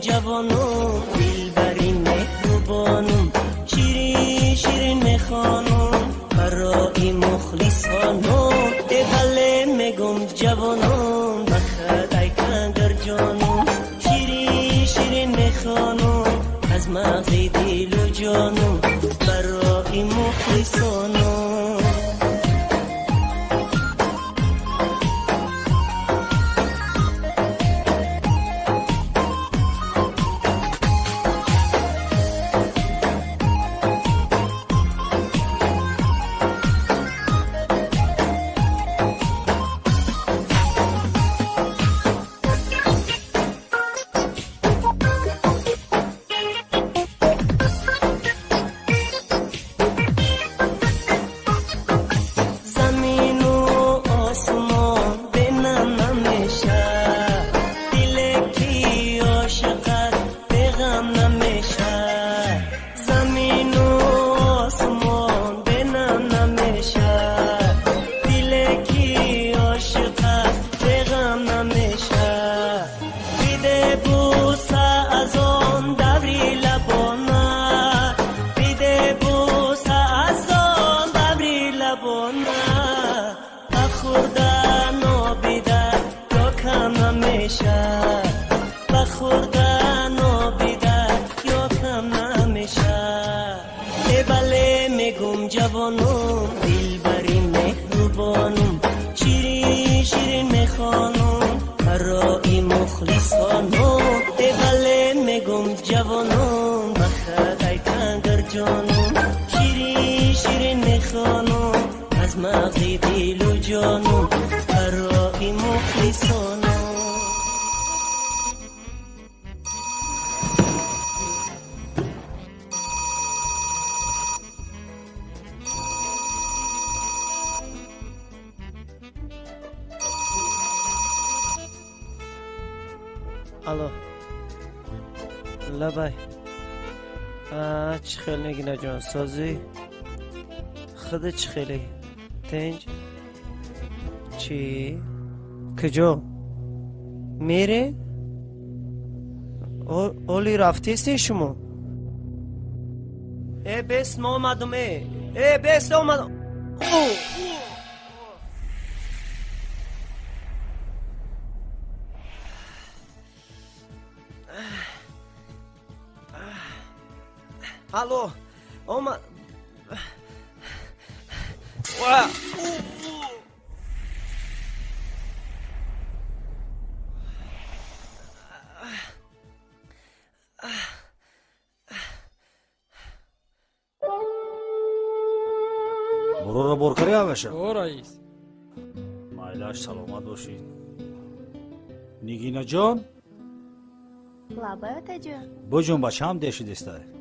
جوانم دلبری مهربانم شیرین شیرین خانم برای مخلصانم بله میگم جوانم بخدای کنگر جانم شیرین شیرین خانم از مغز دل و جانم برای مخلصانم الو لبای چی خیلی نگینه جان سازی خدا چی خیلی تنج چی کجا میره اولی رفتیستی شما بس ما اومدم بس اومدم الو اومد مرور برکری آوشه او رئیس مایلاش سلامت باشید نگینا جان لابایت جان بجون بچه هم دشید استه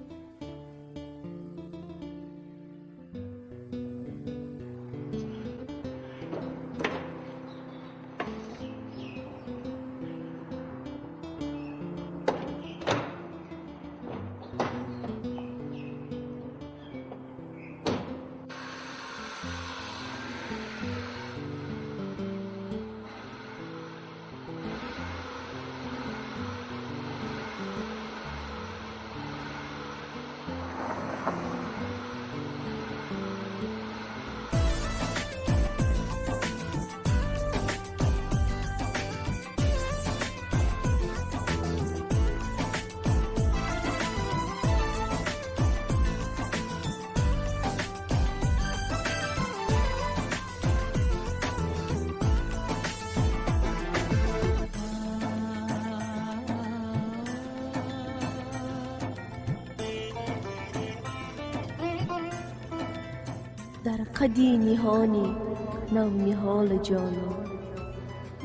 قدی نهانی نهال جانم،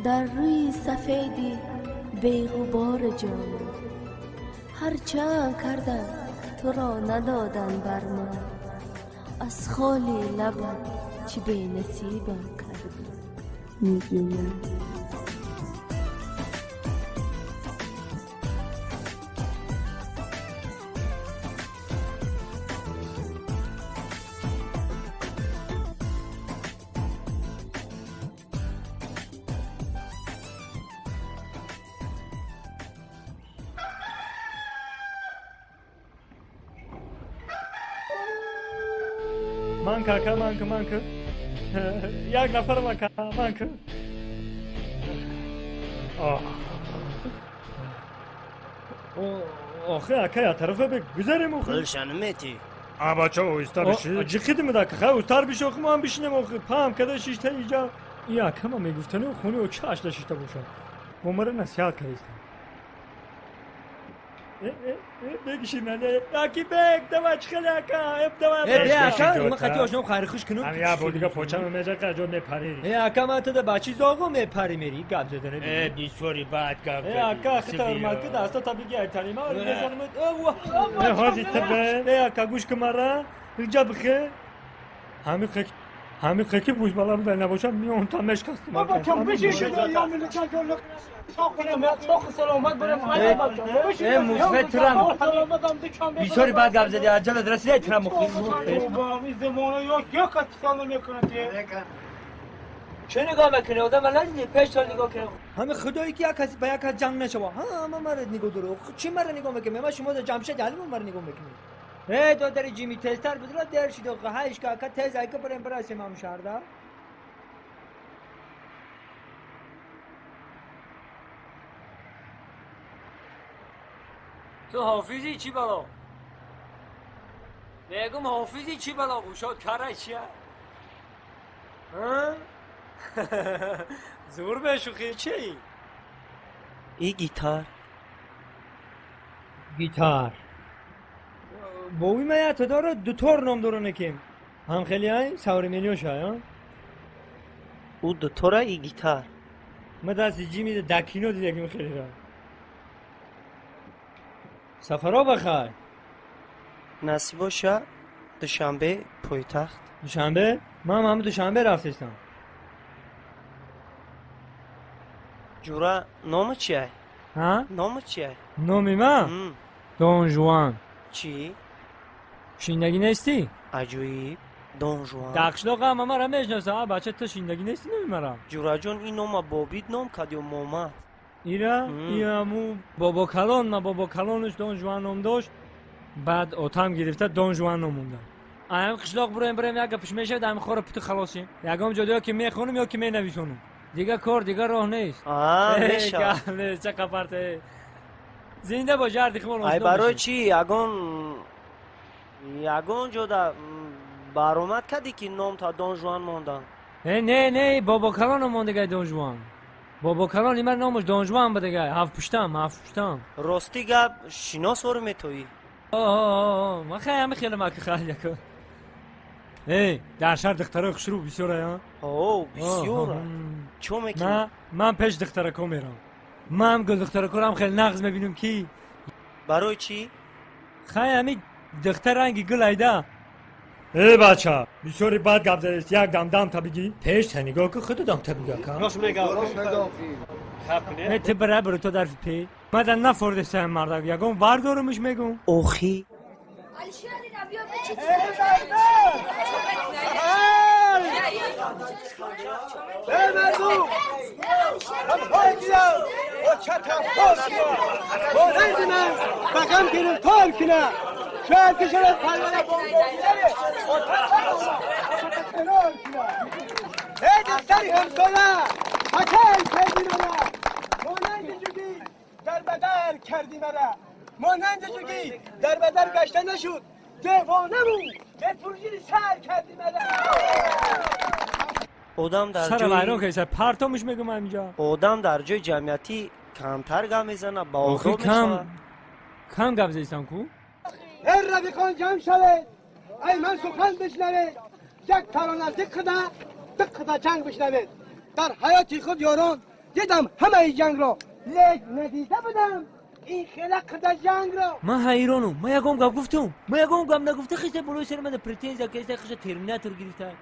در روی سفیدی بیغبار جانم. هرچند کردم تو را ندادن بر من، از خالی لبت چه بی نصیبم کردی میگیم. منکه یک نفر منکه آخه اکه یا طرفه بگذاریم اوخه گلشن میتی بچه اوستا بشی جی خیدم دا که اوستار بشی اوخه ما هم بشینم اوخه پام کده شیشته ایجا یا که ما میگفتنه خونه او چه اشتا شیشته باشن ممره نصیحت کردیستم بگشین نه یکی بگ دوا چخلی اکا دوا بیا اکا ما خطی آشنام خیلی خوش کنم هم یا بودیگه پوچم میجه که جو میپری اکا ما تو ده بچی زاغو میپری میری گب زدنه بیسوری بعد گب اکا خطا ارمال که دستا تا بگی ایتانی ما رو بزنم هازی تبه اکا گوش کمارا اینجا بخه همین خکی بوش بالا بده نباشم میون تا مشکستم بابا کم بشی شده یا ملی چند جلو تو سلامت برم مفت ترم بیسوری بعد گب زدی عجل درسته ترم مخیم بابا این زمانه یا کت سالو میکنه چه نگاه میکنه آدم من ندیدی 5 سال نگاه کنه همه خدایی که یک کسی با یک کس جنگ نشوا همه مرد نگاه درو چی مرد نگاه میکنه ما شما در جمشید علیم مرد نگاه میکنه تو داری جیمی تستر بدلا در شده که هایش که تز ای که بریم براسی ما مشارده تو حافظی چی بالا میگم حافظی چی بالا گوشات کاره چیه زور بشوخی چی ای گیتار بوی من تو داره دو تور نام داره نکیم هم خیلی های سواری میلیون شای ها او دوتورا ای گیتار من دست جی میده دکینو دیده که خیلی را سفرها بخواه نصیب شا دوشنبه پایتخت دوشنبه؟ من همه دوشنبه رفتستم جورا نام چیه؟ ها؟ نام چیه؟ نامی من؟ دون جوان چی؟ شیندگی نیستی؟ عجویب دون جوان دقشلاق هم همه را میشناسه بچه تو شیندگی نیستی نمیمرم جورا جون این نام بابید نام کدیو ماما ایره؟ این همو بابا کلان ما بابا کلانش دون جوان نام داشت بعد اوتام گرفته دون جوان نام مونده ایم قشلاق بریم یک پیش میشه دم خوره پتو خلاصیم یکم جدا که میخونم یا که مینویسونم دیگه کار دیگه راه نیست میشه چه کپرته زنده با جردی خمال ای برای چی یگان جدا برامت کدی که نام تا دون جوان موندن نه بابا کلان مونده گه دون جوان بابا کلان ایمر نامش دون جوان بده گه هفت پشتم راستی گب شناس ورمه توی ما خیلی مکه خیلی کن در شهر دختره خشرو بسیاره ها بسیاره چو میکنی؟ من پیش دختره که میرم من گل دختره که خیلی نغز میبینم کی برای چی؟ خیلی دختر رنگی گل ایده بچه بسیاری بعد گب زدیست یک دم تا بگی پیش تنیگاه که خود دم تا بگه کن راست میگم تو برای تو در پی من در نفرده سهم مردم یکم بردارمش میگم اوخی مردم پای گیرم با چطم پاس کن با رنگ من بقم کنم کار کنم شاید که شاید پرونه بانگاهیره با چطم کنار کنم دفتری همساله حکل کردی منه مانند جوگی در بدر کردی منه مانند جوگی در بدر گشته نشد دیوانه بود به پرگیری سر کردی منه آدم در سر ویران که پرتامش میگم اینجا آدم در جای جمعیتی کمتر گم میزنه با آخو کم گم زیستم کو؟ هر رفیقان جمع شده ای من سخن بشنوه یک ترانه دقیقه جنگ بشنوید. در حیات خود یاران دیدم همه ای جنگ را، لیک ندیده بودم این خلق جنگ را. من حیرانم. من یکم گپ گفتم. من یکم گپ نگفته خیلی بلوی سر من پرتنزا که خیلی ترمیناتور گرفته.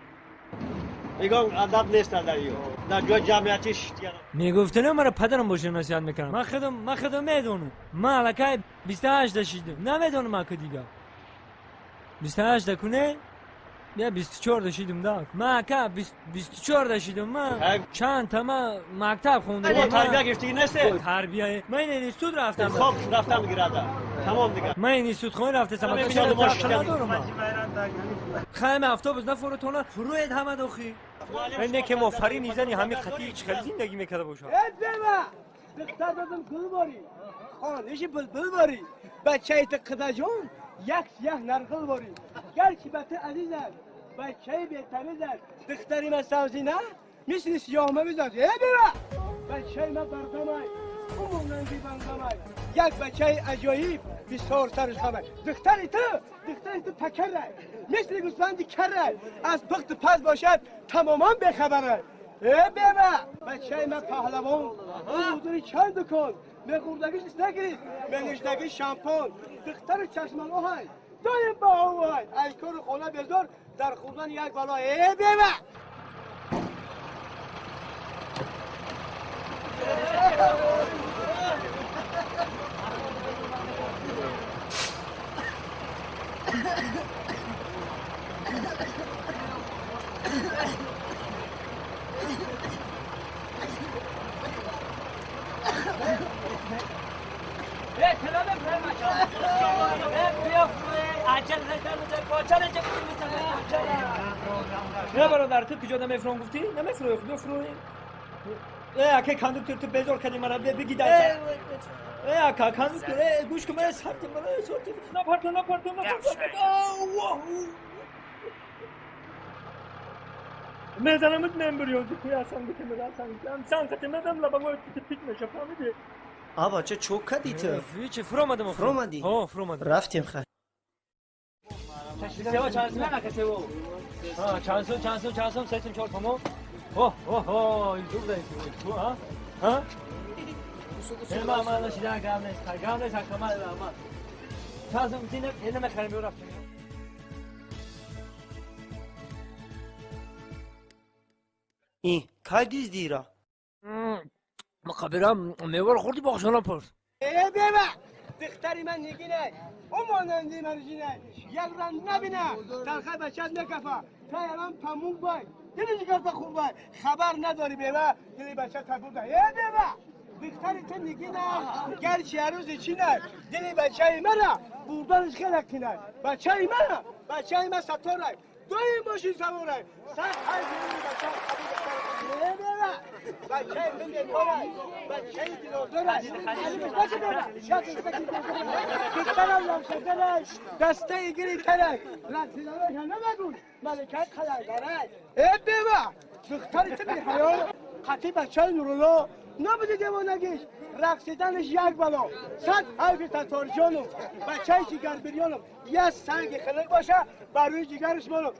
میگم ادب نیست در یو. در جای جمعیتش میگفتن مرا پدرم باشه نصیحت میکنم. من خودم میدونم. من الکی 28 داشتم. نمیدونم ما که دیگه 28 کنه یا 24 داشتم داد. من که 24 داشتم. من چند تا من مکتب خوندم. تربیه گرفتی نیست؟ تربیه من اینستیتوت رفتم. خب رفتم گراده. تمام دیگه. من اینستیتوت خونه رفتم. خیلی اتوبوس نفرتونه فروید همه داخل. اینه که مفری نیزنی همین خطی هیچ خیلی زندگی میکرده باشه. دختر دادم گل باری، خانش بلبل باری، بچه ایت قدا جون یک سیاه نرگل باری. گرچه بطه عزیز است، بچه بیتمیز است، دختری من سوزی نه مثل سیامه بیزاد. بیما بچه من بردامای همونندی بندامای یک بچه عجایب بسیار سرش خمه. دختری تو پکره مثل گوسفندی کره، از وقت پس باشد تماما بخبره. بیما بچه من پهلوان بودنی چند کن، مخوردگیش نگیرید منشتگی شامپون. دختر چشمان های دایم با های ایکار خونه بزار در خوردن یک بالا. بیما نه برادر تو کجا نمیفروم گفتی؟ نمیفروی خود بفروی. اکه کاندوکتور تو بزار کردی مرا بگی در اکه کاندوکتور گوش کن مرا سرت نپرتو میزنمت نمبریوزی کوی اصلا گوتی مرا اصلا کتی مدم لبا پیک میشه فهمیدی؟ آبا چه چوک کردی تو؟ چه فرومدم فرومدی؟ آه فرومدم رفتیم خیلی سوا چانس نه که سوا چانسم سیتم چهار پامو این دور داری تو ها من نشیدم گام نیست کمال ما چانسم اینه میخرم بیو رفتم. این که دیز دیرا مقابرم میوار خوردی باقشانم پرس. بیما دختری من نگینه امانندی من جینه یک رن نبینه تلخه بچت نکفه تا الان تموم بای دیدی چیکار تا خوب بای خبر نداری بیما دلی بچه تبوده. بیما دختری تو نگینه گرچه عروضی چینه دلی بچه منه بردانش خیلی کنه. بچه من ستاره دوی ماشین سواره سخت های دیلی بچه بچه من دیداره بچه دیلوزاره دخترم لمسدنش دسته ایگری تنک رقصیداره که نمگون ملکه خلقداره. بیما دختری تو بیحیان قطعی بچه نورولو نبوده دیوانگیش رقصیدنش یک بلا صد حیف تطار جانم بچه جگر بریانم یه سنگ خلق باشه بر روی جگرش مانم.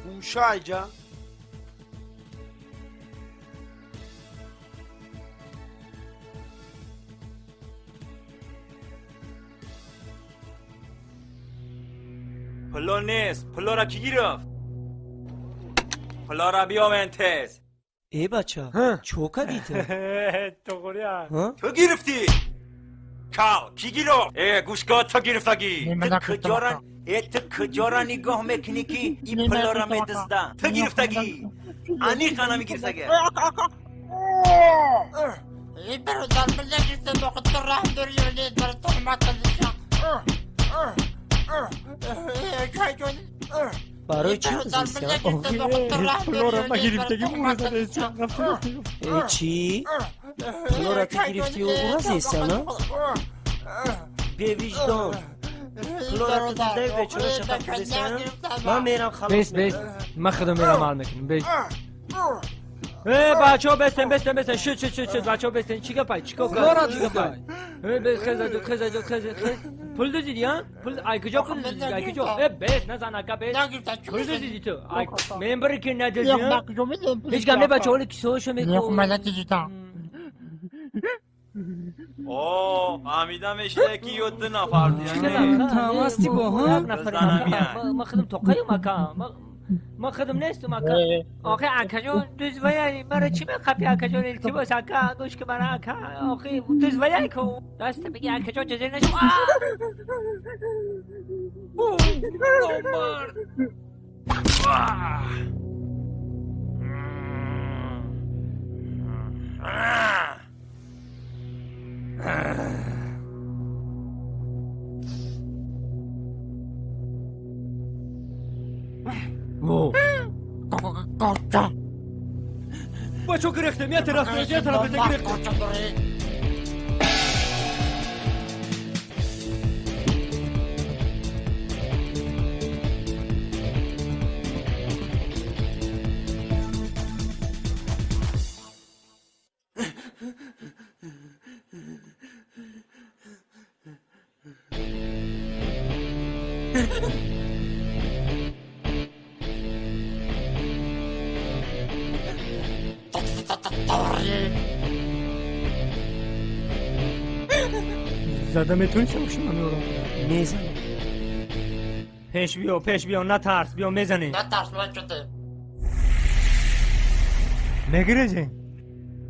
گوشایجا پلو نیست. پلو را کی گرفت؟ پلو را بیامن تز. ای بچه چو کردی تو؟ تو خوریا تو گرفتی؟ کال کی گرفت؟ گوشگاه تو گرفتگی. تو کجا را نگاه میکنی که این پلا را میدزدن؟ تو گرفتگی انی خانه میگرفتگی این برادر بلگیست با خود تو راه داری و لید برای تحمت کردیشم. برای چی بزیستیم؟ پلا را ما گرفتگی مورد نیستیم. ای چی؟ پلو را تو گرفتی و او را زیستن به وجدان پلو را تو دیده به چونه شفت بزن من میرم خلاص بیست بیست من خودم میرم حل میکنم بیست بچه ها بستن شد بچه ها بستن چی گپای چی گپای خیزه پول دوزیدی ها؟ ای کجا پول دوزیدی ای کجا؟ بیست نزن اکا بیست پول دوزیدی تو من بری که ندازی ها؟ هیچ گمه بچه هالی کسه هاشو میکن اوه فهمیدم اشتکی یود نفر تماستی با هم ما خودم توقعی ما خودم نیستم اکا آخه اکا دوز ویایی مرا چی میخوابی اکا جون التباس اکا گوش که مرا اکا آخه دوز ویایی که دست بگی اکا جون جزیر نشو بچه گرفتم یه طرف گرفتم زده میتونی چه باشم من رو میزنی پیش بیا نترس بیا میزنی نترس من شده نگیرزی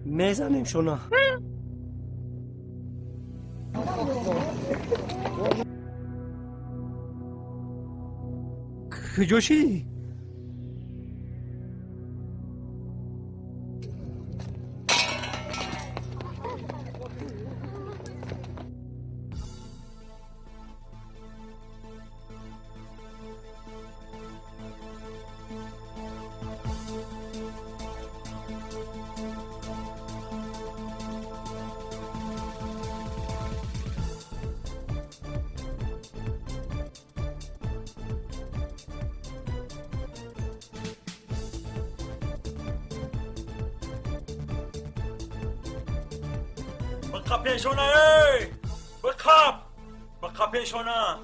میزنیم شونا کجاشی؟ بخواب پیشونه بخواب پیشونه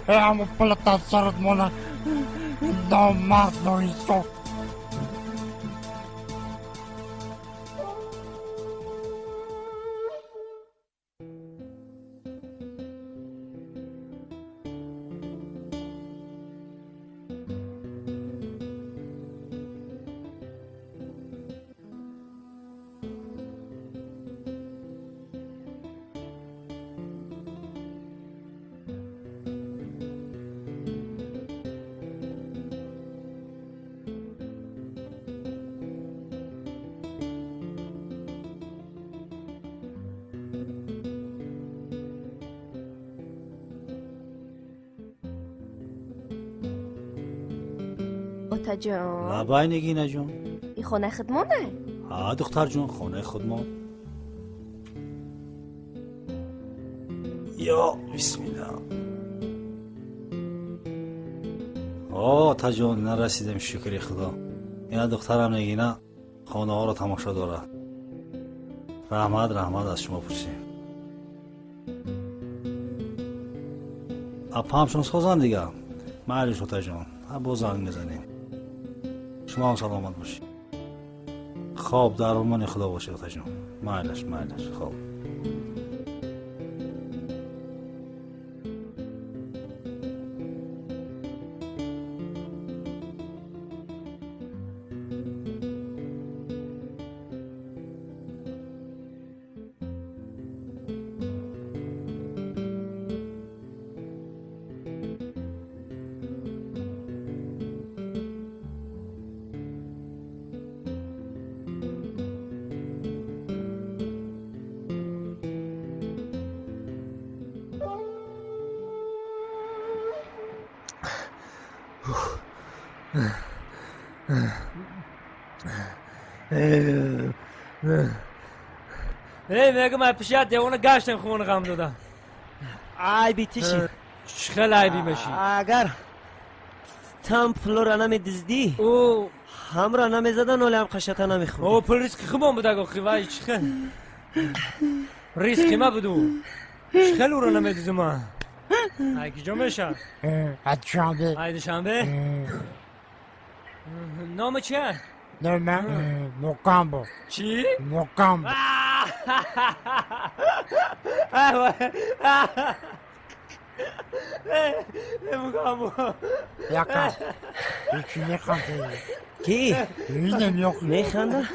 Amo peleta syarat mona Nomad noiso اوتا جان لبای نگینه جون این خونه خودمونه ها دختر جون خونه خودمون یا بسم الله تا جون نرسیدم شکری خدا این دخترم نگینه خانه ها رو تماشا دارد رحمت از شما پرسیم اپا همچون سازن دیگه معلوش اوتا جان با زنگ میزنیم شما هم سلامت باشی خواب در امان خدا باشه اوتا جان معلش خواب میگم من پیشت دیوانه گشتم خونه غم دادم عیبی تشی خیلی عیبی بشی اگر تم پلو را نمیدزدی او هم را نمیزدن ولی هم قشتا نمیخورد او پل ریسکی خیبان بوده گو خیوای چخه ریسکی ما بدو خیلی او را نمیدزم من هایکی جا میشه هایده شنبه نام چیه؟ نام موکامبو چی؟ موکامبو موکامبو یکا یکی نخنده کی؟ اینم یک میخنده؟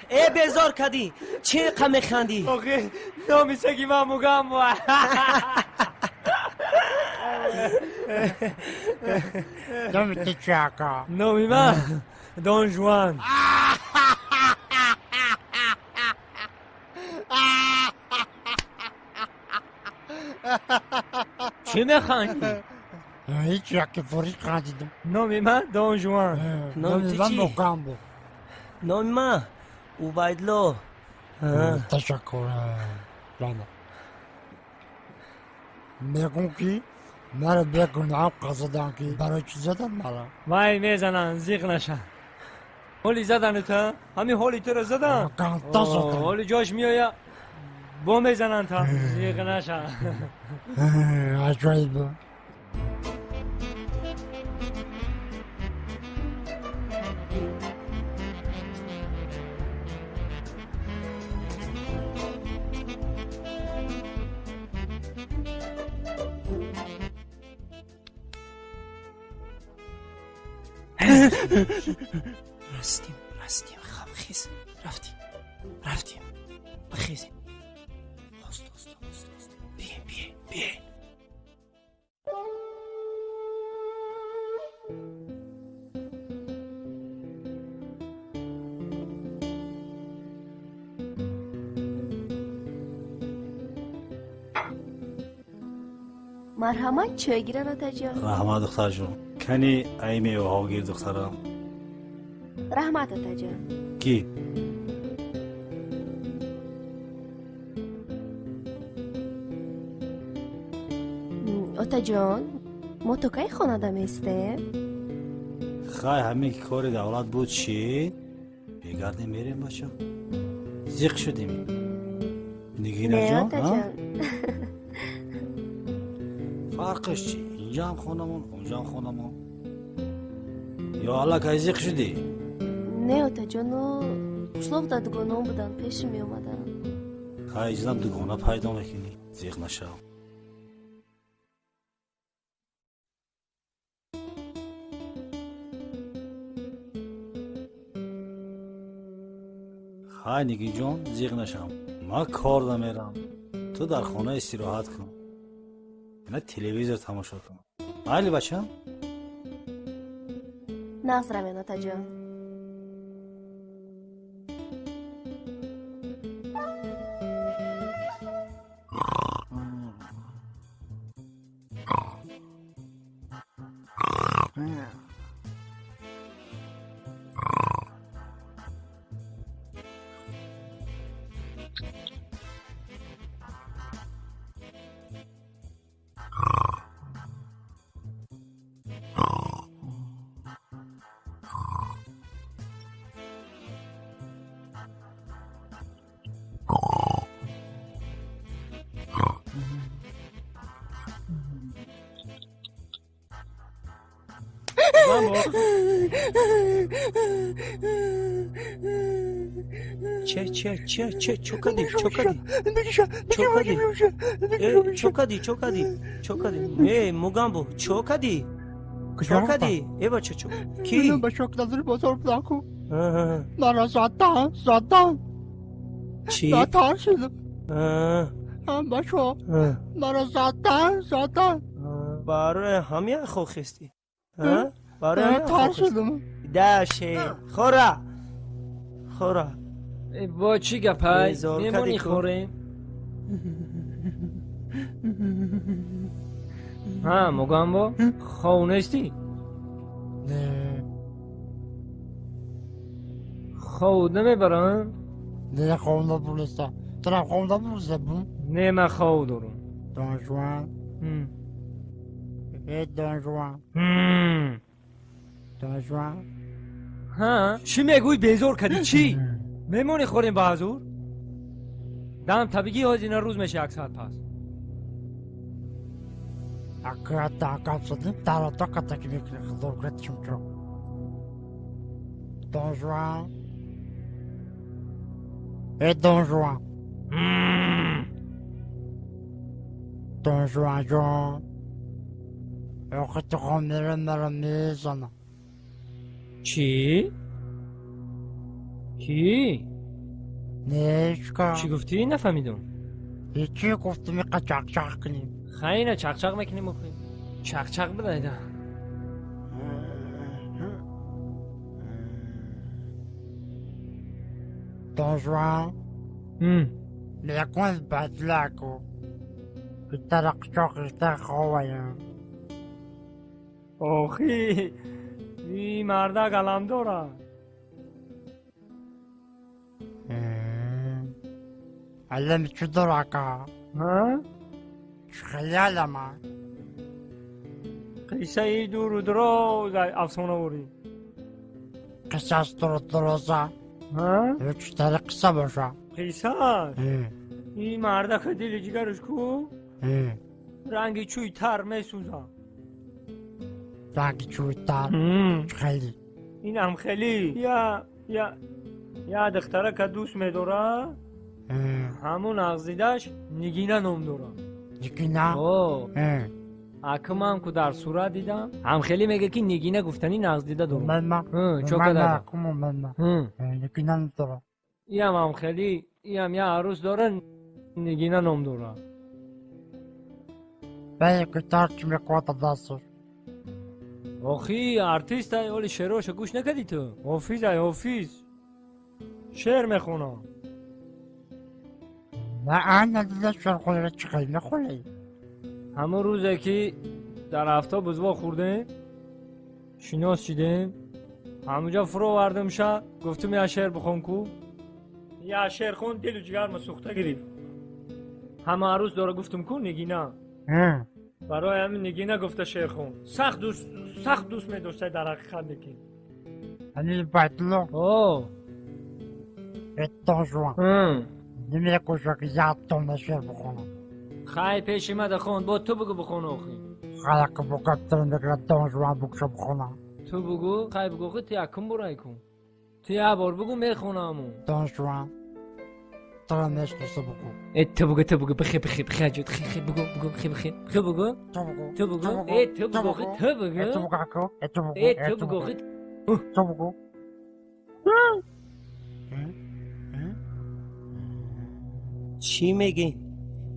ای بیزار کدی چه قم میخندی؟ اوکی نامی سگی من موکامبو نامی تو چه اکا نامی من دون جوان چی میخندی؟ هیچ یکی فوری خندیدم نامی من دون جوان نامی من موکامبو نامی من اوبایدلو تشکر لانا میگم کی مرا بگن هم قصدن کی برای چی زدن مرا وای میزنن زیغ نشن هولی زدن تا همین هولی تو رو زدن کانتا زدن هولی جاش میایا بو میزنن تا زیغ نشن عجایب رستیم خب خیز رفتیم بخیزیم هست بیه مرحمت چای گیره را تجان رحمت دختر جون کنی ای میوه ها گیر دخترم رحمت تجان کی؟ اوتا جان ما تو که خانه میسته؟ خواهی همه که کار دولت بود چی؟ بگردیم میریم بچه زیق شدیم نگینه نه جان اوتا جان فرقش چی؟ اینجا هم خونمون اونجا هم خونمون یا حالا که زیق شدی؟ نه اوتا جانو قشلاق دا دگونام بودن پیش می اومدن خواهی جدم دگونه پیدا میکنی زیق نشو خواهی نگی جان زیق نشم ما کار نمیرم تو در خانه استراحت کن نه تلویزیون تماشا کن بله بچه نقص روین اوتا جان موگم با چه چوکادی نه موگامبو چوکادی ای بچه چو کی به شکل بزرگ نکن من زدن چی ناتار شدم بچه من زدن برای همین خوخستی برای همین تار خوخستی شدم داشه خورا با چی گپای بیزار میمونی کدی کو؟ خوریم ها موگم با خونستی نه خود نمیبرم نه خونده بولستا ترا خونده بولستا بون نه من خود دارم دانجوان دانجوان دانجوان ها چی میگوی بیزور کدی چی میمونی خوریم با حضور دم طبیعی هزینه روز میشه 100 پس اکرات عقب شدیم در تا تکنیک خدور کردیم چون دانجوان دانجوان دانجوان جان وقت خامنه مرا میزنم چی؟ کی؟ نیشکا چی گفتی؟ نفهمیدم هیچی گفتم قچق کنیم خیلی نه چق میکنیم بکنیم چق بدایده دانجوان لیکن بدلکو بیتر قچق خواهیم آخی این مرده قلم داره علم چو دراکا ها؟ خیال من قیصه ای دور و دراز افسانه بوری قصص درسته ها؟ هیچ تر قصه باشه قیصه این مرده که دل جگرش کو رنگی چوی تر میسوزه رنگی چوی تر خیلی این هم خیلی یا دختره که دوست میداره همون اغزیدش نگینه نام داره نگینه؟ اکم هم که در صورت دیدم هم خیلی میگه که نگینه گفتنی نغز دیده داره من چوکه داره نگینه نداره این هم خیلی این هم یه عروس داره نگینه نام داره بله گیتار چی میکوات دستش آخی ارتیست های اولی شعراشو گوش نکدی تو حافظ شعر میخونه نه آن ندیده شعر خونه چی خیلی نخونه همون روزه که در هفته بزوا خوردیم شناس شدیم همونجا فرو وردم شد گفتم یه شعر بخون کو یه شعر خون دل و جگر مسوخته گرفت همه عروس داره گفتم کو نگینه برای همین نگینه گفته شعر خون سخت دوست می داشته در حقیقت بکن هنی بدلو دانجوان نمیه کجا که یاد تونه شعر بخونم خواهی پیش ما خون با تو بگو بخون آخی خواهی که بگفترم بگره دانجوان بگشه بخونم تو بگو خواهی بگو خواهی تیکم برای کن تو یه بار بگو میخونم دانجوان تو نشنسه بگو تو بگو بخی جد خی بگو بگو تو بگو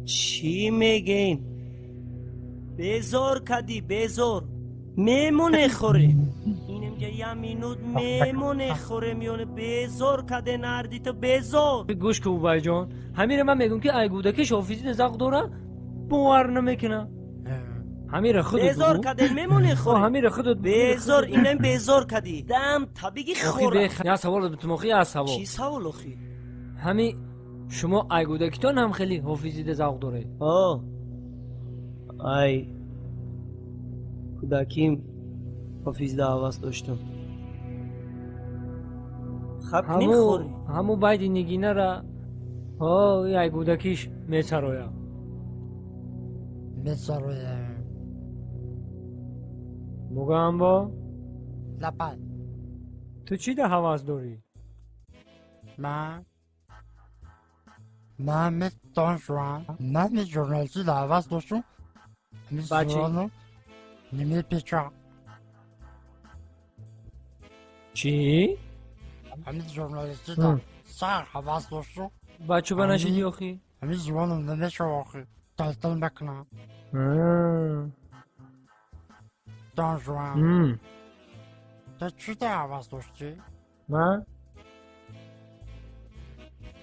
چی میگین بزار کدی بزار میمونه خوره اینم که یه مینوت میمونه خوره میونه بزار کده نردی تو بزار گوش که بای جان همین من میگم که ای گودکش حافظی نزاق داره باور نمیکنه همین خودت بزار کده میمونه خوره همین خودت بزار اینم بزار کدی دم طبیعی خوره یا سوال به تو یا سوال چی سوال اخی همین شما ای گودکتون هم خیلی حافظی نزاق داره ای کودکیم حافظ ده حواس داشتم خب نمیخوری همو باید نگینه را ای گودکیش میسرویا میسرویا بگم با لپن تو چی ده حواس داری؟ من مثل دانشوان من مثل جورنالیستی ده حواس داشتم مثل بچه؟ زورانو نمیده پیچا چی؟ همین جورنالیستی ده سر حواس داشتم بچه با نشیدی آخی؟ همین زبانم نمیشه آخی تلتل میکنم دانشوان تو چی ده حواس داشتی؟ من؟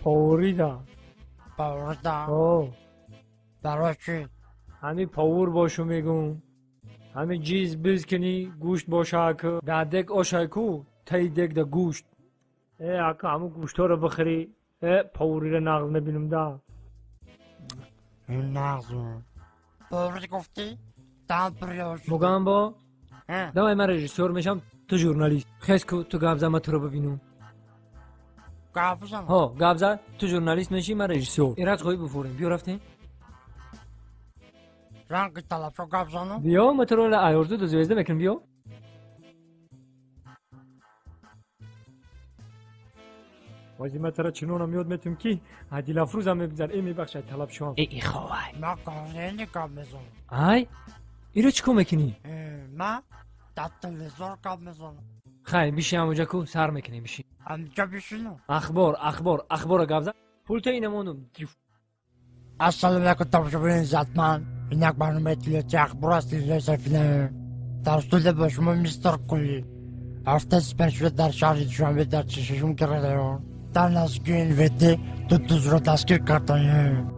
پاوری ده باور ده اوه برای چی؟ همین پاور باشو میگم همین جیز بیز کنی گوشت باشه که ده دک آشه کو تی دک ده گوشت اکا همون گوشت ها رو بخری پاوری رو نقل نبینم ده این نغزون باور گفتی؟ دم پریاش مگم با دمای من رژیسور میشم تو ژورنالیست خیز کو تو گابزه من تو رو ببینم گابزن ها گابزه تو ژورنالیست میشی من رژیسور ایراد خوی بفوریم بیا رفتیم رنگ طلب شو گابزنو بیا مترول ایورزو دو زوزده میکنم بیا وازی من ترا چنونم یاد میتونم کی عدیل افروز هم میبزن ای میبخشد طلب شوام ای خواهی ما کارینی گاب میزنم ای ایرو چیکو میکنی ما در تلویزیون گاب میزنم خیلی بیشی همونجا کو سر میکنی بیشی همینجا بشینم اخبار گابزه پول تو اینمونم السلام علیکم تماشاگران زدمن اینک برنامه اطلاعاتی اخبار است سفینه در استودیو با شما میستر کلی هفته سپر شده در شهر دوشنبه در چشم کرده در نزدیکی این ویدی دو دوست را دستگیر کردند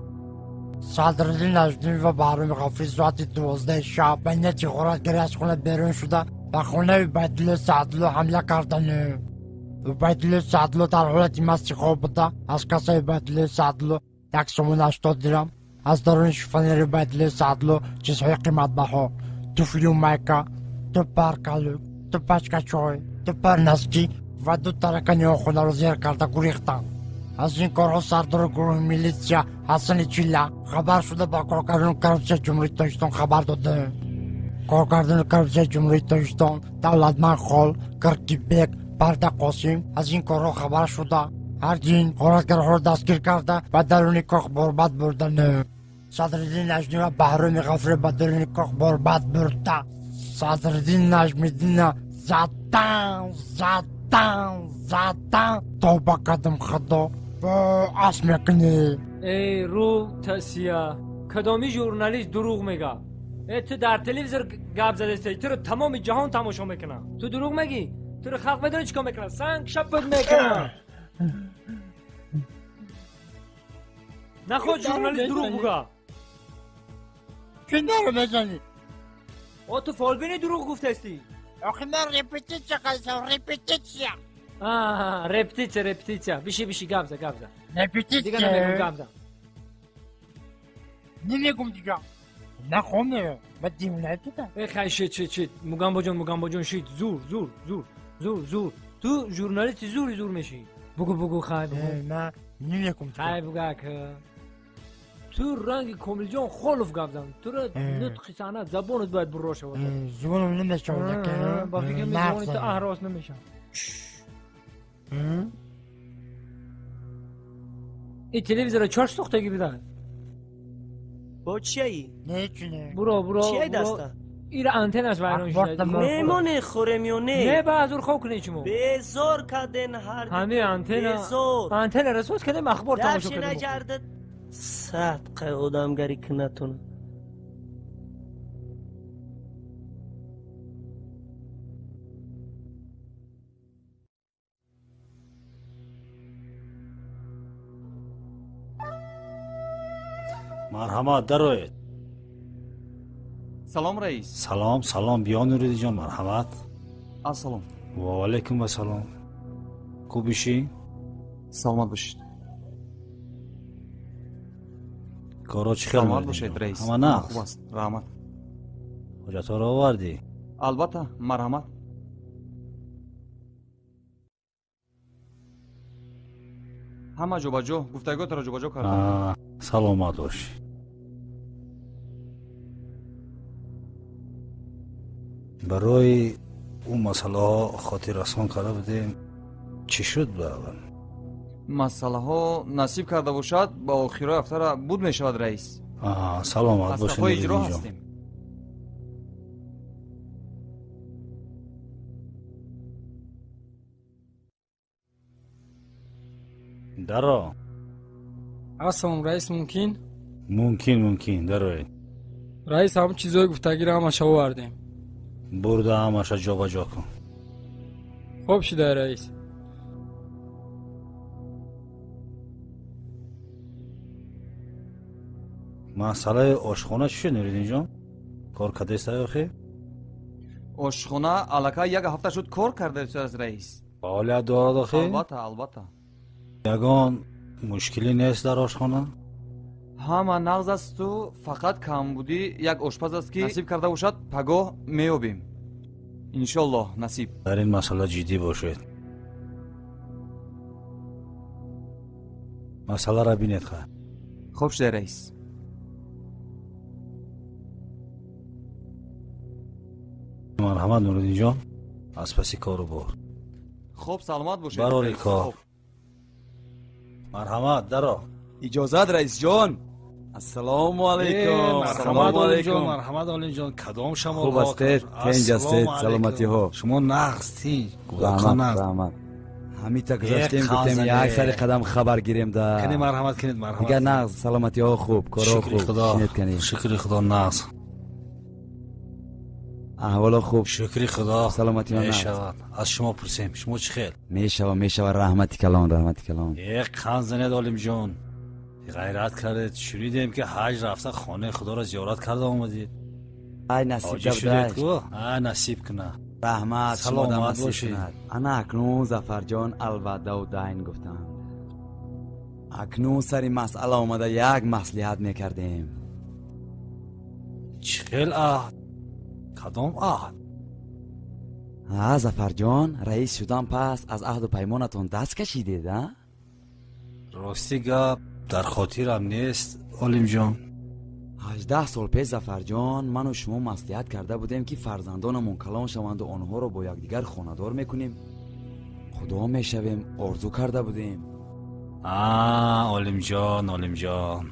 صدرالدین نجمی و بهرام غفوری ساعت 12 شب بین تظاهراتگری از خانه بیرون شده و خانه عبیدالله سعدالله حمله کردند عبیدالله سعدالله در حالت مست خواب بوده از کاسه عبیدالله سعدالله 180 درم از درون شیفانیر عبیدالله سعدالله چیزهای قیمت بها توفلی و میکه دو پر کالو دو پچکه چای دو پر نسکی و دو ترکنی خونه را زیر کرده گریختند از این کارها سردار گروه میلیسیا حسن چیلا خبر شده با کارگردان کرپسه جمهوری تاجیکستان خبر داده کارگردان کرپسه جمهوری تاجیکستان دولتمند خال کرکیبک برده قاسم از این کارها خبر شده هر دین غارتگرها را دستگیر کرده و درون کاخ برباد بردن صدرالدین نجمی و بهرام غفوری به درون کاخ برباد برده صدرالدین نجمیدین زدن توبه کردم خدا اس میکنی ای رو تسیا کدامی ژورنالیست دروغ میگه تو در تلویزیون گپ زدی تو رو تمام جهان تماشا میکنه تو دروغ میگی تو رو خلق میدونی چیکار میکنه سنگ شپت میکنه نخود ژورنالیست دروغ بگه چی داره بزنی؟ تو فالبینی دروغ گفته استی آخه من رپتیچه قیسم رپتیچه رپتیچه بیشی گپ زد رپتیچه دیگه نمیگم گپ زد نمیگم دیگه نخونه و دیونه دیدم ای خیلی شید مگم باجون شید زور تو ژورنالیست زور میشی بگو خیلی بگو من نمیگم دیگه خیلی بگو که تو رنگ کامل خالف گپ زدن تو رو نطق صحنه زبانت باید بروشه باشه زبانم نمیشه که با فکر میزبانی تو احراس نمیشم این تلویزیون چهار سوختگی بدن با چیایی؟ نه چونه برو چیایی دسته؟ این انتنش ویران شده میمونه خوره میونه نه با ازور خواه کنی چمو بزار کدن هر همه انتن رسوز کده مخبار تماشا کده دفش نجرده صدقه آدمگری که نتونه مرحمت دروید سلام رئیس سلام بیا نوریدی جان مرحمت السلام و علیکم و سلام خوب بشی سلامت باشید کارا چی خیلی سلامت باشید رئیس اما نه خوب است رحمت حاجت ها رو آوردی البته مرحمت همه جو با جو گفتگو تو رو جو با جو کردم سلامت باشی برای اون مسئله ها خاطر رسان کرده بودیم چی شد باور؟ مسئله ها نصیب کرده باشد با آخرای هفته بود می شود رئیس. سلامت از باشین صفای اجرا نوردین جان. هستیم. درا هستم رئیس ممکن؟ ممکن دروی رئیس همه چیزای گفتگی رو همش آوردیم. برده همش جا با جا کن. خوب شده رئیس. مسئله آشخانه چی شد نوردین جان؟ کار کده است آخه؟ آشخانه علاقه یک هفته شد کار کرده از رئیس. حالیت دارد آخه؟ البته یگان مشکلی نیست در آشخانه؟ همه نغز است و فقط کم بودی یک آشپز است که نصیب کرده باشد پگاه میابیم انشالله نصیب. در این مسئله جدی باشید. مسئله را بینید خواه. خوب شده رئیس. مرحمت نوردین جان از پسی کارو بار. خوب سلامت باشید. برای کار. مرحمت درا. اجازت رئیس جان. السلام علیکم. مرحمت علی جان. مرحمت علی جان. کدام شما خوب هستید؟ تنج هستید؟ سلامتی ها. شما نغزتی. رحمت. همین تا گذاشتیم گفتیم یک سری قدم خبر گیریم ده. کنید مرحمت کنید مرحمت. دیگر نغز سلامتی ها خوب کارا خوب. شکر خدا نغز. احوال خوب. شکر خدا. سلامتی ها نغز. میشود. از شما پرسیم شما چی خیر؟ میشود رحمتی کلام. یک خان زنید عالم جان. غیرت کردید شنیدیم که حج رفته خانه خدا را زیارت کرده آمدید. ای نصیب داشت. نصیب کنه. رحمت سلامت باشید. انا اکنون ظفر جان الوداع و دین گفتند. اکنون سری مسئله آمده یک مصلحت میکردیم. چخیل عهد؟ کدام عهد؟ ظفر جان رئیس شدن پس از عهد و پیمانتون دست کشیدید ها؟ راستی گپ در خاطرم نیست عالم جان. 18 سال پیش ظفر جان من و شما مصلحت کرده بودیم که فرزندانمون کلان شوند و آنها رو با یکدیگر خانه‌دار میکنیم. خدا میشویم آرزو کرده بودیم. عالم جان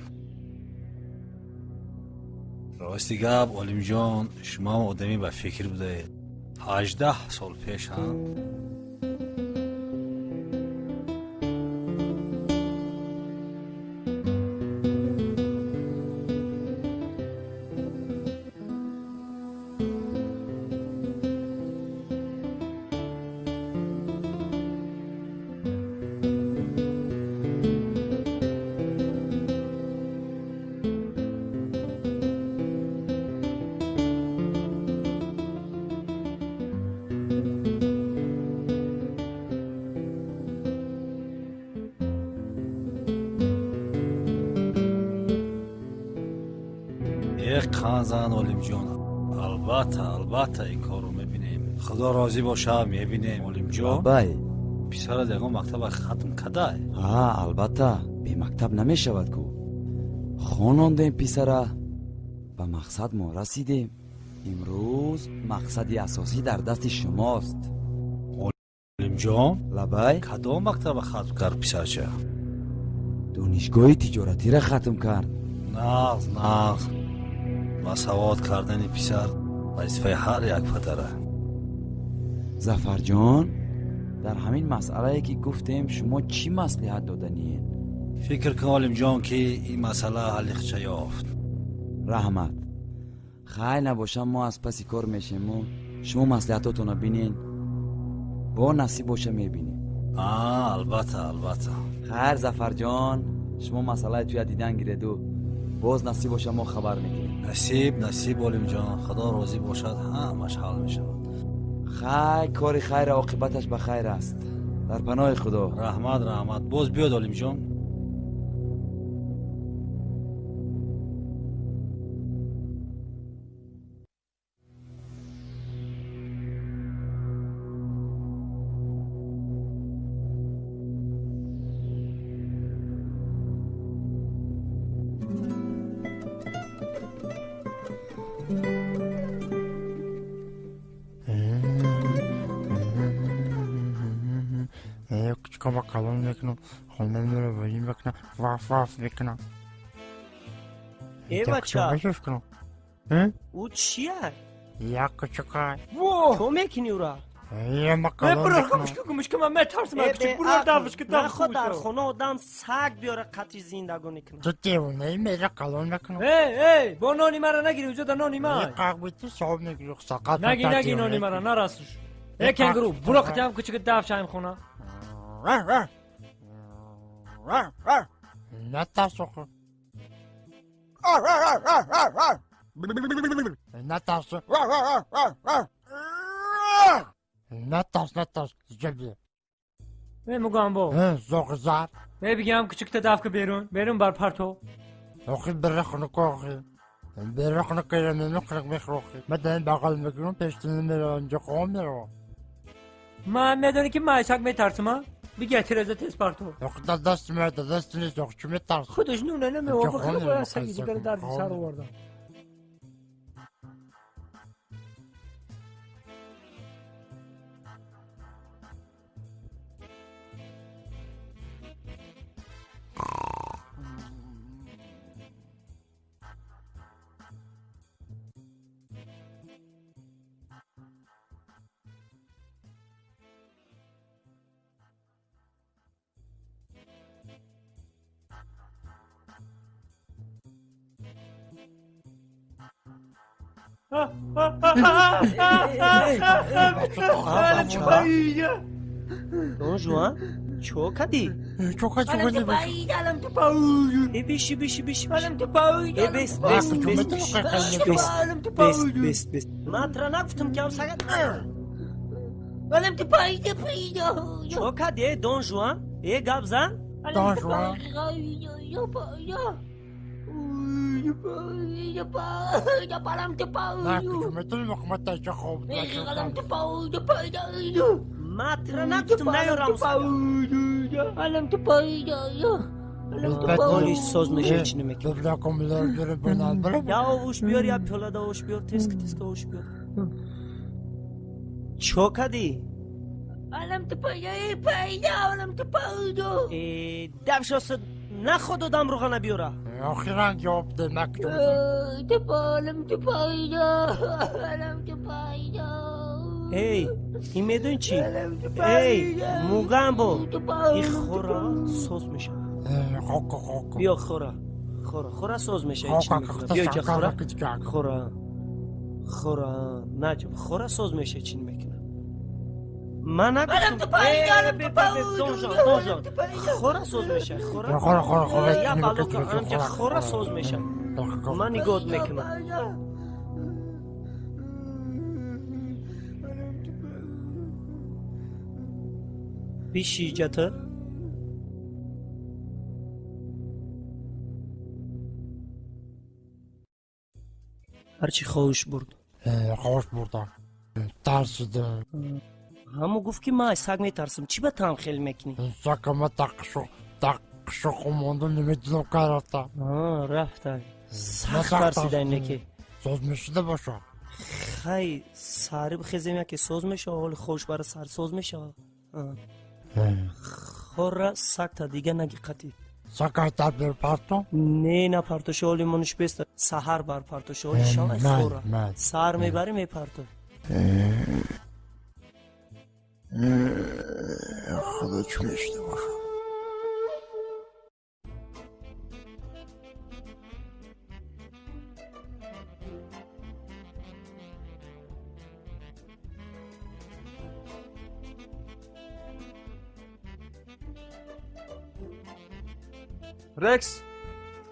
راستی گپ عالم جان شما هم آدمی به فکر بوده. 18 سال پیش هم یک خانزن عالم جان. البته این کار رو میبینیم. خدا راضی باشه میبینیم عالم جان. بای پسر دیگه مکتب ختم کده. البته به مکتب نمیشود کو. خانوندیم پسره به مقصد ما رسیدیم. امروز مقصدی اساسی در دست شماست عالم جان. لبای کدام مکتب ختم کرد پسرچه؟ دانشگاه تجارتی را ختم کرد. نه مساوات کردن پسر وظیفه هر یک پدره. ظفر جان در همین مسئله که گفتیم شما چی مصلحت دادنین؟ فکر کن عالم جان که این مسئله حل خچه یافت. رحمت خیلی نباشم ما از پسی کار میشیم و شما مصلحتاتون رو بینین با نصیب باشه میبینیم. البته خیر ظفر جان شما مسئله توی دیدن گیرد و باز نصیب باشه ما خبر میگیریم. نصیب عالم جان خدا راضی باشد همش حل میشود. خیر کاری خیر عاقبتش به خیر است در پناه خدا. رحمت باز بیاد عالم جان. küçük bakalım mekanım. Ondan böyle böyle mekanım. Vaf vaf mekanım. بچه Hı? او چیه؟ Ya küçük ay. تو میکنی او را؟ Ya bakalım mekanım. Kumuş kama metars mı küçük buralar da fışkı da نخوا در خونه آدم سگ بیاره قطعی زندگانی کنه Tutti bunu meyle kalın mekanım. Hey bu noni mara nagiri uca da noni ma. Ya kahveti soğuk mekanım. Sakat. Nagi noni mara narasış. Ey kenguru bulak tam küçük daf şayım khuna. Ne tasokun? Ne tası? Ne tas? Cebi. Ve mugambo. Zokzar. Ve bigam küçük tedafkı berun bar parto. Okul berrakını koki. Berrakını kıyamını kırık mekroki. Meden bakal mekrun peştini önce komero. Ma medeni ki ma sak metarsın ha? Bir getir özde tez parto. Yok da destini yok çüme tarsın. Kuduş nune ne mi o bakır bu ya sagi diğer derdi sarı orada. دون جوان چو کدی؟ Çok acı böyle bir. Alem tepauyu. بیشی Alem tepauyu. بس ماترا نگفتم که هم سگت Alem tepauyu. چو کدی دون جوان؟ ای گاب زن؟ Don Juan. Ne hükümetin hükümete çok ماترا نگفتم نیارم Polis sözleşe içine mekin. Ya ovuş biyor ya pyola da ovuş biyor teske ovuş biyor. Çok hadi. Alem tepauyu. Devşosu ne خود دم رو غنا بیورا. Ahiren cevap demek ki. Alem tepauyu. Hey, این میدون چی؟ Hey, موگامبو. این خورا سوز میشه. بیا خورا سوز میشه. بیا که خورا نجم خورا سوز میشه چین میکنه. من نگفتم دونجان خورا سوز میشه خورا یا بالو که همجا خورا سوز میشه من نگود میکنم بیشی جتر هرچی خوش برد خوش بردم ترسیدم همو گفت که ما سگ میترسم چی به تام خیلی میکنی؟ سگم تقشو خموندم نمیدونم کارتا رفتن سخت ترسیدن نکه سوز میشده باشه خیلی ساری بخیزیم یا که سوز میشه حال خوش برای سر سوز میشه خورا سگ تا دیگه نگی قطید سگ تا بر پارتو؟ نه پارتو شوالی منش بست سهر بر پارتو شوالی شما خورا سهر میبری میپارتو خدا چونشته باشه رکس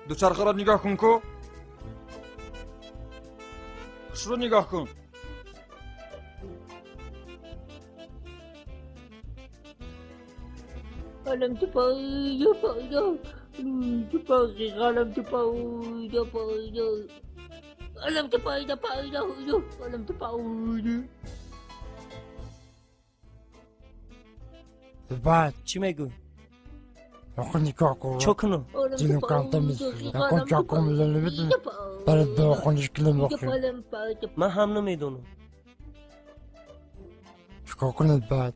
دوچرخه را نگاه کن کو خوش رو نگاه کن Alem tepauyu. Alem tepauyu. Alem tepauyu. بعد چی میگوی؟ آخه نگاه کن چکنو؟ جنو کانتا میسید نکن چاکو میلنی بدونی برای دو خونش کلم بخیر من هم نمیدونم چکا کنید بعد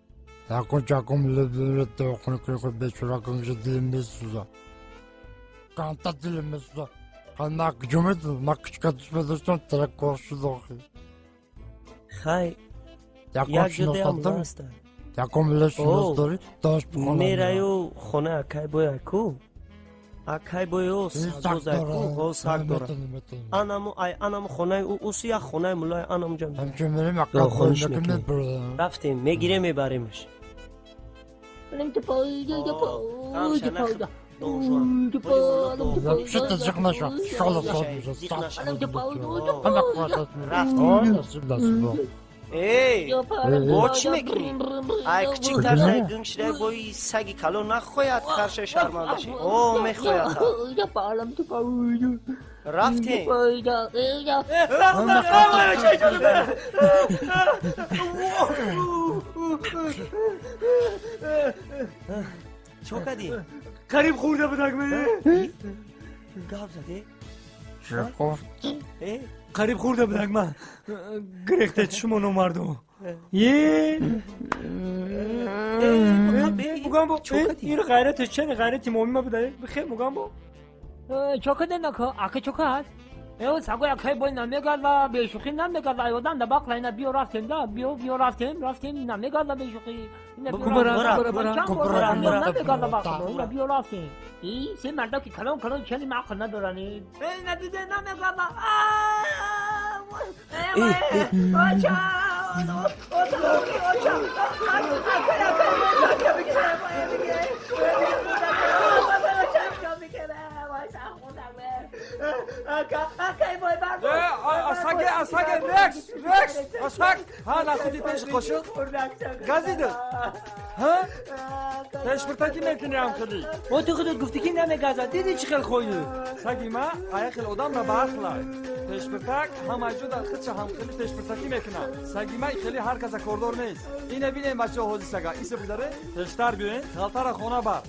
Yakın çakım leblette okunu kırıkı beşura kıngıcı dilimiz suza. Kanta dilimiz suza. Kannak cümlet mak küçük düşmediysen terek korsu doki. Hay. Yakın یک şunu جده هم kaldı mı? راست Yakın bile şunu dori. Daş bu konu. میرایو خونه اکای بویا کو اکای بویا ساگوزای کو او ساگ داره انامو خونه او سیا خونه مولای انام جان Hemşehrilerim Yok, yakın konuşmuyor koyundaki ki. mi böyle? رفتیم میگیره میبریمش Yapıştı çıkma şu an. Şola sormuşuz. Saç. ای با چی میکنی؟ ای کچی تر گنگ شده بایی سگی کلو نخوید خرش شرمنده شی او میخوید رفتیم چو کدی؟ قریب خورده بودک منه گاب زده؟ چه گفتی؟ قریب خورده بودک من گرخته چشمو نمردو یه مگم با این غیرتش چه غیرتی مومی بوده بخیر مگم با چوکده نکو اکه چوکه هست ایو سگو اکه بای نمیگرده بیشوخی نمیگرده ایودن ده باقلا اینا بیو رفتیم ده بیو رفتیم نمیگرده بیشوخی نمیگرده باقلا اینا بیو رفتیم ای سی مردا که کلون چلی معقل ندارنی اینا دیده نمیگرده اساگه رکس اساگ ها نخودی پیش قشق گازیده ها پیش برتاکی میکنی هم خودی او تو خودت گفتی که نمیگازه دیدی چی خیل خویده ساگی ما ایخل ادام را باخلا پیش برتاک هم اجود خودش هم خیلی پیش برتاکی میکنه ساگی ما خیلی هر کس کوردور نیست اینه ببینیم بچه حوزی ساگا ایسه بداره پیشتر بیاین غلطه را خونه بر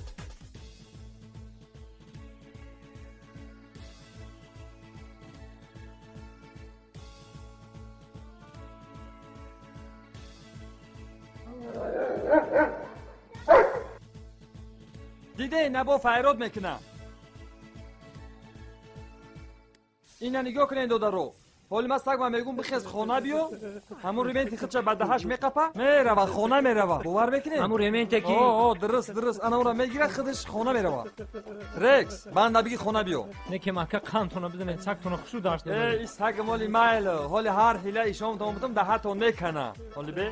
دیده نبا فیراد میکنم اینا نگاه کنین دو رو حالی ما سگ ما میگم بخیز خونه بیو همون ریمنتی خودش بدهش میقپه میروه خونه میروه باور میکنین همون ریمنتی که درست انا اون میگیره خودش خونه میروه رکس من نبیگی خونه بیو نه که مکه قانتون بزنه سگتون خوشو داشته این سگ مالی مایل حالی هر هیله شما تمام ده تا میکنه حالی به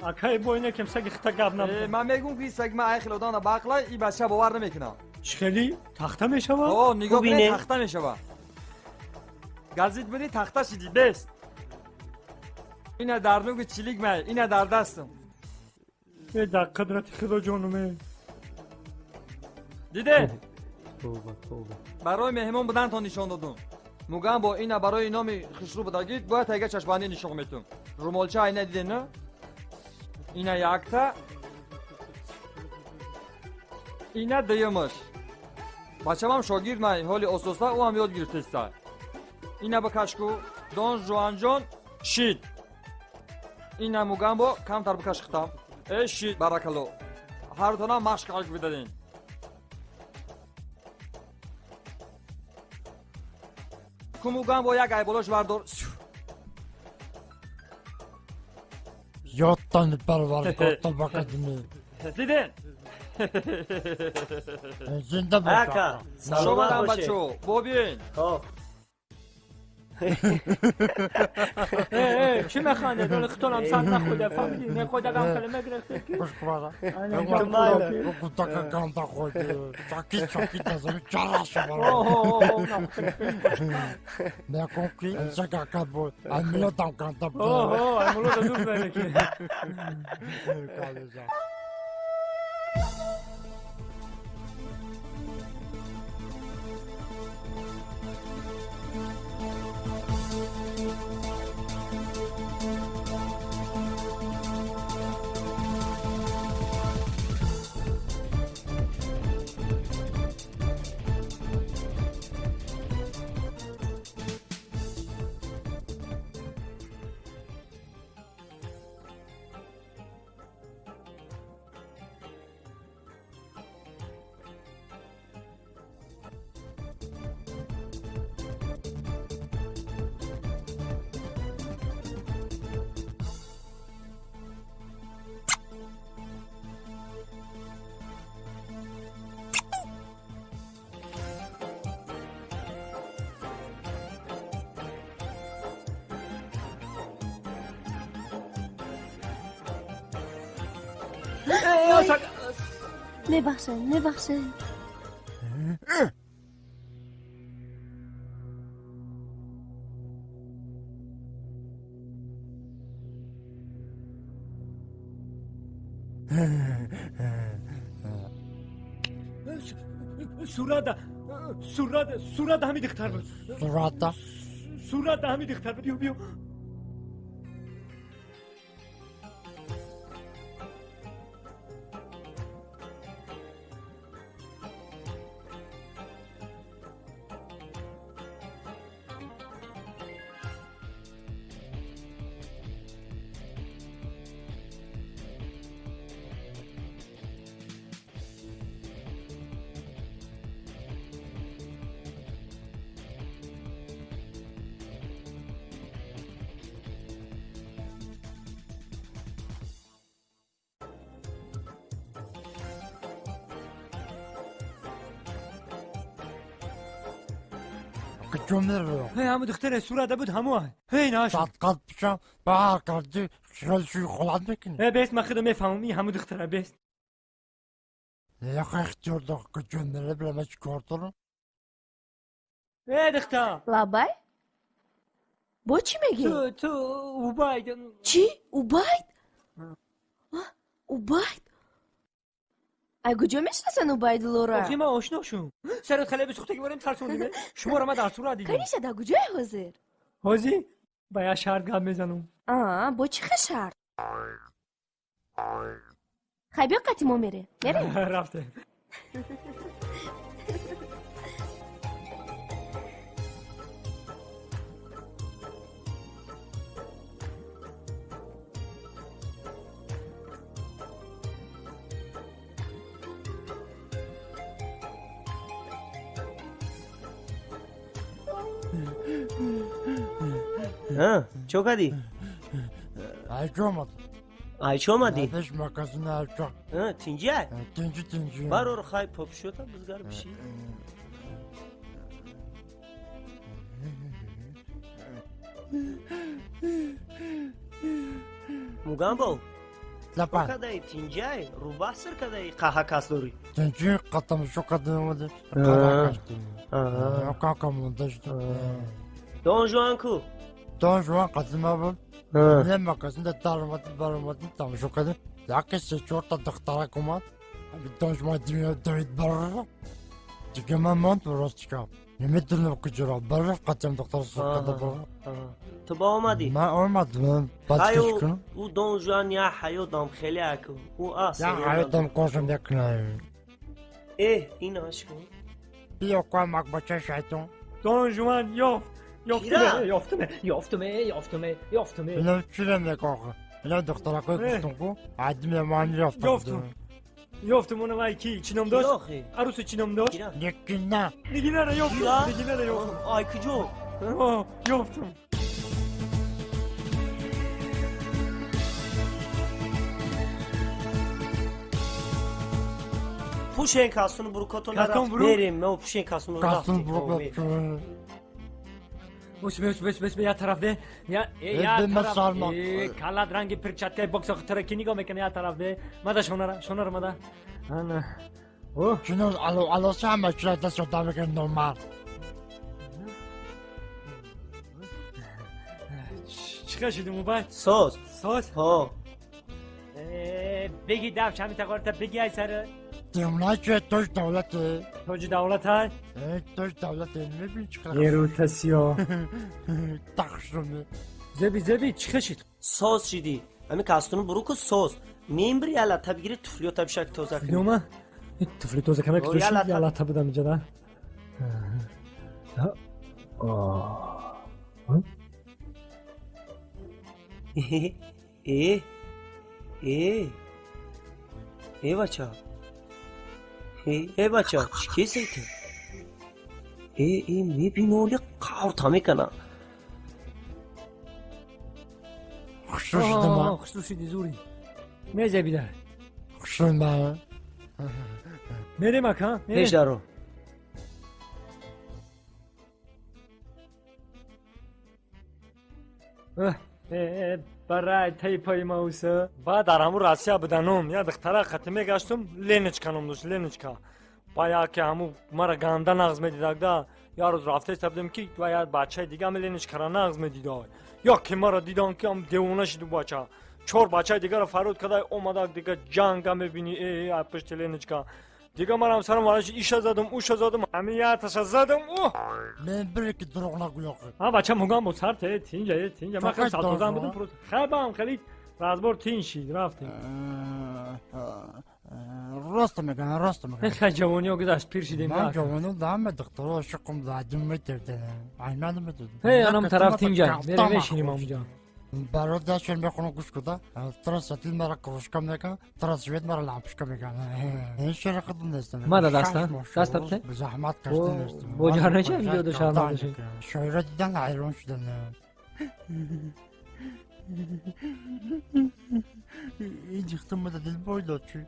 اکای بوینه کم سگ خطا گاب نبود من میگم که سگ ما ایخل ادان باقلا این بچه باور نمیکنه چخلی تخته میشه با اوه نگاه کنید تخته میشه با گازید بری تخته شدی بست اینه در نوگ چلیگ می اینه در دستم به در قدرت خدا جانمه دیده برای مهمون بودن تا نشان دادم موگم با اینه برای نامی خسرو بدگید باید تایگه چشمانی نشان میتون رومالچه اینه دیده نه اینه یکتا اینه دیمش بچه هم شاگیر می حالی اساسه او هم یاد گرفته است اینه بکش کو دون جوان جان شید اینه موگم با کم تر بکش ختم ای شید برکلو هر دونا مشق علک بدادین کموگم با یک ایبولش بردار یادتان پرور کتا بکدنی دیدین زنده اکا شما سلام هم باشه بچو بابین چی میخوانده دول خطونم سر نخوده فهمیدی نه خدا گم کلمه گرفته خوش کبارا کتا که کانتا خودی چاکی نزمی چرا شما نکن که انسا که که بود امولو تام کانتا بود امولو دا دور بره که میبخشن صورت همین دختر بود. صورت همین دختر بود. بیو همون دختر صورت بود همون. ناش صدقات بشم بار کردی شغل شوی خلاد میکنی. بیست من خودم میفهمم همون دختره بیست. لیخ اختیار داخل که جمله بلما چکار دارم. دختر لابای؟ با چی میگی؟ تو اوباید. چی؟ اوباید؟ اوباید؟ ای کجا میشناسن اوباید لورا؟ آخی من آشنا شم. سرت خیلی بسوخته که بریم ترسوندیم. شما را من در صورت دیدم. کاریشه در کجای حاضر؟ حاضی؟ باید شرط گم میزنم. با چی شرط؟ خیلی قطی ما میره. رفته. چو کردی؟ ayçı olmadı. Ayçı olmadı? Beş makasını ayçı. Tinci ay? Tinci. Var or xay popşu da bızgar bir şey. Mugambo. Lapan. Kadai tinci ay? Rubah sır kadai qaha kasdori. Tinci katım şu kadını kara kaçtı. Kakamında işte. Don Juan ku. Don Juan katıma bu. Ne makasında darmadın tam şu kadın. Yakısı çorta dıktara kumat. Don Juan dünya dövüt barra. Çünkü ben mont burası çıkam. Nimetini bakıcıra barra katım dıktara sokada barra. تو با اومدی؟ من اومدم hayo او دون جوان یا hayo dam خیلی اکو او آس ya hayatım koşum yakınayım. این aşkım بیا koymak başa şeytan. Don Juan یافتمه. Benim çilem kalkı. Benim doktora koydum bu. Adım yaman yaftam. یافتم اونو وای کی چینم داشت عروس چینم داشت Nekina. نگینه رو یافتم آی کجو یافتم پوش این کاسونو برو کتون بریم من پوش این کاسونو Kastım bu. بس یه طرفه یا کالاد رنگی پرچاتکای باکس خطر کی نگاه میکنه یه طرفه ماذا شونر ماذا انا Şunu alırsam şurada soda verin normal. چیکار شدی موبایل ساز ها بگی دفش همین تقارتا بگی ای سره Diyorlar ki Türk devleti. توجی دولت های Türk devleti ne bir çıkar. یه رو تسیا Takşını. زبی چیکار شد ساز شدی همین کاسونو برو کو ساز میمبری الا تبگیری تفلیو تبشک توزک یوما تفلی توزک کنه کدوشی یالا تبودم اینجا ده بچه بچه چی سیتی میبینه اولی قاوتا میکنه خصوصی زوری میزه بیده Kuşun ben. میریم اکا پیش دارو برای تای پای ماوسه بعد در همون راسیا بدنم یا دختره ختمه گشتم لینچکانم دوش لینچکا بایا که همون مرا گنده نغز میدیدگده یا روز رفته استبدم که باید بچه دیگه هم لینچکارا نغز میدیده یا که مرا دیدن که هم دیوونه شد بچه 4 بچه دیگه رو فرود کده اومده دیگه جنگ هم میبینی ای پشت لینچکا دیگه من هم سرم وارش ایشا زدم اوشا زدم همه یاتش زدم اوه من بری که دروغ نگو یا ها بچه مگم بود سر تینجا من خیلی سالتوزن بودم پروت خیلی با هم خیلی رازبار تین شید رفتیم راست میگن خیلی جوانی ها گذاشت پیر شدیم من جوانی دام دکتر عاشقم زدم میتردن اینا میتردن هی انم طرف تینجا بریم میشینیم اونجا برادرشون میخونه گوش کده ترس اتیل مرا کروشکا میگن ترس شوید مرا لامپشکا میگن این شیر خودم نیستم ما دستا بته به زحمت کشته نیستم بوجانه چه ویدیو دو شرم داشتیم شاعره دیدن ایران شدن این جختم مده دل بای داد چی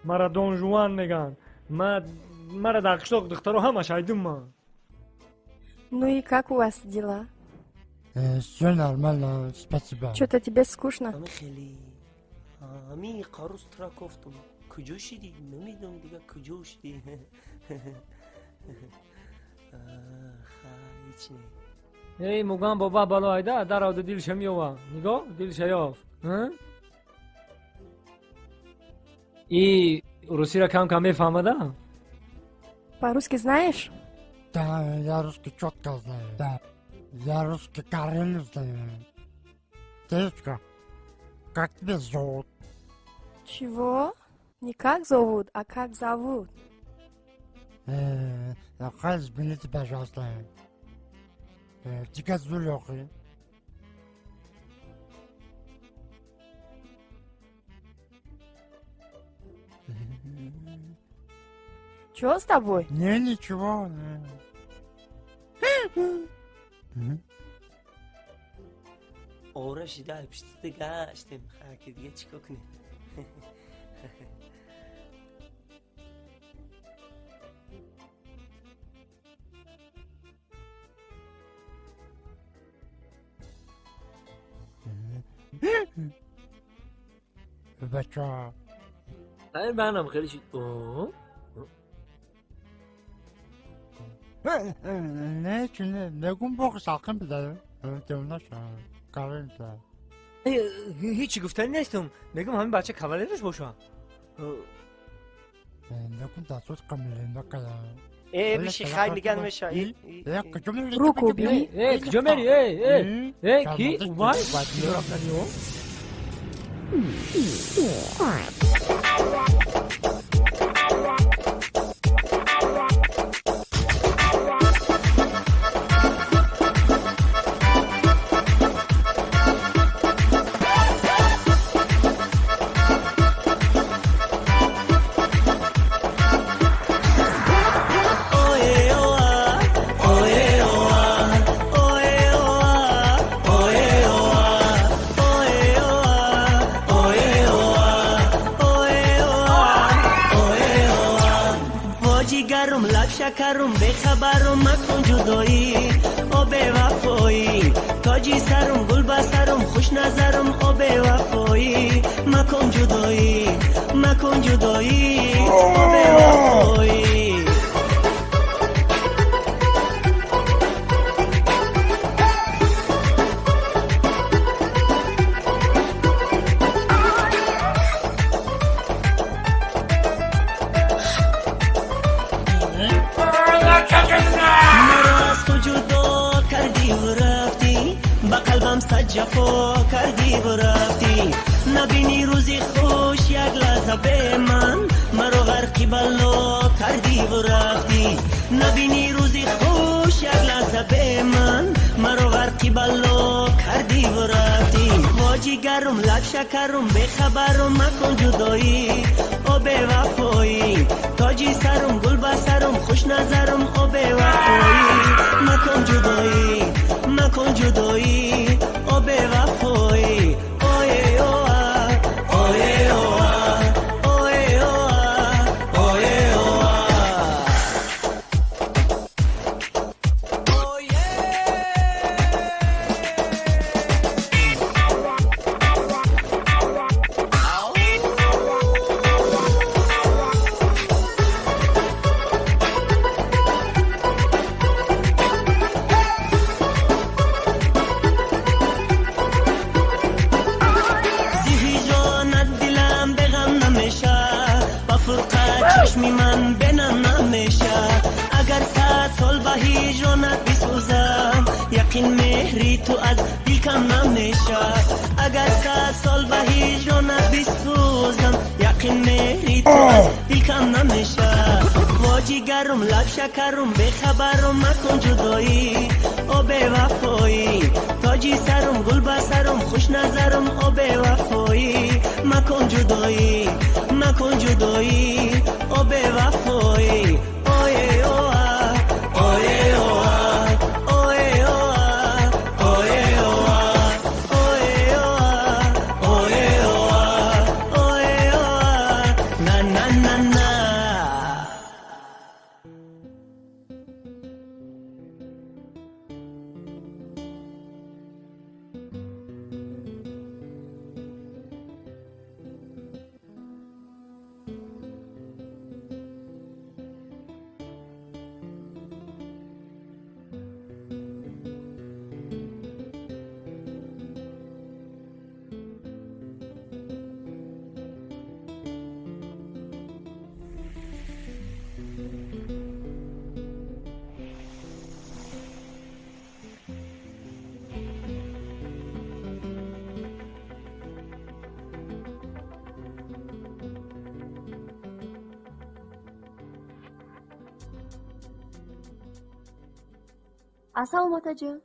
مرا دون جوان میگن مرا در قشلق دخترو همه شایدم من. Ну и как у вас дела? Все нормально, спасибо. Что-то тебе скучно? خیلی همی قاروس ترا گفتم کجا شدی نمیدونم دیگه کجا شدی هیچ نه ای مگم بابا بالا ایده در آد دیل شمیوه نگاه دیل شیاف ای روسی را کم میفهمده По-русски знаешь? Да, я русский четко знаю. Да, я русский корректно знаю. Девочка, как тебя зовут? Чего? Не как зовут, а как зовут. Извините, пожалуйста. Тебя зовут Лёха. Чего с тобой? Не, ничего. آره شده پشت گشتیم خاکی دیگه چیکار کنیم بچه منم خیلی شد نه چونه نگون باقی ساقم بده دیونه شد کارین بده هیچی گفتنی نیستم میگم همین بچه کوالیرش باشه نگون دستوز کمیلی نکده بیشی خیلی نگن میشه Руку убери. کجا میری کی؟ وای شکرم بخبرم مکن جدایی او به وفایی تاجی سرم گل بسرم خوش نظرم او به وفایی مکن جدایی او به وفایی جفا کردی و رفتی نبینی روزی خوش یک لحظه به من مرا غرقی بلا کردی و رفتی نبینی روزی خوش یک لحظه به من مرا غرقی بلا کردی و رفتی واجی گرم لب شکرم بخبرم مکن جدایی او به وفایی تاجی سرم گل بسرم خوش نظرم او به وفایی مکن جدایی او به وفایی اوه اوه اوه اوه از دل کم نمیشه. اگر 100 سال به هجرانت بسوزم یقین میری تو از دل کم نمیشه. واجی گرم لب شکرم بخبرم مکن جدایی او به وفایی. تاجی سرم گل بسرم خوش نظرم او به وفایی. مکن جدایی مکن جدایی او به وفایی. اوه اوه اوه اوه Assalomu otajon.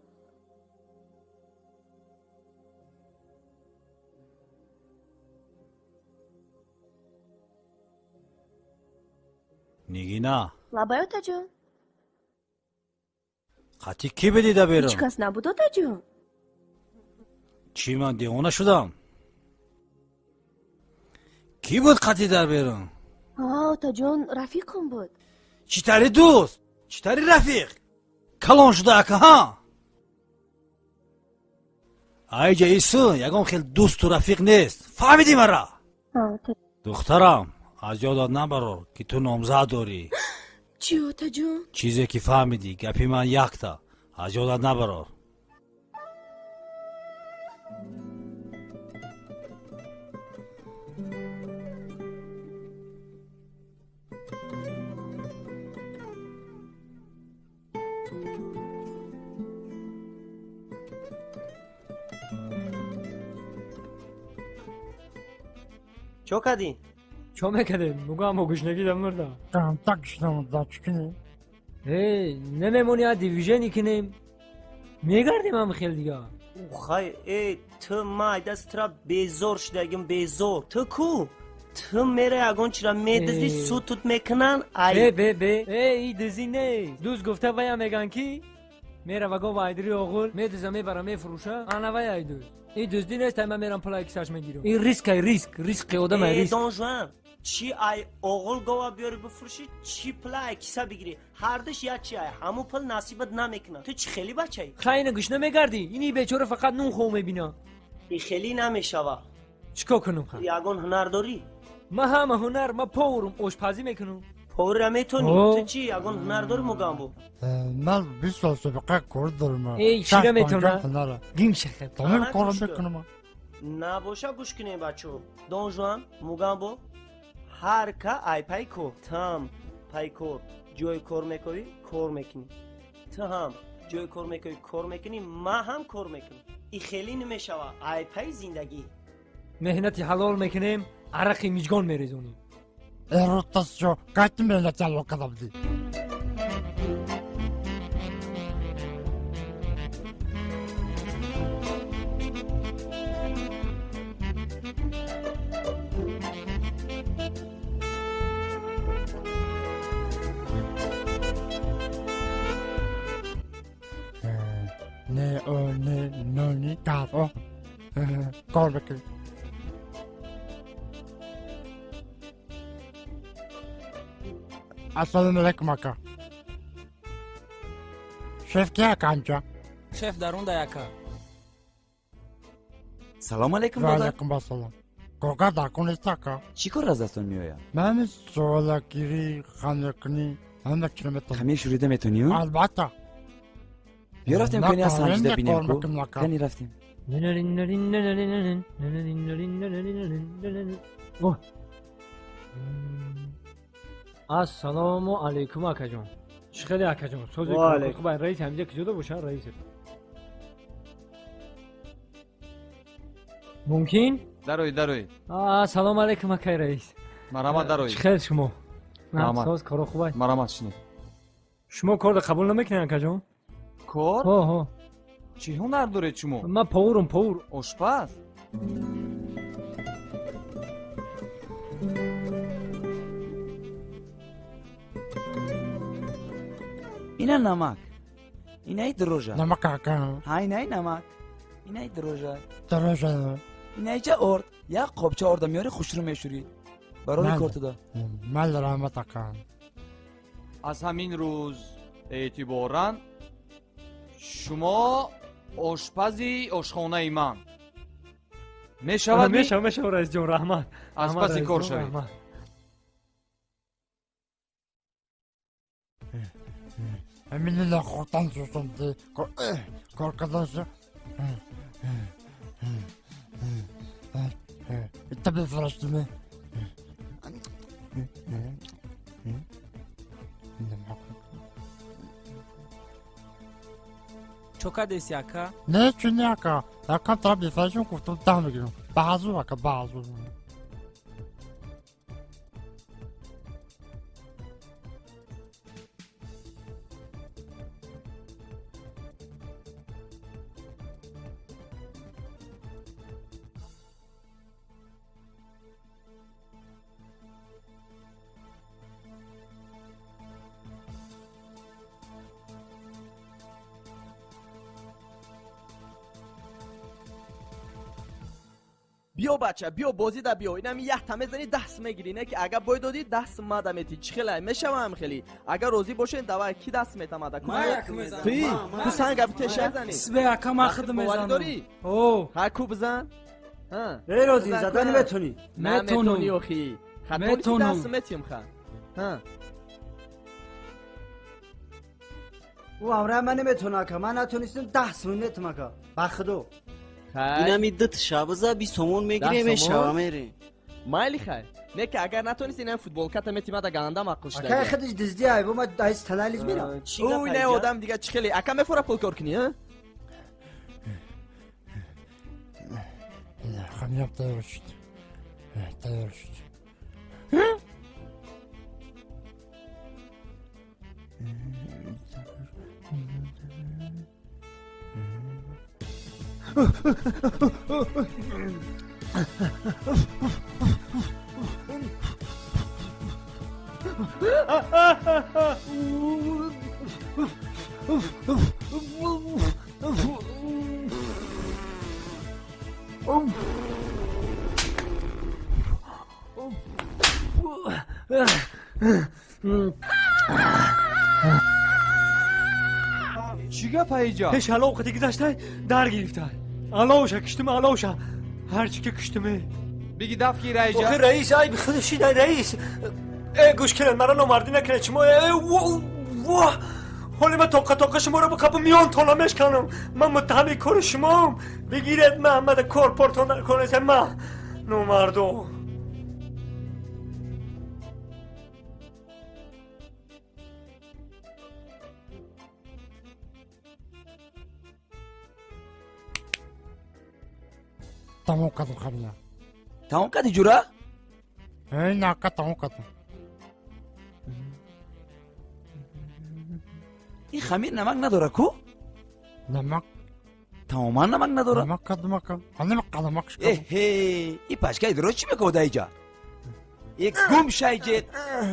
Nigina. Labay otajon. Xati ki bedida berim? Hech kas nabud otajon. Chi man devona shudam? Ki bud xati dar berim? Ha otajon, rafiqim bud. Chitari do'st, chitari rafiq. Kalon shuda aka ha? Ayja isu yagam khel do'st u rafiq nest. Fahmidi mara? Ha otajon. دخترم از یادت نبرار که تو نامزد داری. چی otajon? چیزی که فهمیدی گپی من یک تا از یادت نبرار. چو کدی؟ چو میکردیم مگم گوشنگی دمرده Tam tak işlem da çıkını. نمیمونی از دیویژنی کنیم میگردیم هم خیلی دیگه خای ای تو ما دست را بیزور شدگیم بیزور تو کو؟ تو میره اگون چرا میدزی سوتوت میکنن ای به ای دزی نه دوست گفته ویا میگن کی؟ میره و گو وایدری آقول میدزه میبره میفروشه انا ویا ای دوست این دزدی نیست من میرم پلای کساش میگیرم این ریسک آدم ای ریسک دانجوان چی ای آقول گوا بیاری بفروشی چی پلای کسا بگیری هر دش یا چی ای همو پل نصیبت نمیکنه تو چی خیلی بچه ای خیلی گوش نمیگردی اینی بیچاره فقط نون خو میبینه ای خیلی نمیشوه چیکار کنم خواهم یگون هنر داری ما همه هنر ما پورم آشپزی میکنم پور میتونی تو چی یگون هنر داری مگم بو Ben bir sürü sebeka kurdum. ای چیره میتونه گیم شخه Tamam korum bekunum. نباشه گوش کنی بچو دانجوان مگم بو هر که ای پای کو تام پای کور جای کار میکنی کار میکنی تو هم جای کار میکنی کار میکنی ما هم کار میکنیم ای خیلی نمیشوه ای پای زندگی مهنتی حلال میکنیم عرقی میجگان میریزونیم Erotasyon kaç millet o kadar değil. Ne o ne kar o. Kor bakayım. Assalamu alaikum aka. Şef ki kanka. شف درون دایکا سلام علیکم Ve دادر. aleyküm assalam. Koga da konuşsaka. چی کار از دستون میآید؟ من سوالا گیری خانه کنی همه کلمت خمیر شوریده میتونی؟ البته. بیا رفتیم کنی از سنجده بینیم کو؟ کنی رفتیم. السلام علیکم اکا جان چی خیلی اکا جان سوزی و علیکم. خب رئیس همینجا که جدا باشن رئیس ممکن؟ دروی سلام علیکم اکای رئیس. مرحمت دروی. چخیر شما؟ مرحمت. ساز کارو خوبه. مرحمت شنید. شما کار قبول نمیکنین اکا جان؟ کار؟ ها. چی هنر دارید شما؟ من پور. آشپز؟ اینا نمک. اینای دروژه. نمک اکا. های اینای نمک. اینای دروژه. اینای چه ارد؟ یا قابچه ارد میاری خوش رو میشوری. برای کارت ده. مال رحمت اکا. از همین روز اعتباراً شما آشپزی آشخانه من میشود؟ میشه رئیس جان رحمت. از پسی کار شوید. همین لخوتان شدم کار کردن شد. ایتا بفرشتمه. چوکا دیسی اکا؟ نه چونی اکا. اکا تا بفرشتم گفتم دم بگیرم. بعضو اکا بعضو. بیا بچه بیا بازی دا بیا اینم یه تمه زنی دست میگیرینه که اگر باید دادی دست ماده میتی چی خیلی میشه هم خیلی اگر روزی باشین دوای کی دست میتماده توی تو سنگ بتشه زنی سبه اکا ما خود میزنم اوه ها کو بزن ای روزی زدن نمیتونی نمیتونی اخی خطونی دست میتیم خان او امره من نمیتونه که من نتونستم 10 سمت مکا بخدو اینا میدت شابزا 20 سومون میگیره میشه میره مایلی خیر نه که اگر نتونستی این فوتبال کات میتیم دا گنده ماقش ده اکا خودش دزدی ای بو ما دایس تلالیز میرم او نه آدم دیگه چی خیلی اکا میفورا پول کار کنی ها خمیاب تیار شد چیگه پایجا؟ هش حالا وقتی گذشته در گرفته علاوشه کشتم علاوشه هرچی که کشتمه بگی دف کی رئیس آخه رئیس ای بخودشی در رئیس گوش کنن مرا نامردی نکنه چما واه حالا من طاقه شما رو بکابم میان تانمش کنم من متهمی کار شما بگیرد محمد کارپورتون کنه من نامردو تمام کردم خانیا تمام کردی جورا؟ این اکا تمام کردم این خمیر نمک نداره کو؟ نمک تماما نمک نداره؟ نمک کردم اکا نمک نمکش کردم این پشکای درست چی میکنه اینجا؟ یک گم شایجه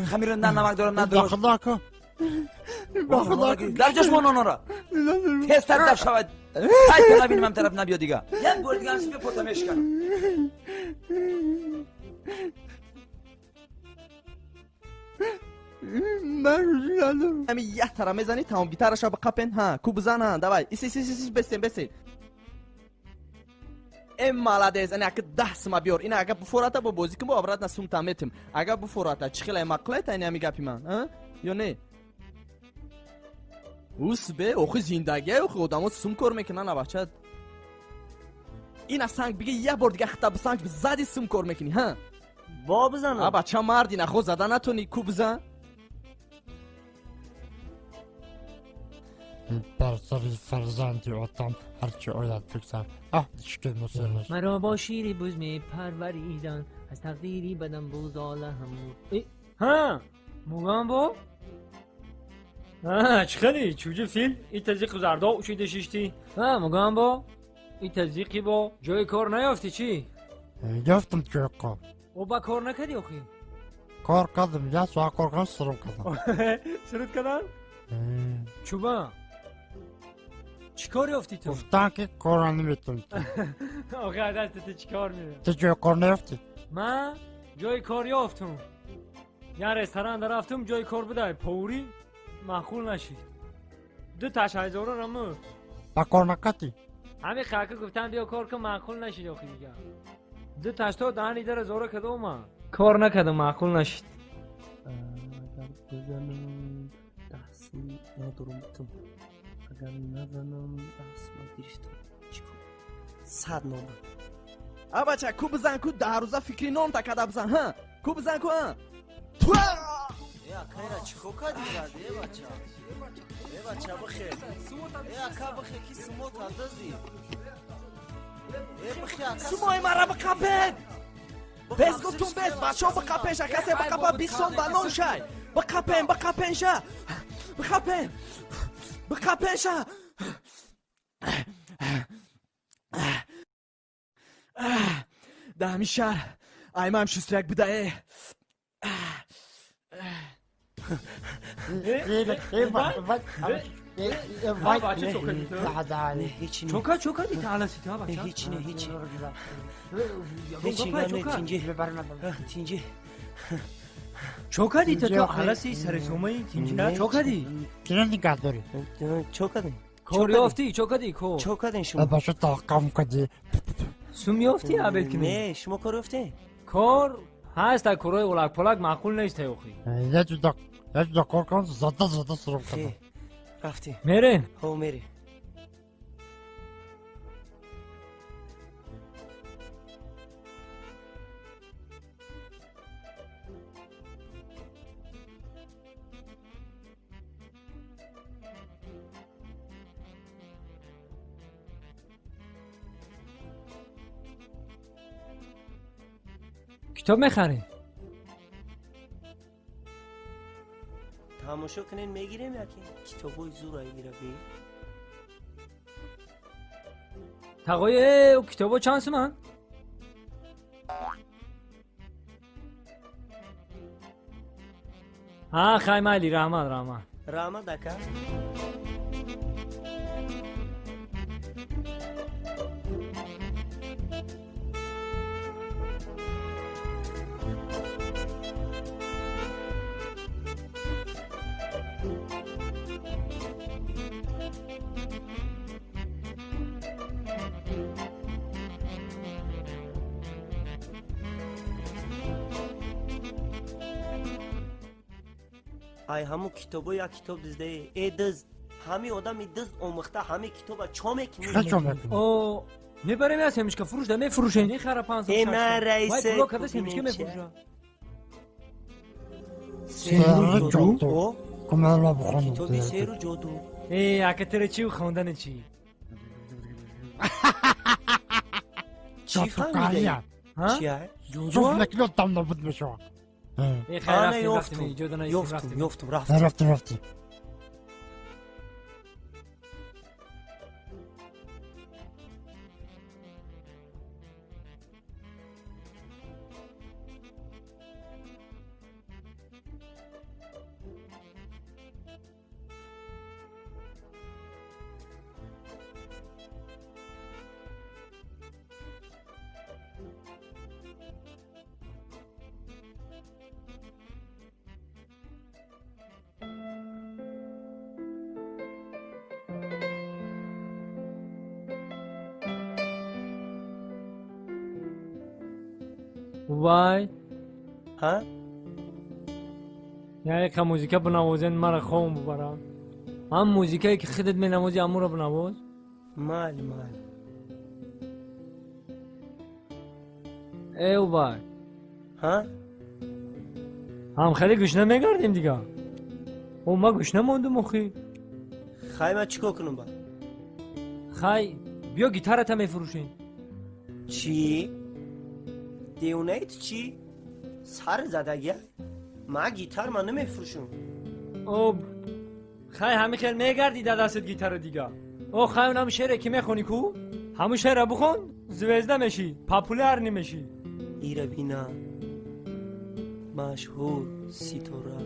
خمیر نمک داره نداره خدا اکا در جاش مانانا را تستر دف شود های نبینیم هم طرف نبیا دیگه یک بار دیگه هم سیبه پتمش کن من روزی ندارم همین یه تره میزنی تمام گیتارش رو بقپن ها کو بزن ها دوای ایسی بسین ام مالادز انا اگه 10 سما بیار اینا اگه بفوراتا با بازی کنم با ابرات نسوم تامتم اگه بفوراتا چخیله مقلت اینا میگپی من ها یا نه اوس به اوخ زندگی اوخ آدمو سوم کار میکنن بچه اینا سنگ بگه یه بار دیگه خطا بسنگ زدی سوم کار میکنی ها با بزنم بچه مردی نخو زدن نتونی کو بزن بر سر فرزندی آتم هرچی آید بگذر عهدش مسلمش مرا با شیری بز می پروریدن از تقدیری بدم بوزاله همون ها موگم با ها چخلی چوجه فیل این تزیق زردا اوشیده شیشتی ها موگم با این تزیقی با جای کار نیافتی چی؟ یافتم جای کار او با کار نکدی اخی؟ کار کردم یا سوال کار کردم سرم کردم سرود کردن؟ چوبا چی کار یافتی تو؟ گفتن که کار نمیتونی آخه دستت چی کار میره؟ تو جای کار نیافتی؟ من جای کار یافتم یه رستوران در رفتم جای کار بده پوری معقول نشید 2,000 رمو با کار نکردی؟ همین خاکه گفتن بیا کار که معقول نشید آخی دیگه 2,000 دهنی در زورا کدوم من کار نکردم معقول نشید بزنم دستی ندارم اگر نزنم دست نگیرشتم چیکار 100 نام بچه کو بزن کو 10 روزه فکری نان تکده بزن ها کو بزن کو ها یا کایرا چیکو کردی زده ای بچه بخیر یا که بخیر کی سموت اندازی سموی مرا بکپن بس گفتم بس بچه ها بکپن شا کسی بکپن 20 سون بنان شای بکپن شا بکپن شا ده همی شهر ایمه هم شسترک بده چوکا دیگه حالا سی تا بچه هیچی نه تینجی چوکا دی تو حالا سی سر سومایی تینجی نه چوکا دی کنه نگه داری چوکا دی کار یافتی چوکا دی کو چوکا دی شما باشو تاقم کدی سوم یافتی عبل کنی نه شما کار یافتی کار هست در کارهای اولک پولک معقول نیست تایوخی یه جدا کار کن زده سرم کردم رفتی میرین هو میری کتاب میخری تماشا کنین میگیریم یکی کتابای زور میگیره بی تقای او کتابا چند سومن ها خیمه علی رحمت دکا ای همو کتابو یا کتاب دزده ای دز همی آدم دز اومخته همی کتابا چامک او میبریم از همیش که فروش ده میفروشه نه خرا 500 ای من رئیس وای کدوم همیش که میفروشه سیرو جادو کمال ما بخونم کتابی سیرو جادو ای اکتر چی و خوندن چی چی فهمیده ها چیه شوف لك لو طمنا بد مشروع انا يوفتم رفتي وای ها یا یک موزیکا بنوازن مرا خوم ببرم هم موزیکایی که خودت مینوازی همون رو بنواز مال ای وای ها هم خیلی گشنه میگردیم دیگه او ما گشنه موندم اخی خواهی من چیکار کنم با؟ خای بیا گیتارت هم میفروشین. چی؟ دیونه تو چی؟ سر زدگی؟ من گیتار من نمیفروشم. او خای همه خیلی میگردی در دست گیتار دیگه. او خای اونم شعره که میخونی کو؟ همون شعره بخون زوزده میشی، پاپولار نمیشی. ایره بینا مشهور سیتورا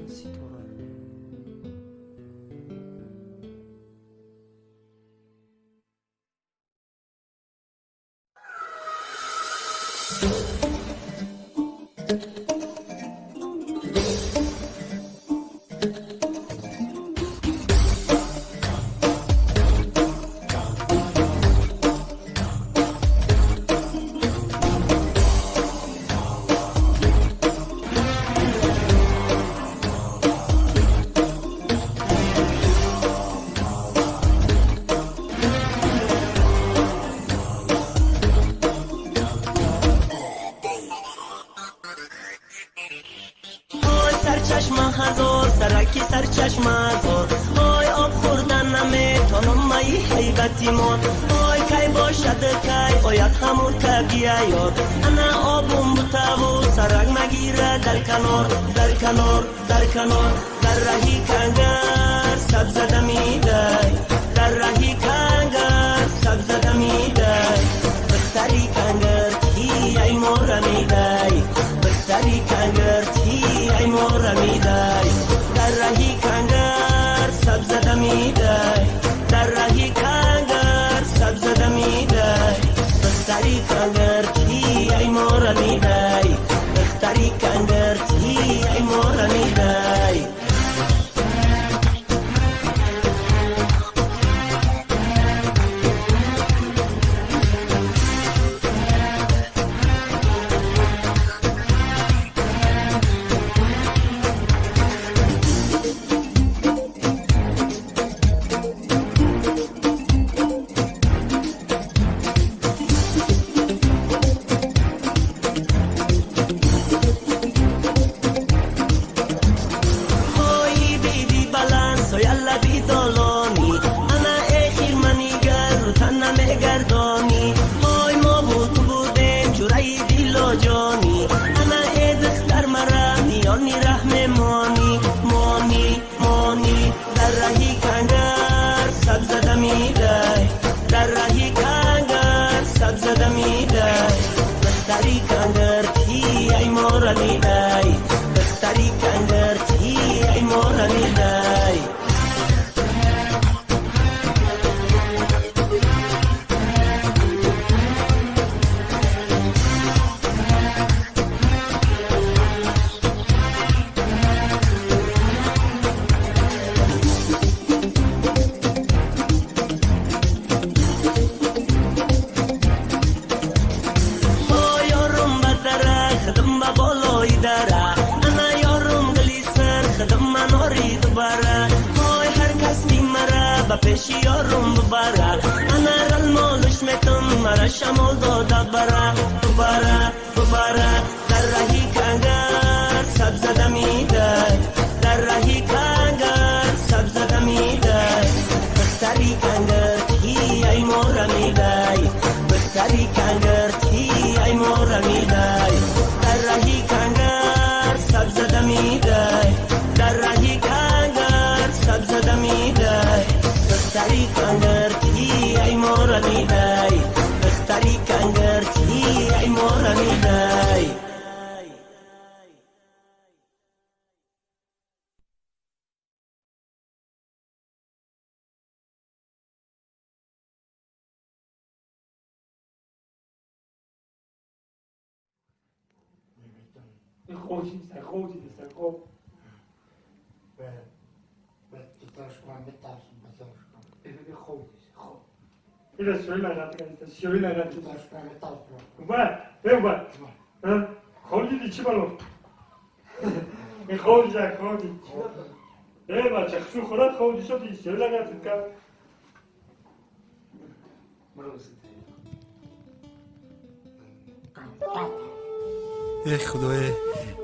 سرکی سر چشم زور آی آب خوردن نمیتونم مایی حیبتی مون آی کی باشد کی باید همون که بیاید انا آبم بتاو سرک مگیره در کنار در رهی کنگر سبز دمیدای در رهی کنگر سبز دمیدای بختری کنگر کی ای مورمیدای بختری کنگر کی ای مورمیدای در رهی کنگر سبز دمیدای در رهی کنگر سبز دمیدای بختری کنگر کی ای مورمیدای بختری کنگر کی ای مورمیدای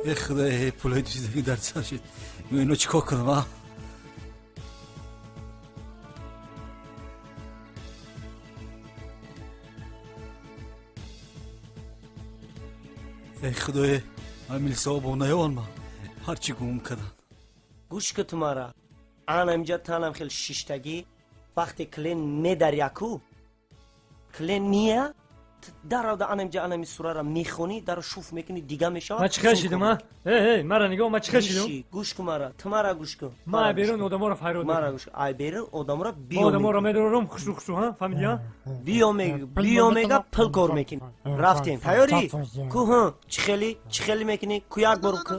ای خدای پولای تو زندگی در سر شد اینو چیکار کنم ها؟ ای خدای همین صاحب نیوان ما هرچی گم کردن. گوش که تمارا آن امجا تانم خیلی شیشتگی وقتی کلین میدر یکو کلین نیه در آن امجا آن سوره را میخونی در شوف میکنی دیگه میشه. ما چیکار شدیم ها؟ هی مرا نگاه ما چیکار شدیم؟ گوش کن مرا تمارا گوش کن. ما بیرون آدما را فریاد مرا گوش ای بیرون آدما را بیو. آدما را میدارم خوشو ها فهمیدی؟ بیو میگه پل کار میکنی. رفتیم تیاری کو ها چخلی میکنی کو یک برو که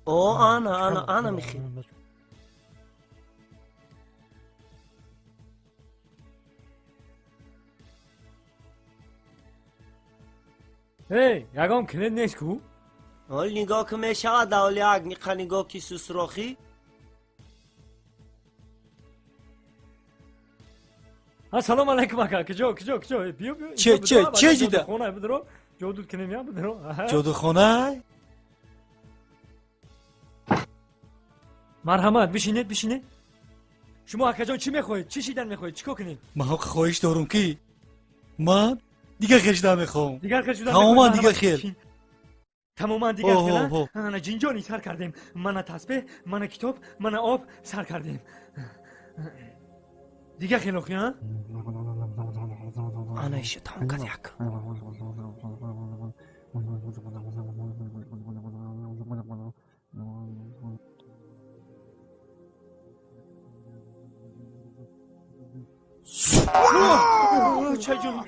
او آنا میخی هی یگام کلید نیست کو؟ حال نگاه که میشه داولی یک میخواه نگاه کی سوسراخی سلام علیکم اکا کجا بیو چه جیده؟ خونه بدرو جودو کنیم بدرو جودو خونه؟ مرحمت بشینید شما اکا جان چی میخواید؟ چی شیدن میخواید؟ چیکار کنید؟ من حق خواهش دارم که من دیگه خیش نمیخوام. تماما دیگه خیر. تماما دیگه خیر. انا جینجانی سر کردیم. من تسبیح، من کتاب، من آب سر کردیم. دیگه خیلی خوبی ها؟ آنا ایشو تمام کرد یک. چجوری؟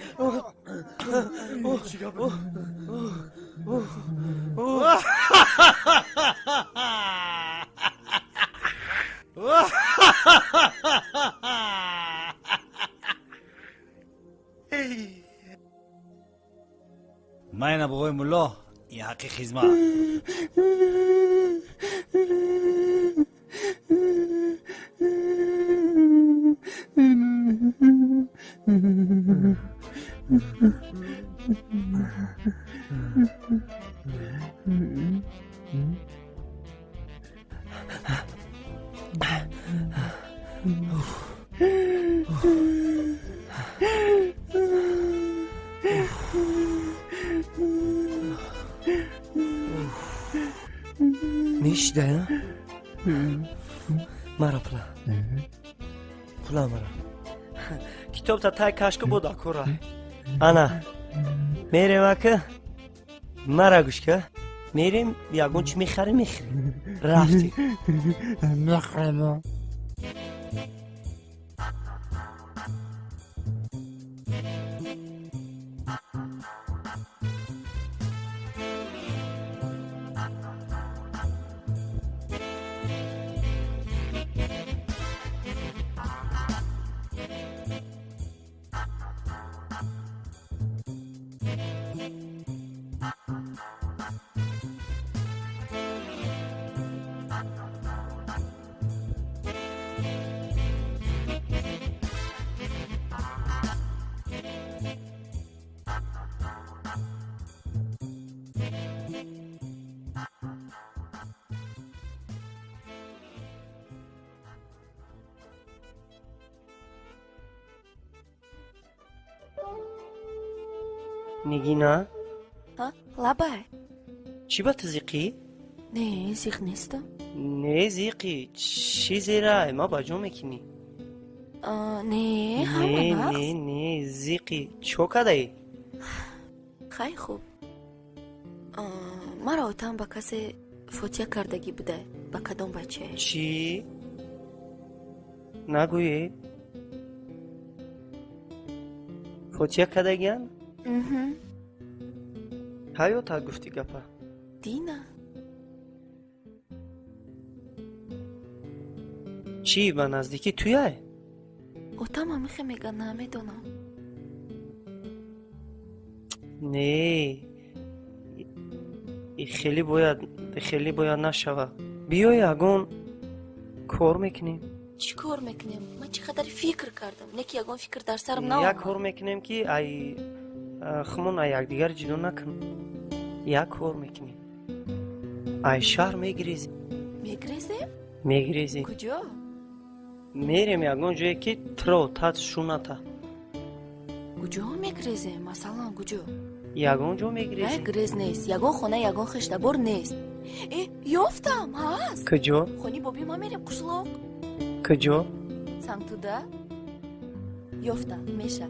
من بابای ملا یه حقی خیزمه میشده؟ مرا پلا مرا کتاب تا تای کشکو بود آکورا انا میریم اکه مرا گوش که میریم یگون چی میخریم رفتی میخریم نگینا ها لابای چی با تزیقی؟ نه زیق نیستم نه زیقی چی زیرای ما با جو میکنی؟ نه همه مغز نه زیقی چوکا دایی؟ خیلی خوب مرا اوتان با کسی فوتیا کردگی بوده با کدوم بچه چی؟ نگویی؟ فوتیا کردگیان؟ هایو تا گفتی گپا دینا چی با نزدیکی تویه؟ اوتا ما میخه میگن نمیدونم نه خیلی باید نشوه بیا یگون کار میکنیم چی کار میکنیم؟ من چقدر فکر کردم نکی یگون فکر در سرم نامد یک کار میکنیم که ای خمون یک دیگر جلو نکن یک کار میکنیم ای شهر میگریزیم میگریزیم کجا؟ میریم یگون جایی که ترو تات شونتا куҷо мегрезем масалан куҷо ягон ҷо мегирезӣ? грез нест ягон хона ягон хиштабор нест ёфтам ҳаст куҷо хони боби ма мерем қишлоқ куҷо самтуда ёфтам меша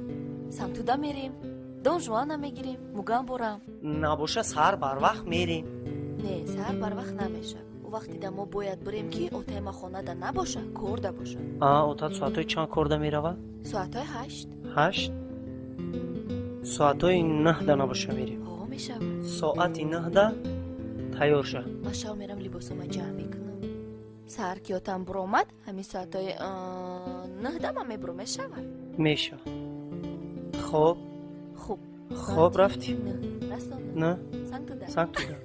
самтуда мерем дон жуана мегирем мугам борам набоша сар барвақт мерем не сар барвақт намеша вақти да мо бояд бирем ки отаи хонада набоша корда боша отат соатҳои чанд корда меравад соатҳои 8 8 соатҳои 9 набоша мерем мешавад соати 9 тайёр ша ман шав мерам либосома ҷамъ мекунам саҳар ки отам буромад ҳамин соатҳои 9 ман мебурам мешавад меша хоб хуб хоб рафтӣ расона сангтуда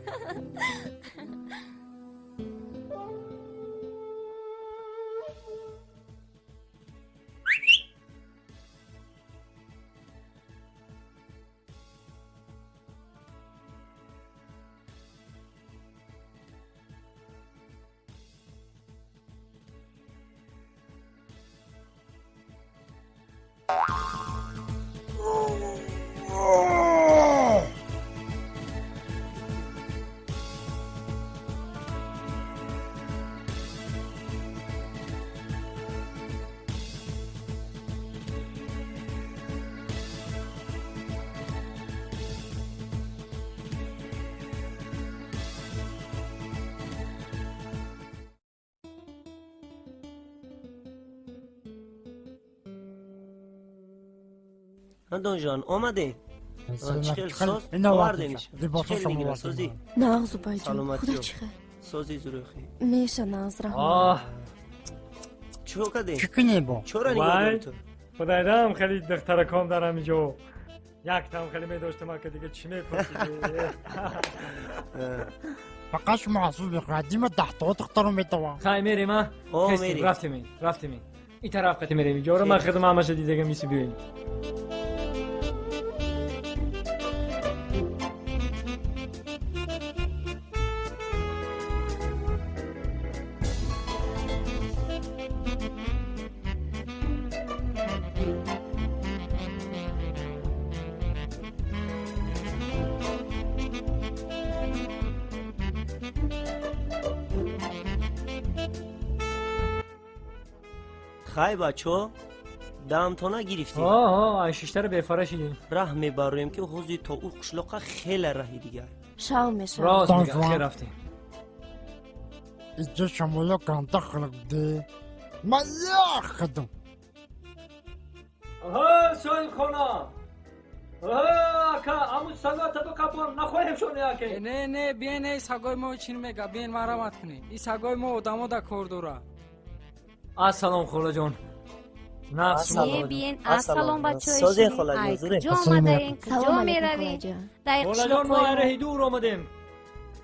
دون جان آمده چخیل ساز اینو آوردنش چخیل میگیره سازی نغزو بایجان سلامتی خدا رو. چی خیر سازی زروخی میشه نازرم چو کده چکنی با چرا نگاه داری تو خدای دارم خیلی دخترکام دارم اینجا یک تام خیلی میداشتم که دیگه چی میپرسیدی فقط شما محسوس بقدیم تحت تختارو میتوان خیلی میریم ها میریم رفتیم این طرف قطع میریم اینجا رو من خدمت همشه دیگه میسی بیاییم خای بچه دم تو نگرفتی این شیشتر رو بفرشیدیم راه میبرویم که حوزی تا او قشلقه خیلی راهی دیگر شاو میشه راست میگه خیلی رفتیم اینجا شمالا کانتا خلق ده من یا خدم سویل خونا که همون سگا تا بکپون نخواهیم شونه یکی نه بیاین ای سگای ما چین میگه بیاین مرامت کنی این سگای ما آدمو دا کردورا السلام خولا جان بیاین السلام بچه های سازی خولا جان کجا آمدین کجا میروین خولا جان ما اره دور آمدیم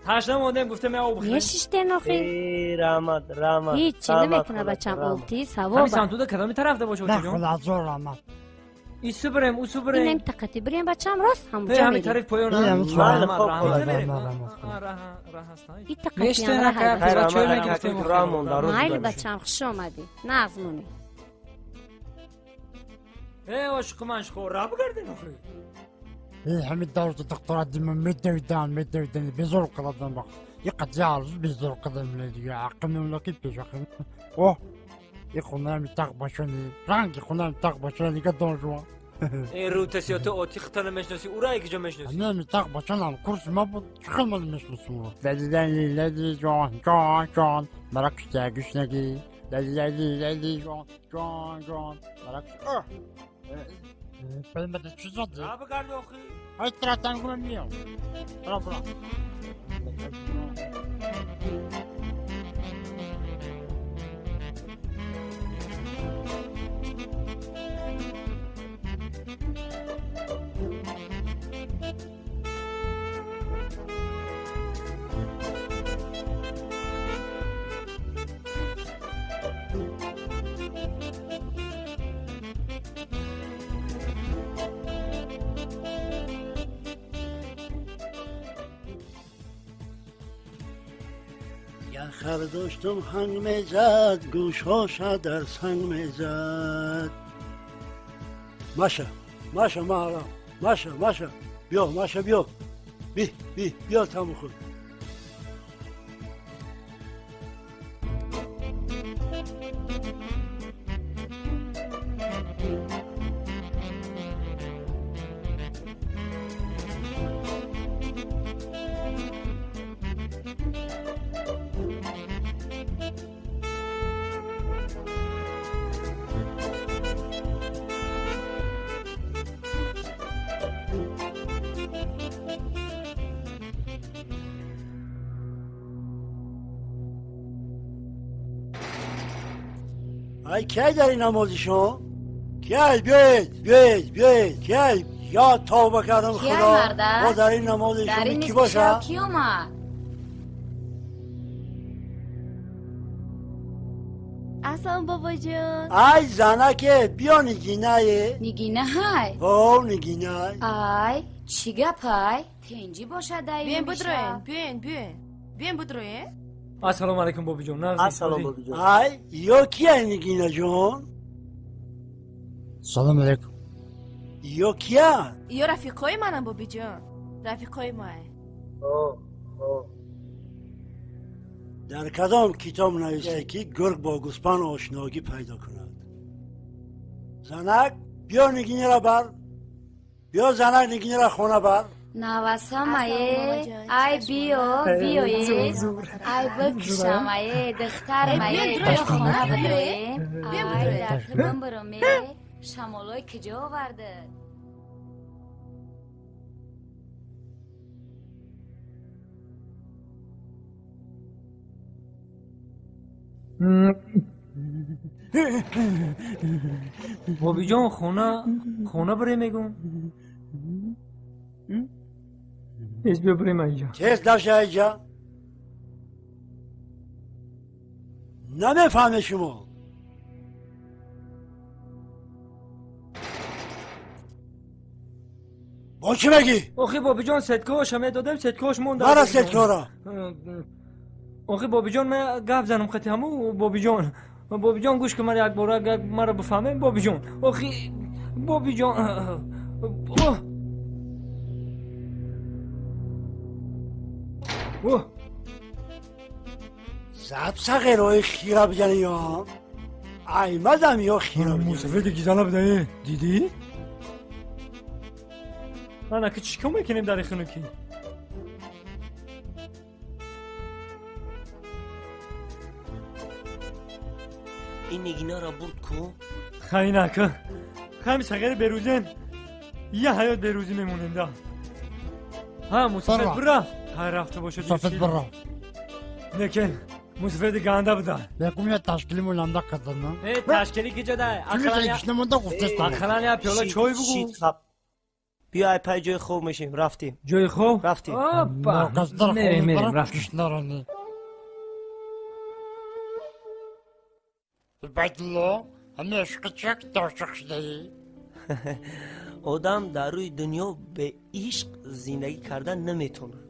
تشنه آمدیم گفته می آب بخوریم یه شیشته نخیر رحمت هیچی نمیکنه بچم اولتی ثواب همین سمتو ده کدامی طرف ده باشه نه خدا زور رحمت ایسو بریم اوسو این بریم منطقتی بریم بچم راست همونجا همین میریم طرف پایان این تقتی هم راه مایل بچم خوش آمدی نغزمونی عاشق من شخور را بگردین آخری این همین دارت دکترات دیمه میدویدن بزرگ قدم بخ یقد یارز بزرگ قدم لیدی عقل مملکت پیش عقل اوه این خونه همی تق باشونی رنگی خونه همی تق باشونی که دون جوان این رو تسیاته آتی خطانه مشناسی او را یکی جا مشناسی نه همی تق باشونم کرس ما بود چخل مال مشناسیم لیدی جان مراکش تیگش نگی لیدی جان مراکش Bilmedi çizadı. Ne yapar da oku? Ay tratan görmüyor. Bra. خر داشتم هنگ میزد گوشهاش در سنگ میزد ماشه ماشا مهرم ماشا بیا ماشا بیا بیا تموم خود ای کی در این نمازشون؟ کی بیاید کی یا توبه کردم خدا ما در این نمازشون کی باشه؟ کی اومد؟ اصلا بابا جان ای زنکه بیا نگینه های نگینه ای چی گپای؟ تنجی باشه دایی بیاین بدروین بیاین بدروین السلام علیکم بابی جون السلام بابی جون ای یا کیه نگینه جون؟ سلام علیکم یا کیه؟ یا رفیقای منم بابی جان رفیقای ماه در کدام کتاب نوشته که گرگ با گوسپند آشنایی پیدا کند زنک بیا نگینه را بر بیا زنک نگینه را خونه بر نواسامایه ای بیویه ای بکشمایه دخترمایه بیا خونه بدویم ای درکبم برومه شمالای کجا آورده بابی جان خونه برای میگم ایز بیا بریم اینجا تیز داشته اینجا نمیفهمه شما با چی بگی؟ آخی بابی جان ستکاش همه دادم ستکاش مونده برا ستکارا آخی بابی جان من گفت زنم خطی همو بابی جان گوش که من یک بار مرا بفهمه بابی جان آخی بابی جان زب سقه روی خیره بزنی یا ایمدم یا خیره بزنی موسفه دیگی زنه بدهی دیدی؟ من اکه چیکار میکنیم در خونه کی؟ این نگینا را برد کو؟ خیلی نکه خیلی سقیر بروزن یه حیات بروزی میمونیم ده ها موسفه برا ها رفته باشه صفت برا نکن موسفه دی گنده بده بگم یه تشکیلی مولنده کردن نه تشکیلی که جده اخلانی پیالا چای بگو بیا ای پای جای خوب میشیم رفتیم جای خوب؟ رفتیم میریم رفتیم بیدلو همه عشق چک داشق شده ای؟ آدم در روی دنیا به عشق زندگی کردن نمیتونه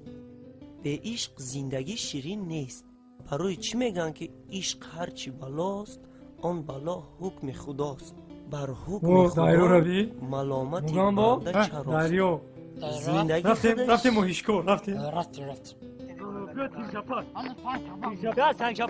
به عشق زندگی شیرین نیست برای چی میگن که عشق هرچی بلاست آن بلا حکم خداست بر حکم خدا ملامتی برده چراست زندگی رفتیم موهیشکو رفتیم سنگ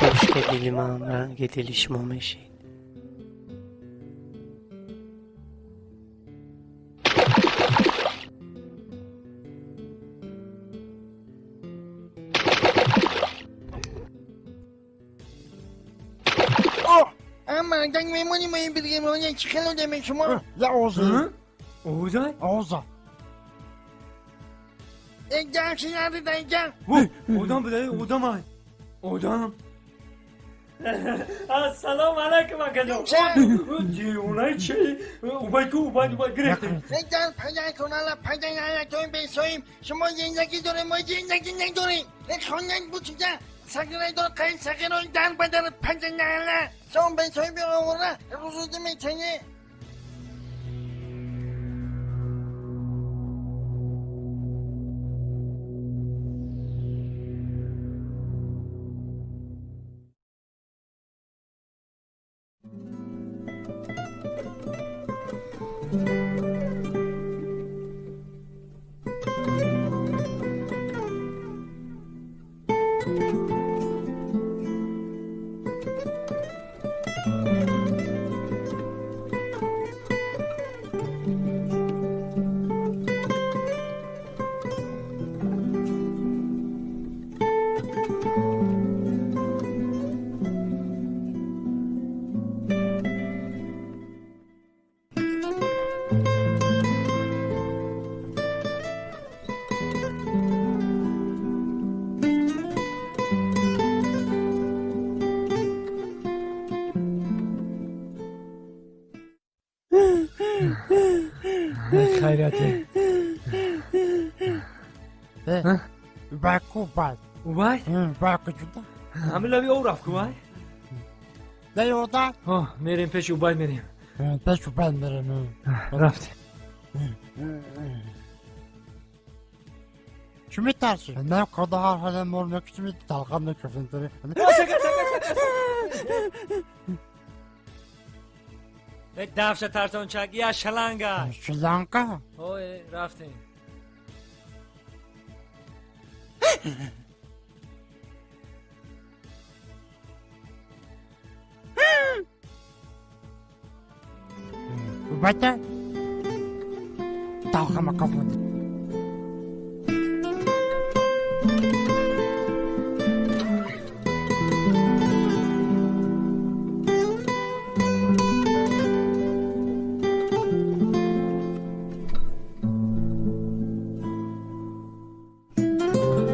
خوش که دلی من رنگ دلی شما میشید اما جنگ میمونی ما این بگیم اون چی خیلی دمه شما یا اوزا اوزا یک جمع شی نرده در اینجا اودام بده اودام السلام علیکم اکلو جیونای چی اومد گرفتی یک جمع پیدا کنالا پیدا نکنیم بیساییم شما زندگی داره ما زندگی نداریم یک خانه بود چیزا سگرای داره قیل سگرای در بدر پیدا نالا شما بیساییم بیا آوره روزوده میتنه خیراتی Ubay kubay. Ubay? Ubay kucuda. همه لبی او رفت که بای؟ نه یودا؟ میریم پیش اوبای میریم پیش اوبای میریم رفت چی میترسی؟ نه کده هر حالا مرمه کچی میتی تلقم نکفین داری دفش ترسان چگی از شلنگه شلنگه؟ اوه رفتیم Ubay talqama kafundi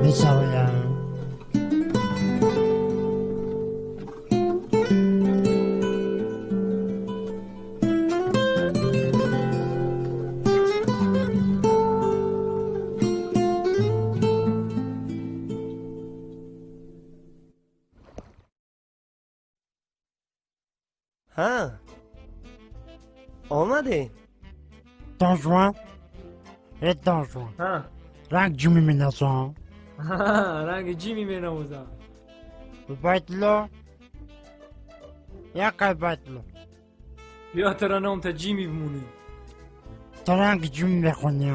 Misalnya ها آمده Donjuan Donjuan ها رنگ جیمی مینازم رنگ جیمی میناموزم بایدلو یکای بایدلو بیا ترانم تا جیمی بمونی تو رنگ جیمی میخونی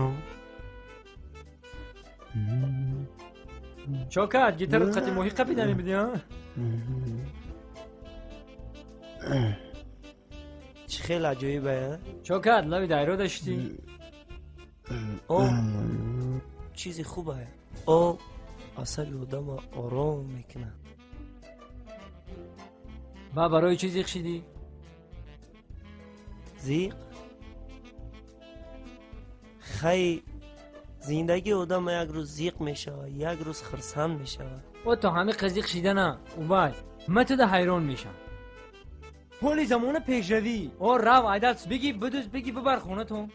شوکت گیتر قطی موهی قبیدنی بدی ها چه خیلی عجایبه شوکت لبی دایرو داشتی او چیزی خوبه او اصل آدم آرام میکنه با برای چی زیق شدی؟ زیق؟ خیلی زندگی آدم یک روز زیق میشه یک روز خرسند میشه او تو همه قزیق شده نه او باید من تو ده حیران میشم پولی زمان پیشروی او رو عدد بگی بدوز بگی ببر خونه تو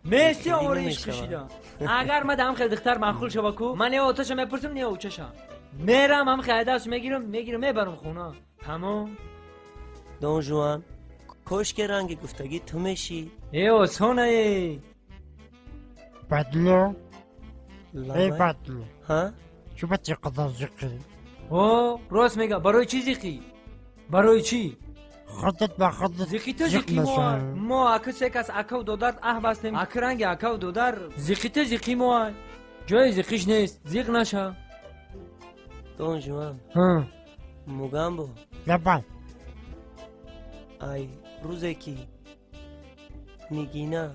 میسی آوریش کشیده اگر من دم خیلی دختر معقول شو بکو من یه آتاشم میپرسم نیه اوچشم میرم هم خیلی دست میگیرم میبرم خونه تمام دون جوان کاش که رنگ گفتگی تو میشی ای آسانه ای بدلو ای بدلو ها؟ چو بچه قدر زیقی او راست میگه برای چی زیقی؟ برای چی؟ خودت با خودت زیقی تو زیقی ما اکو سکس اکو دودار بستیم اکو رنگ اکو دودار زیقی تو زیقی ما جای زیقیش نیست زیق نشه دون جوان مگم با لبای ای روزه کی نگینه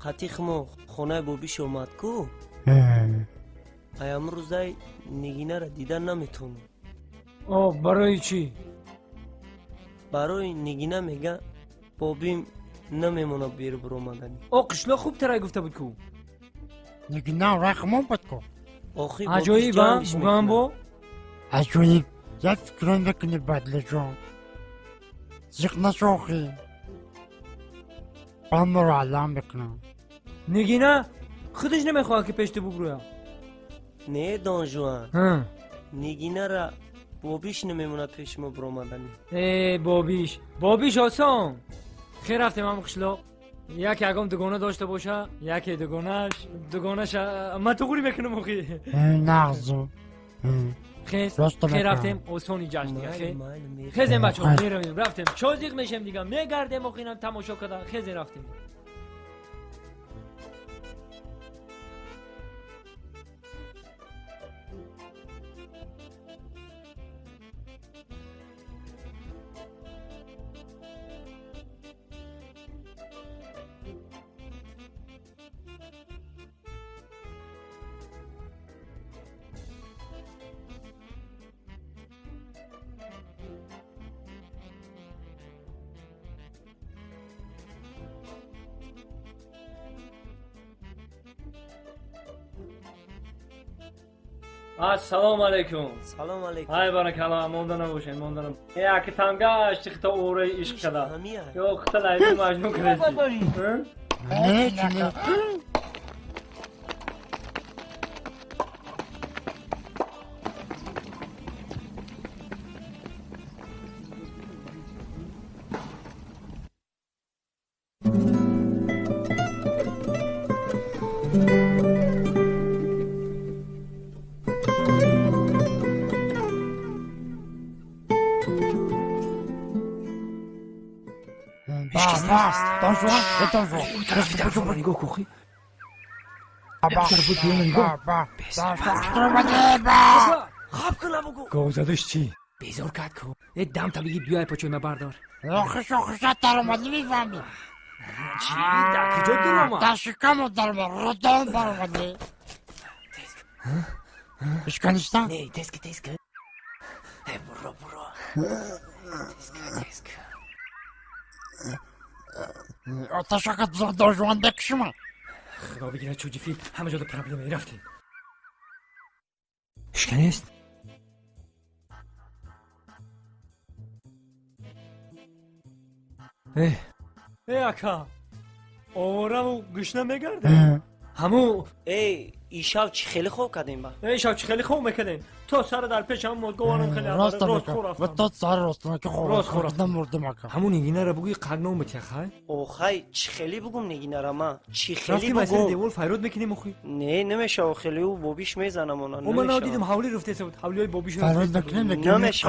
قطیخ ما خونه بابیش اومد کو ایام روزه نگینه را دیدن نمیتونم او برای چی؟ برای نگینه میگه بابیم نمیمونه بیر برامدنی او قشلا خوب ترای گفته بود کو نگینه رقمون بود کو آخی عجایب هم مگم با عجایب یک فکران بکنی بدل جان زیق نشوخی من رو علم بکنم نگینه خودش نمیخواد که پشت بگرویم نه دون جوان نگینه را بابیش نمیمونه پیش ما برامدنی ای بابیش آسان خیر رفتیم هم قشلا یکی اگم دگانه داشته باشه یکی دگانهش من تو خوری بکنم اخی نغزو خیر رفتیم آسانی جشن دیگه خیزیم بچه ها میرمیم رفتیم چازیق میشیم دیگه میگردیم اخینم تماشا کده خیزی رفتیم assalomu alaykum. Salom alaykum. Hay barakallah, mondan naboshin, mondan. Yaki tamga ishqita o'ray ishq qila. Yo'q, qilaydi majnun qiladi. Ne? خواب کن لبو گوزدش چی؟ بیزار کد کو یه دم تا بگی بیای پاچوی ما بردار آخش در اومدی میفهمی چی؟ در کجا در اومد؟ در شکم در ردان بر اومدی اشکانیستان؟ نه تسک برو تسک آتش اگه داجوان بکشم خدا بگیره چوجی فیل همه جا دو پرابلمه رفتیم اشکنیست؟ ای اکا آورم و گشنه میگرده همو ای شب چی خیلی خوب کردیم با ای شب چی خیلی خوب میکردیم تو سر در پیش هم گوانم خیلی راست راست میگم خورفتم و تو سر راست میگم که راست خوردم مردم اکا همون اینگینه را بگوی قرنم بتی خواهی او خی چی خیلی بگم نگینه را ما چی خیلی رفتی مسیر بگم دیوال فیرود میکنیم مخوی نه نمیشه او خیلی او بابیش میزنم اونا او من دیدم حولی رفته سود حولی های بابیش فرود نکنیم نمیشه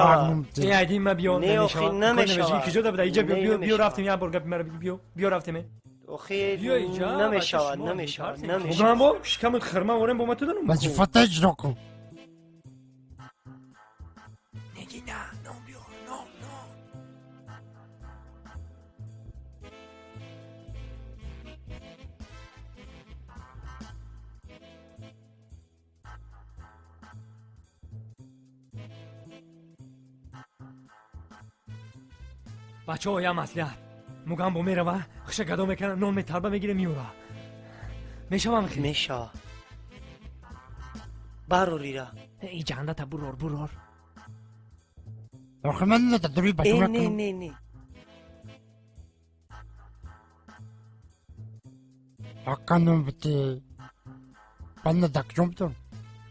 ای عدیم ما بیان نه نمیشه اخی نمیشه که جدا بده اینجا بیا رفتیم یا برگا مرا بیا رفتیم اخی نمیشه بگم با شکمت خرما ورم با ما تو دارم وظیفت اجرا کن بچه ها یه مسلحت مگم با میره و خشه گدا میکنه نون میتربه میگیره میوره میشه من خیلی میشه برو ریرا ای جنده تا برور آخه من نداری بچه مکنم نه حقا بتی بند دکشم تو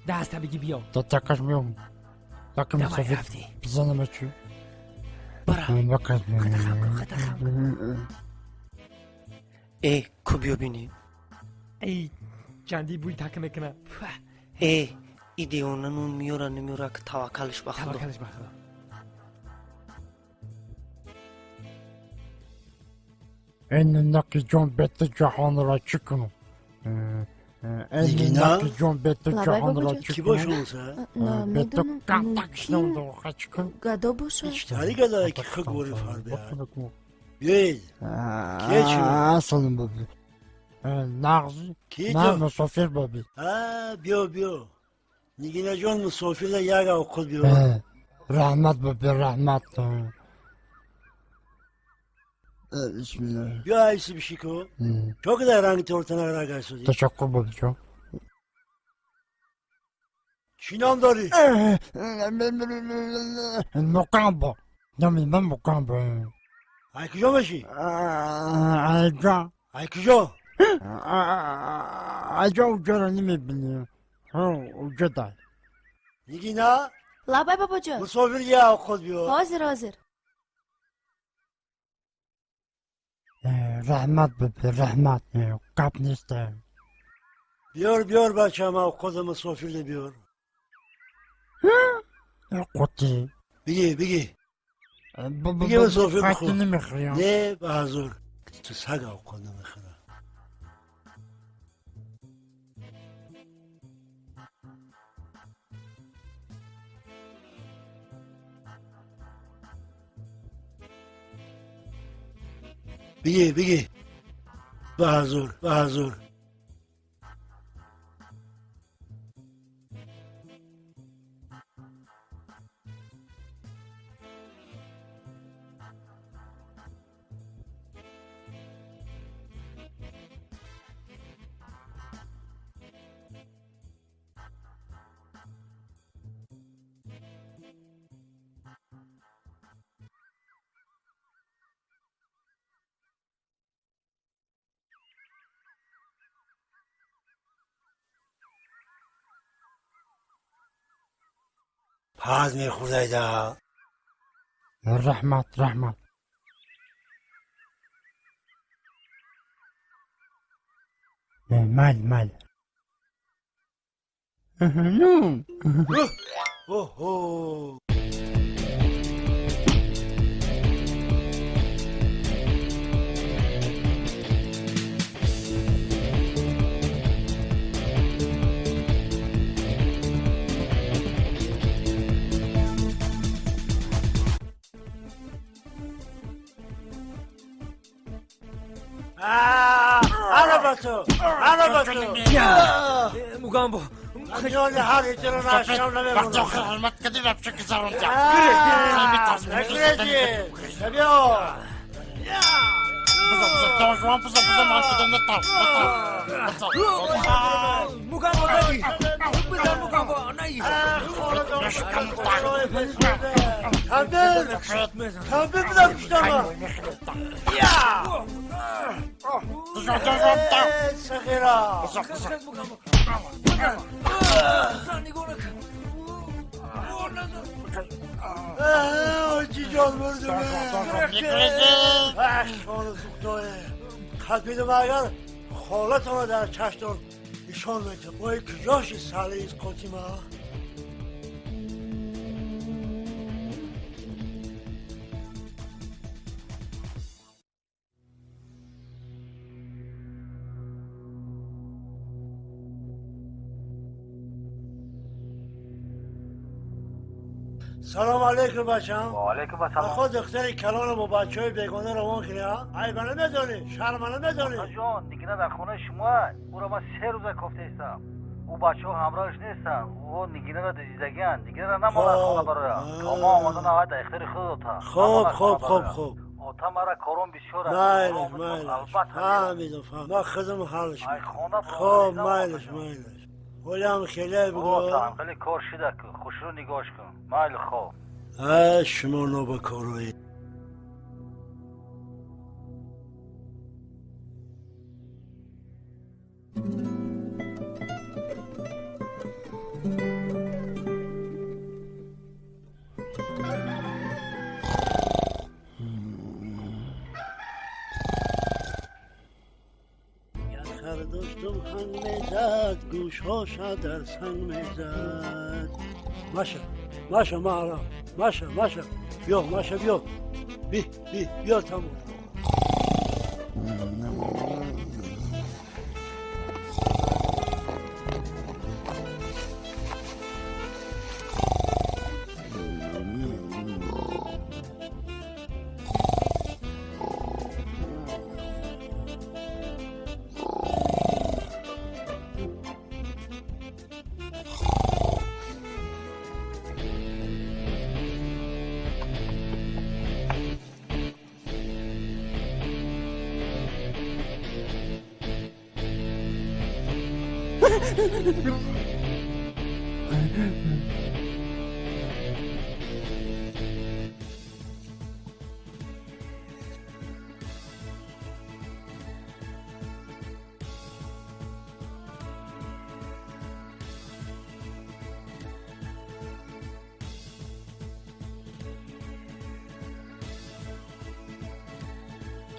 دست بگی بیا تا تکش میام لکه مسافر بزنم چی برا ای کبیو بینی ای جندی بوی تک میکنه ای ایده اونا نون میوره که توکلش بخدا این نکی جان بیت جهان را چی کنم این نکی جان بیت جهان را چی کی کنم باشه اونسه؟ بیتو کم تکشنم دو خچ کنم گدا باشه اشتری گدایی که خگوری فر بیاد بیاید کیه چی رو؟ اصلا بابی نغزی کی نه تو؟ مسافر بابی بیا نگینه جان مسافر ده یک اوقات بیا رحمت بابی رحمت بسم الله بیا ایسی بشی که چو که در رنگ تورتنه را گرسودی تشکر بابی چو چی نام داری؟ مقام نامی من مقام ای کجا بشی؟ ایجا ای کجا؟ ایجا اوجا را نمیبینی اوجا دار نگینه لابای بابا جان مسافر یه اوقات بیا حاضر رحمت ببی رحمت قب نیست بیار بچه هم اوقات مسافر ده بیار قطی بگی مسافر بخور نه به حضور تو سگ اوقات نمیخوره بگی به حضور حد میخورده دا رحمت مال اوه Arabası. Mugambo. Anjali her içeri naşram ne memnun. Bakın halmat kadir yapacak kızar olacak. Negreci. Seviyor. Puza marketten ne tar. Mugambo dayı. Güzel Mugambo. Neyi? Kaldır bir de kuşlama. Ya. Sakira. Cican vurdu be. Şonu suktoye. Kalbini bağır. Holat ona der çaştır. نشان بده وای کجاش ساله از قاتیما سلام علیکم بچم و علیکم السلام خود دختر کلان با بچه های بیگانه روان کنی ها ای منو ندانی شرمانه ندانی جان دیگه در خونه شما او را من 3 روز کفته ایستم او بچه ها همراهش نیستن او نگینه را دیدگیان دیگه را نماند خونه برای اما آمدن آقای در اختیار خودتا خوب اوتا مرا کارون بسیار فهمیدم من خودم حالش خوب مایلش ولی هم خیلی بگو خیلی کار شده که خوش رو نگاش کن مایل خوب شما نو به کاروی دوستم هنگ میزد گوش هاشا در سنگ میزد ماشا مارا ماشا بیا ماشا بیا تمام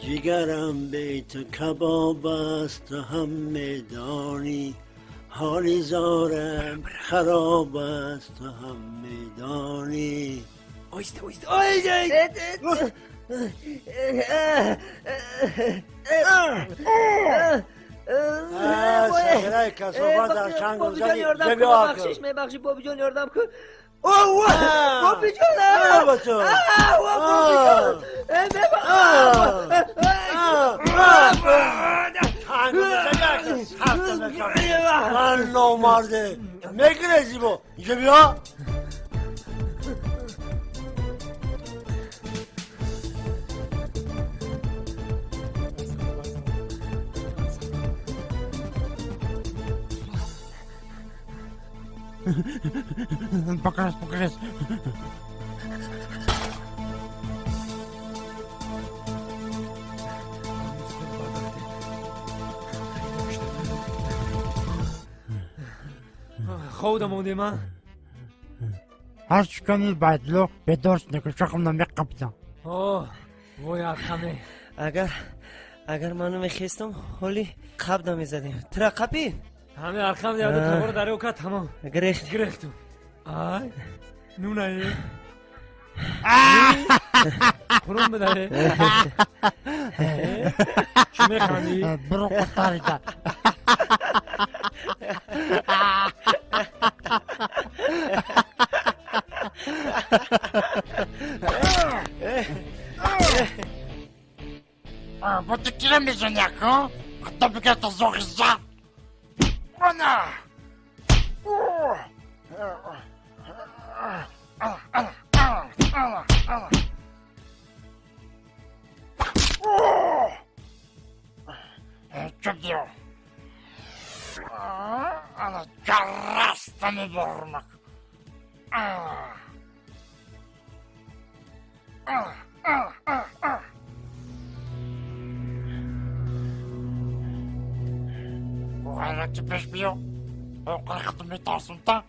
جگرم بیت کباب است هم میدانی حالی زارم خراب است هم میدانی اویست سخیره کسافت در چند گذاری بخشش میبخشی بابی جان یاردم کن بابی جان با تو من نامرده میگره زیبا اینجا بیا Покрес. خودم مونده من هر چکنی بدلو به درست نکشم نمیقبضم. اوه وای ارخمه. اگر منو میخواستم حالی قبض نمیزدیم. ترا قبی؟ همه ارخم دیگه تبار داره و که تمام. گرفتم. آی نونه. خورم بداره. چی میخوانی؟ برو قطاری ده. با تو کیره میزنی اکا؟ حتی بگه تا زاقی زد. آنا. چه دیو؟ انا جرست میبرمک. غیرتی پیش بیو. قرقت میترسم تا.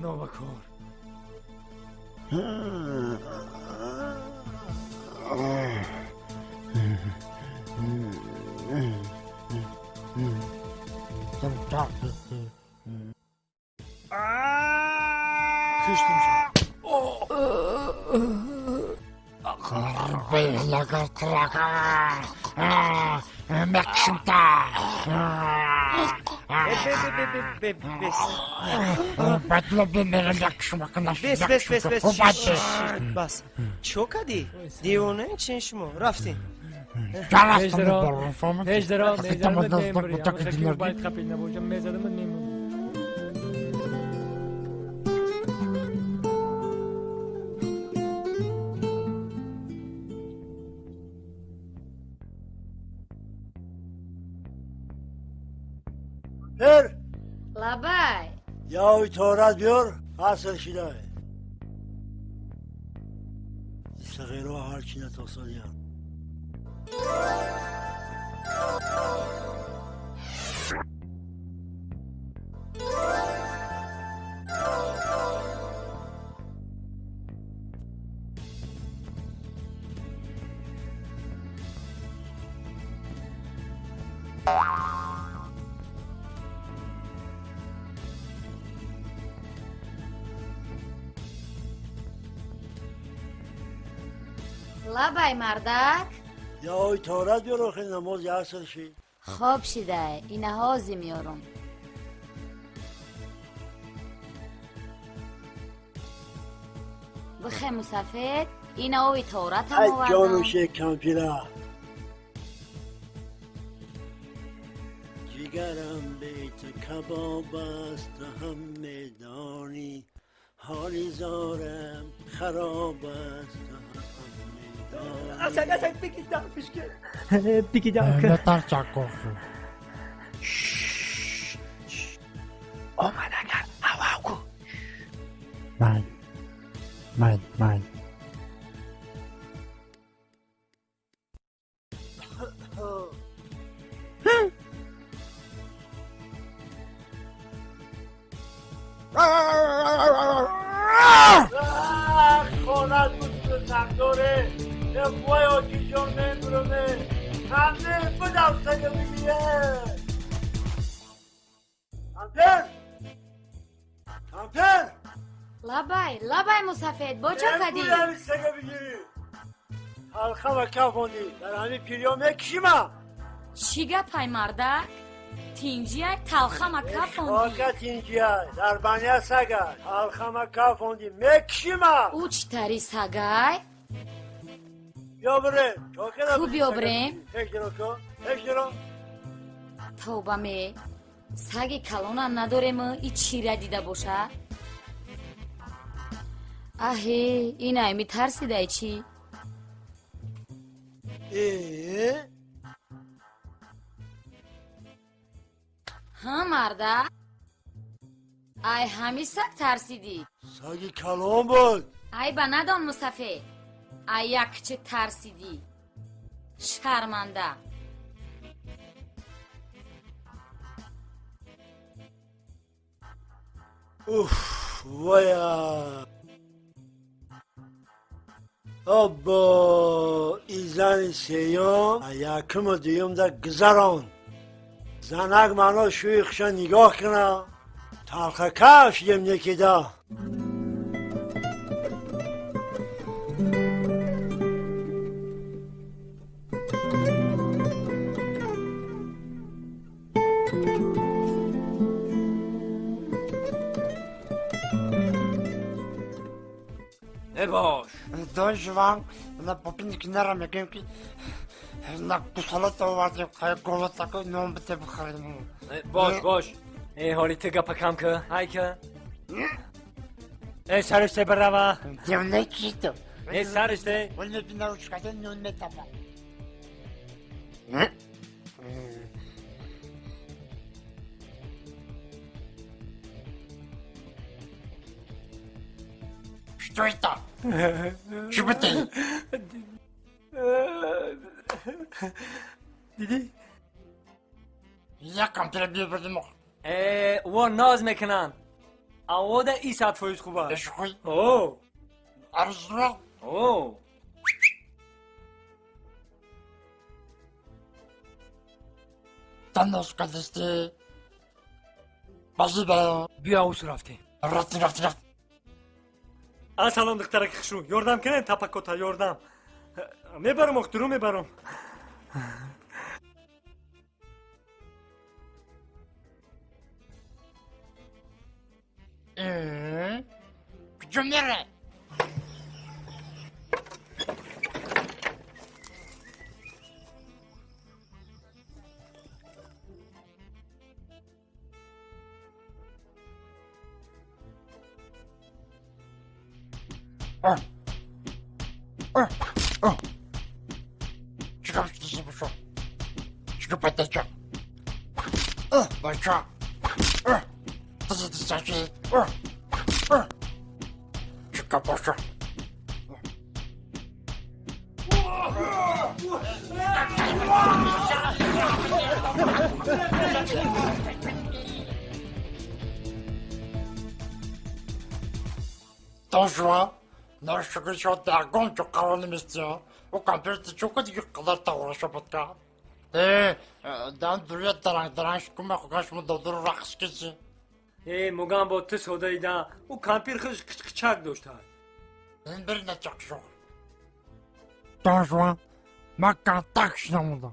نوبکار. بس چو کدی؟ دیونه چین شما رفتین؟ هجدرا میزدم نمیبری اما خیلی باید خپید نبوشم میزدم نمیبری هر لابای یا تورات بیار حاصل شده صغیرو هر چی نتوصل لابای مردک یا تورات بیار خیلی نماز حاصل شد خوب شده اینه هازی میارم بخه مسافر اینه اوی تورات هم آوردم جانوشه کمپیره جگرم بیت کباب است هم میدانی حالی زارم خراب است اصلا بگی دافش که بگی داف که نتر چکوف آمد اگر هوا کو من خونت بود تو تقداره نفوی آکی جان نمیرمه همه بدم سگه بگیره کمپر لابای مسافر با چه کدی نمیرم سگه بگیری حلقه و کفاندی در همین پیریامه کشیمم چیگه پای مردک تینجی های تلخم کفاندی خاکه تینجی های در بانیه سگه حلقه کفاندی مکشیمم او چی تری سگای بیا بریم کو بیا بریم هشدرو توبه می سگ کلون هم نداره ما ای چی را دیده باشه اهی اینای میترسیده چی؟ ها مرده؟ ای همی سگ ترسیدی؟ سگی کلام بود. ای با ندان مصطفی. ای یک چه ترسیدی؟ شرمنده. اوف ویا. ابا ای زن سیام یکم و دیوم در گذران. زنک منو شویخشا نگاه کنه. تلخه کش یم یکی دا. باش Don Juan, na popinki nara mekenki. Na kusalata vardı kay golata ko non bite bخارم. باش حالی تگپ کم که های که سرش ته بروا Devne kito. سرش ته Onu bina uçkada non metapa. Что это? Чего ты? دیدی؟ Yakam terabiye verdim o. و ناز میکنن اوا ده ای ساعت فویز خوبه Eşkoy. اوه Arzura. اوه Tanos kadesti. Bazı be. بیا اوس رفتی Rafti. سلام دخترک خشو یاردم کنه تپکوتا یاردم میبرم اخترو میبرم Gücüm nere? Çıkar işte bu şu. Çıkıp atacağım. Başa. Tızı saçı. Çıkar başa. Bonjour. Non, je suis sur ta gonne, tu as un émission. Au campus, tu as dit que tu as un podcast. Dan duruyor taran şüküme kukaş mı doldur raks kesi. مگم با تو سودایی دا او کامپیر خش کچک داشته Ben birine çok şok. Bonjour. Makka tak şinamda.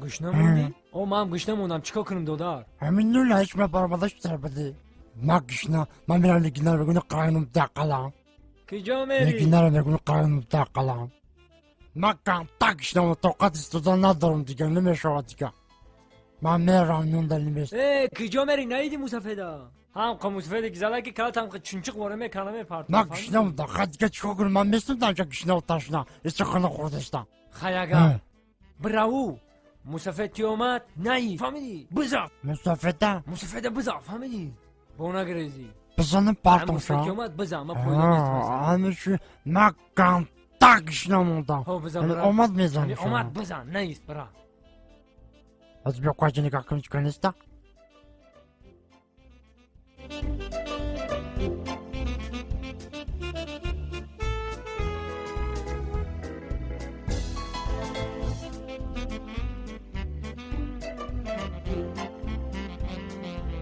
گوش نموندی؟ او من هم گوش نموندم چیکار کنم دادار؟ Hemin nula hiç mi barbaдаş tarafı. Makişna, mamira liginar ve günü karnım takalan. کجا میری؟ Liginar ve günü karnım takalan. Makka tak şinamda tokat istiyorsan ne durum diye ne meşava diye. من میرم نون دلی میست. کجا میری نیدی موسفیدا؟ هم که موسفیدا گزاله که کلات هم که چونچق واره کلمه پارت. نه کشنم دا خدی که چیکار کنم من میستم تا چه کشنم تاشنا استخوان خوردستم. خیاگا. براو. موسفید اومد؟ نه فهمیدی؟ بزا. موسفیدا بزا فهمیدی؟ بونا گریزی. بزنم پارتم شو. موسفید اومد بزا ما پویا میست. همیشه مکان تاکشنم دا. ها بزا. اومد میزنم. اومد بزا نیست برا. از بیا کجا نگاه کنی چیکار نیستا؟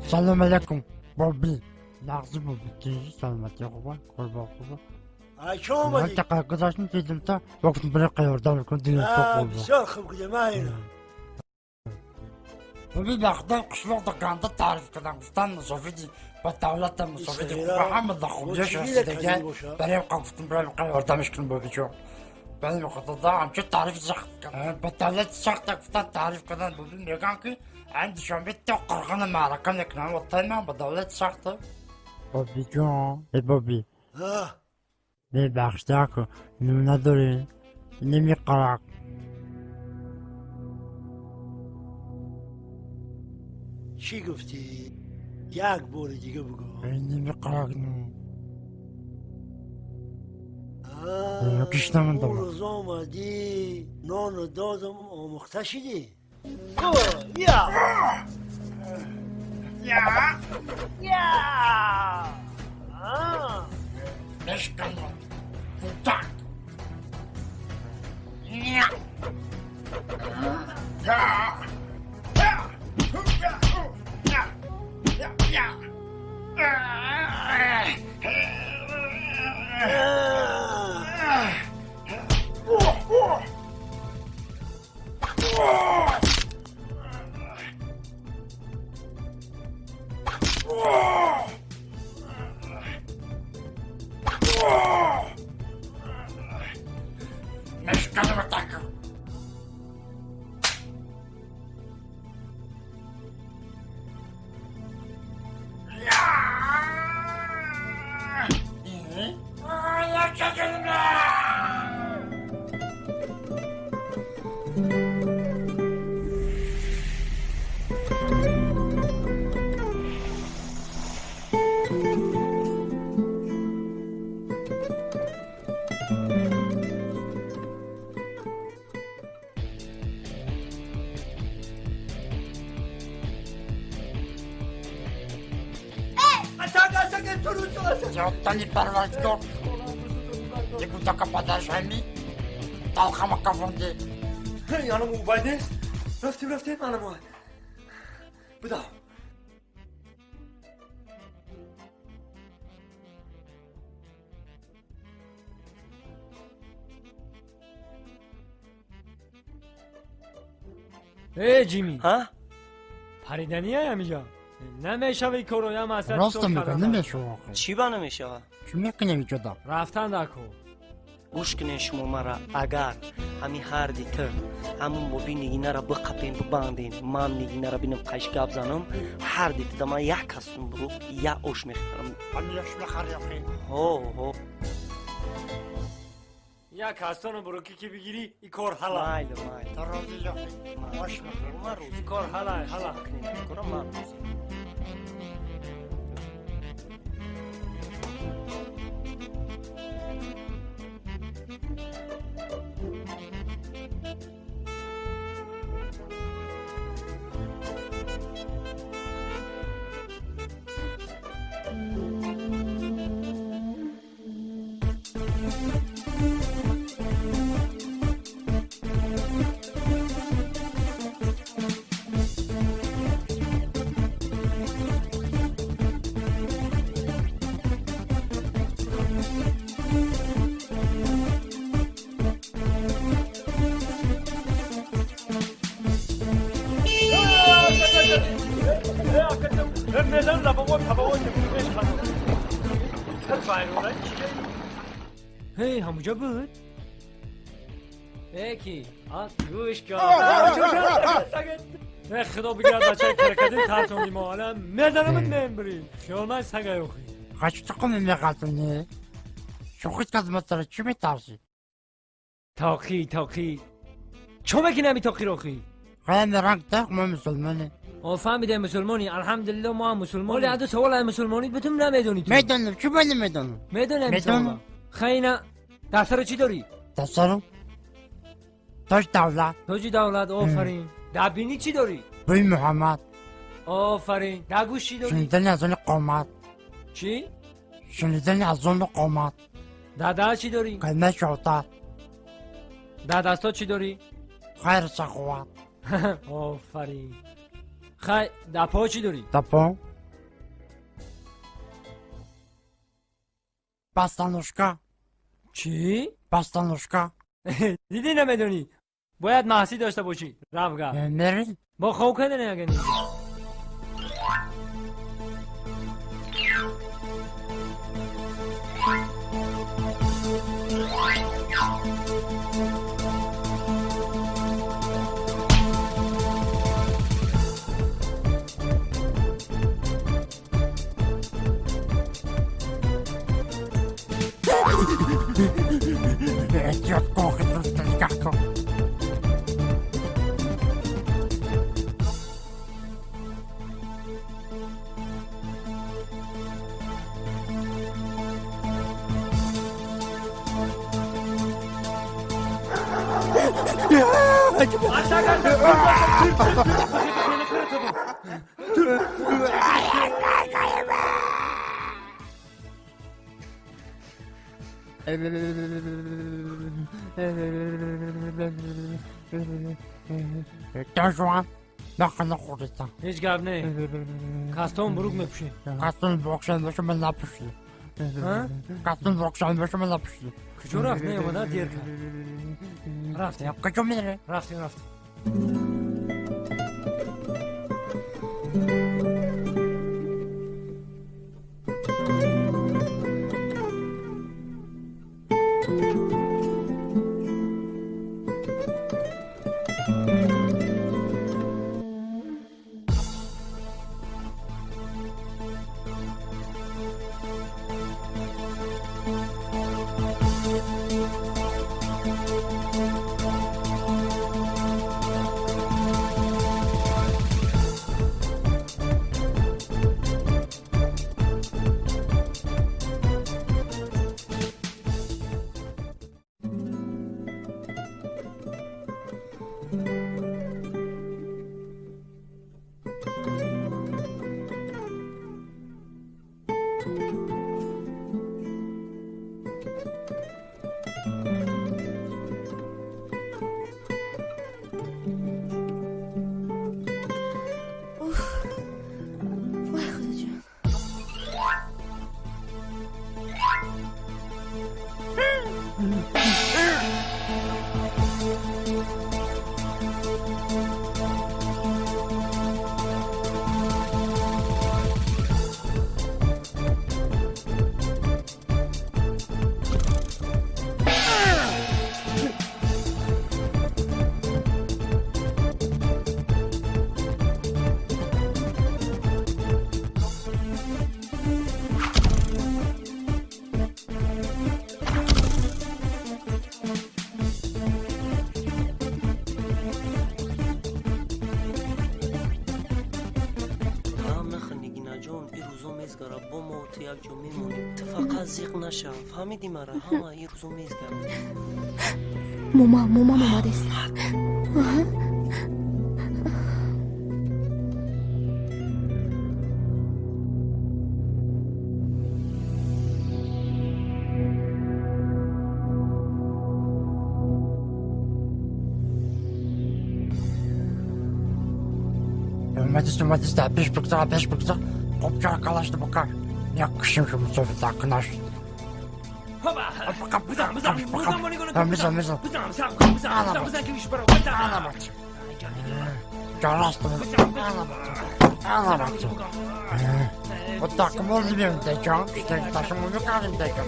سلام علیکم بابی نغزی بابی تیزی سلامتی خوبه قربا خوبه چه اومدی؟ من تقیق گذاشتم دیدم تا وقت برای قیاردم بکن دیدم تو قربا بسیار خوب کدیم اینه بابی بخدا قشلاق دا کنده تعریف کردن گفتن مسافیدی با دولت مسافیدی خوبه همه دا خوب جاش رسیدگه برای گفتم برای قیاردمش کن بابی جو بعد میخواد دا همچه تعریف سخت کردن با دولت سخت گفتن تعریف کردن بابی میگن که عندي شعبية قرغنة معركة نكنا وطينا بدولة سخطة بابي جون اي بابي ها ببخش داکو نمونه دارین نمیقرق چی گفتی؟ یک بار دیگه بگو. نمیقرق نو اون روز آمدی نان و دادم آموخته شدی. یا نشکنم بودک یا نشکنم بودک Tani parvazgo. Diku taka padashami. Talkhama kafonde. یعنی موبایده رفتیم منم اومد بدا ای جیمی ها پریدنی همینجا نمیشوی کارو یا مسئله راست میگه نمیشه واقعا چی با نمیشه؟ چی میکنه میجدا رفتن دکو گوش کنین شما مرا اگر همین هر دیتر همون مبین اینا را بقپین ببندین من اینا را بینم قشقاب زنم هر دیت دما یک کسون برو یا اوش میخرم همیش میخری هو یا کسانو برو که بگیری ای کار حالا مایل تا روزی یخی اوش میخرم من روزی کار حالا کنیم کنم من روزی هی همونجا بود یکی گوش کن خدا بگیرد بچه کرکدین ترسونی ما حالا میزنمت میمبری شما سگه یوخی خواهش تقومی میقاتونه شوخیت کدمت چی میترسی تاقی چون بکی نمی تاقی روخی خواهیم رنگ تاق ما مسلمانه فهمیده مسلمانی الحمدلله ما هم مسلمانی ولی عدو سوال مسلمانی بتون نمیدونی تو میدونم چی باید میدونم میدونم خیلی دستر چی داری؟ دسترم تاج دولت آفرین دبینی چی داری؟ بوی محمد آفرین دگوش چی داری؟ شنیدنی از اون قومت چی؟ شنیدنی از اون قومت دادا چی داری؟ کلمه شوطت دستا چی داری؟ خیر سخوت آفرین دپا چی داری؟ دپا پستانوشکا چی؟ پستانوشکا دیدی نمیدونی باید محسی داشته باشی رفگاه میری؟ با خوکه دنی اگه نیست Idiot korkutucu tezgahkar. Don Juan, bakın kurita. Hiç gap ne? Kaston buruk mu pişi? Kaston bokşan başıma ne yapıştı? Ha? Kaston bokşan başıma ne yapıştı? Kıçı raft ne yamada diğer kan. Raft ya. Kıçı mı ne? Raft. فهمیدی مرا همه یه روزو میزگرم موما اومدست اومدست پیش بگذار خب چه کلاشت بکن یک کشیم شما صفت اکناش بزن که میشه برو tak możliwym decią, że naszym unikowym decią.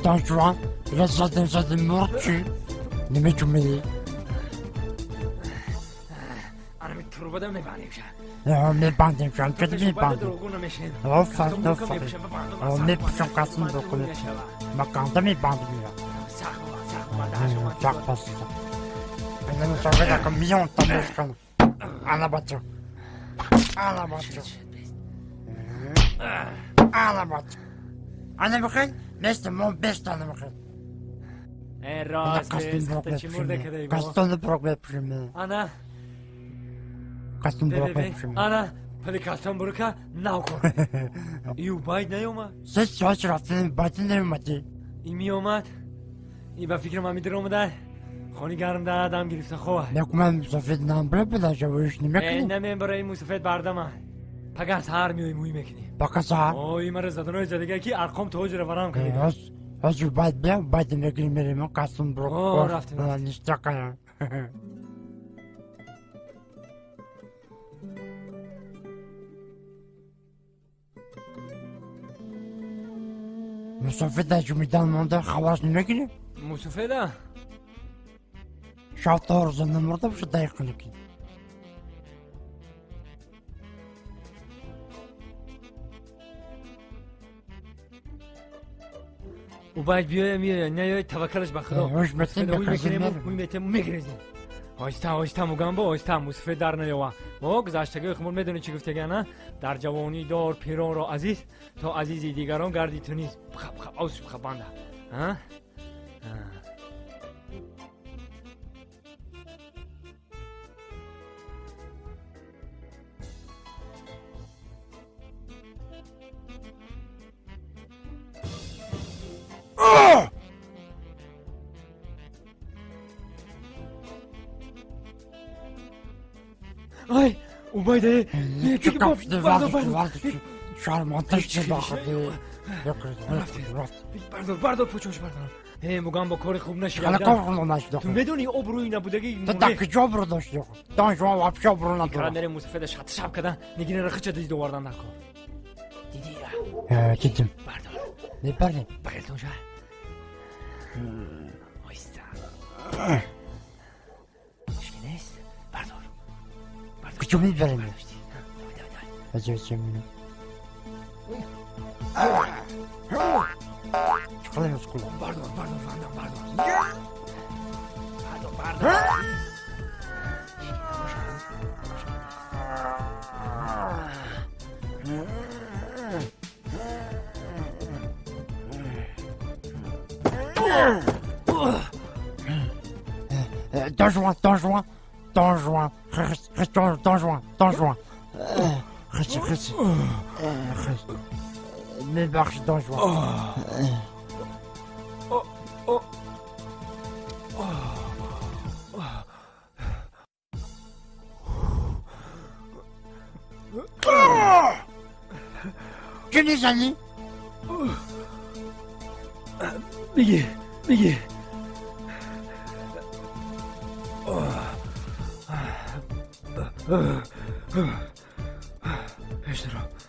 Don Juan, biraz zaten murçu. Ne mi cümleyi? Anamı turba da mı banayım Ya ne bandım şu an, kötü bir bandım. Of. O ne pişon kasım dokulu. Makanda mı bandım ya? Çok basit. Benim sonra da kamyon tanışkan. Ana batı. Ana bakın, neyse mon 5 tane bakın. Rast, Kastonlu problem yapmışım. Ana. Kastonlu problem yapmışım. Ana. Peki kaston buruka navkor. İyi bayt ne yoma? Ses çok raftin batın ne mati? İmi omat. İyi ba fikrim amidr omadan. خونی گرم در آدم گرفته خواه نکنم سفید نمبره بده جوش نمیکنی نمیم برای مو سفید بردم پگه سهر میوی موی میکنی پگه سهر اوی مرا زدنوی زدگه کی ارقام تو جره ورام کنی از باید بیام باید نگیری میریم قسم برو رفتیم نیستا کنم مسافد جو میدن مونده خواست نمیگیری مسافده شاید تا روزنده مرده بشه دقیق کنی او باید بیای میای نه توکلش به خدا هوش بتیم میکنیم میگریزیم آیستا مگم آیستا مصفه در نیاوا ما گذشتگی خمون میدونی چی گفته نه در جوانی دار پیران را عزیز تا عزیزی دیگران گردی تو نیز بخب اوس بخب بنده ها Ay, Ubayde. Çok kapıştı vardı. Şarmantaş ne bakırdı. بردار پوچوش بردار هی مگم با کار خوب نشد حالا کار خوب نشد تو میدونی ابروی نبودگی تو دک جا برو داشت دان جوان وابش برو نداره کرا نره مصفه شات شب کردن نگین رخ چه دیدی دوردن در کار دیدی را گیدیم بردار نه بردیم بغلتون شد آیستا مشکل نیست بردار کچو میبریم بچه منو چقدر مسکول بردار میبخش دانجوان چه نیزنی؟ بگی اشترا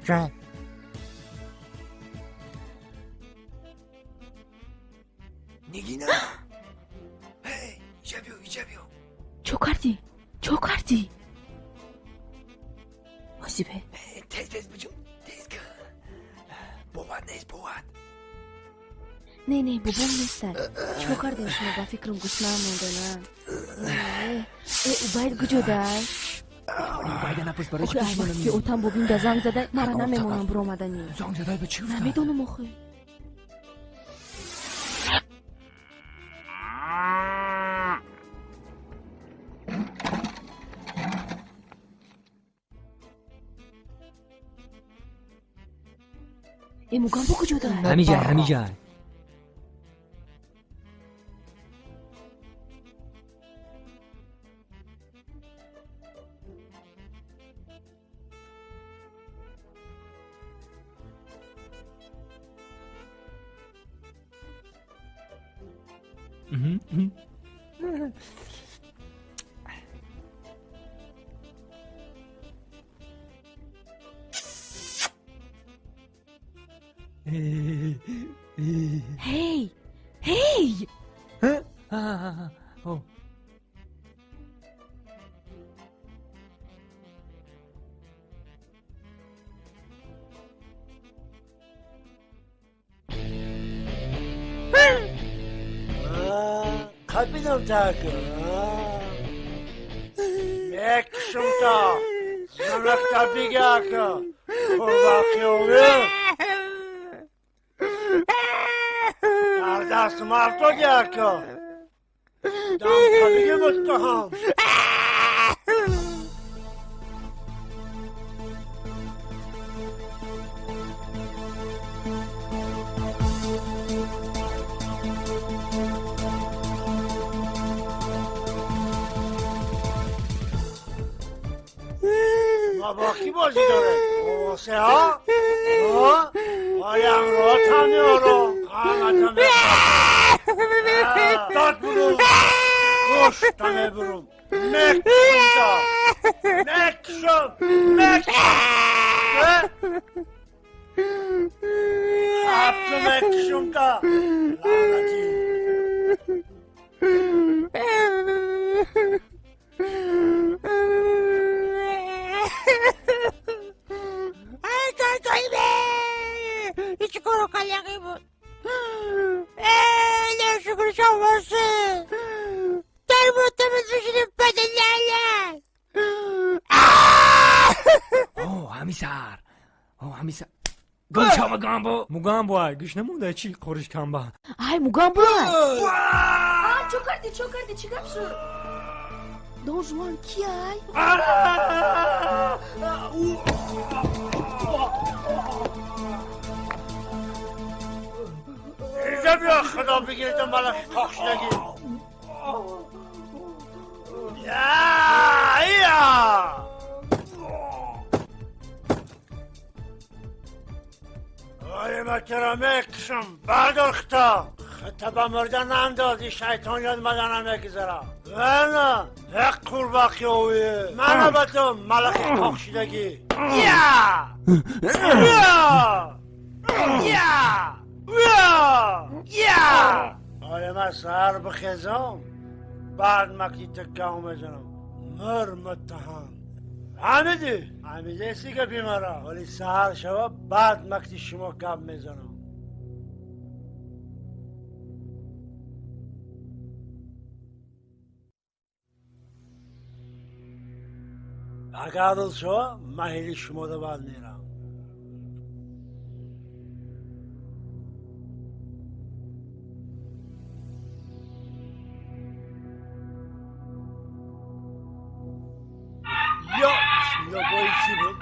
جان نگینا اینجا بیو چو کردی حسیبه تیز بجون تیز کن بابات نیست نه بابام نیستن چو کردی شما با فکرم گسنام موندنن او باید گجو دای وقتی اوتم بابیم به زنگ زده مرا نمیمونم برو آمدنی زنگ زده به چی گفتن؟ نمیدونم آخه این مگم با کجا داره؟ همی جای هی او Kapıdan takı. Mekşum ta. Zanakta bigaka. Bakıyorum. Kardeşim artık yaka. دمپایی متهم. ما با کی بازی داره؟ حسه ها؟ آیم را تنیا آمدم داد برو گوش تنه برو مکشم دا مکشم حبتو مکشم دا لعنتی hiç kuru kalakı bu. Ne şükür şavası. Terbiyettemiz düşünüp bedenlerle. ҳамисар ҳамисар гӯша мугамбо ай гӯш намуда чӣ қориш камба ай мугамбо чо карди чӣ гап шуд Дон Жуан ки ай اینجا بیا خدا بگیرد ملک کاخشدگی یا آی مکرا مکشم بردار خطا خطا با مردن اندازی شیطان یاد مدنم نگذارم نه حق قرباقی اویه من با تو ملک کاخشدگی یا آره من سر بخیزم بعد مکی تکام بزنم متهم حمیده ایستی که بیماره ولی سهر شوا بعد مکتی شما کم میزنم اگر روز شوا مهیلی شما رو بعد میرم یا بایی چی بود؟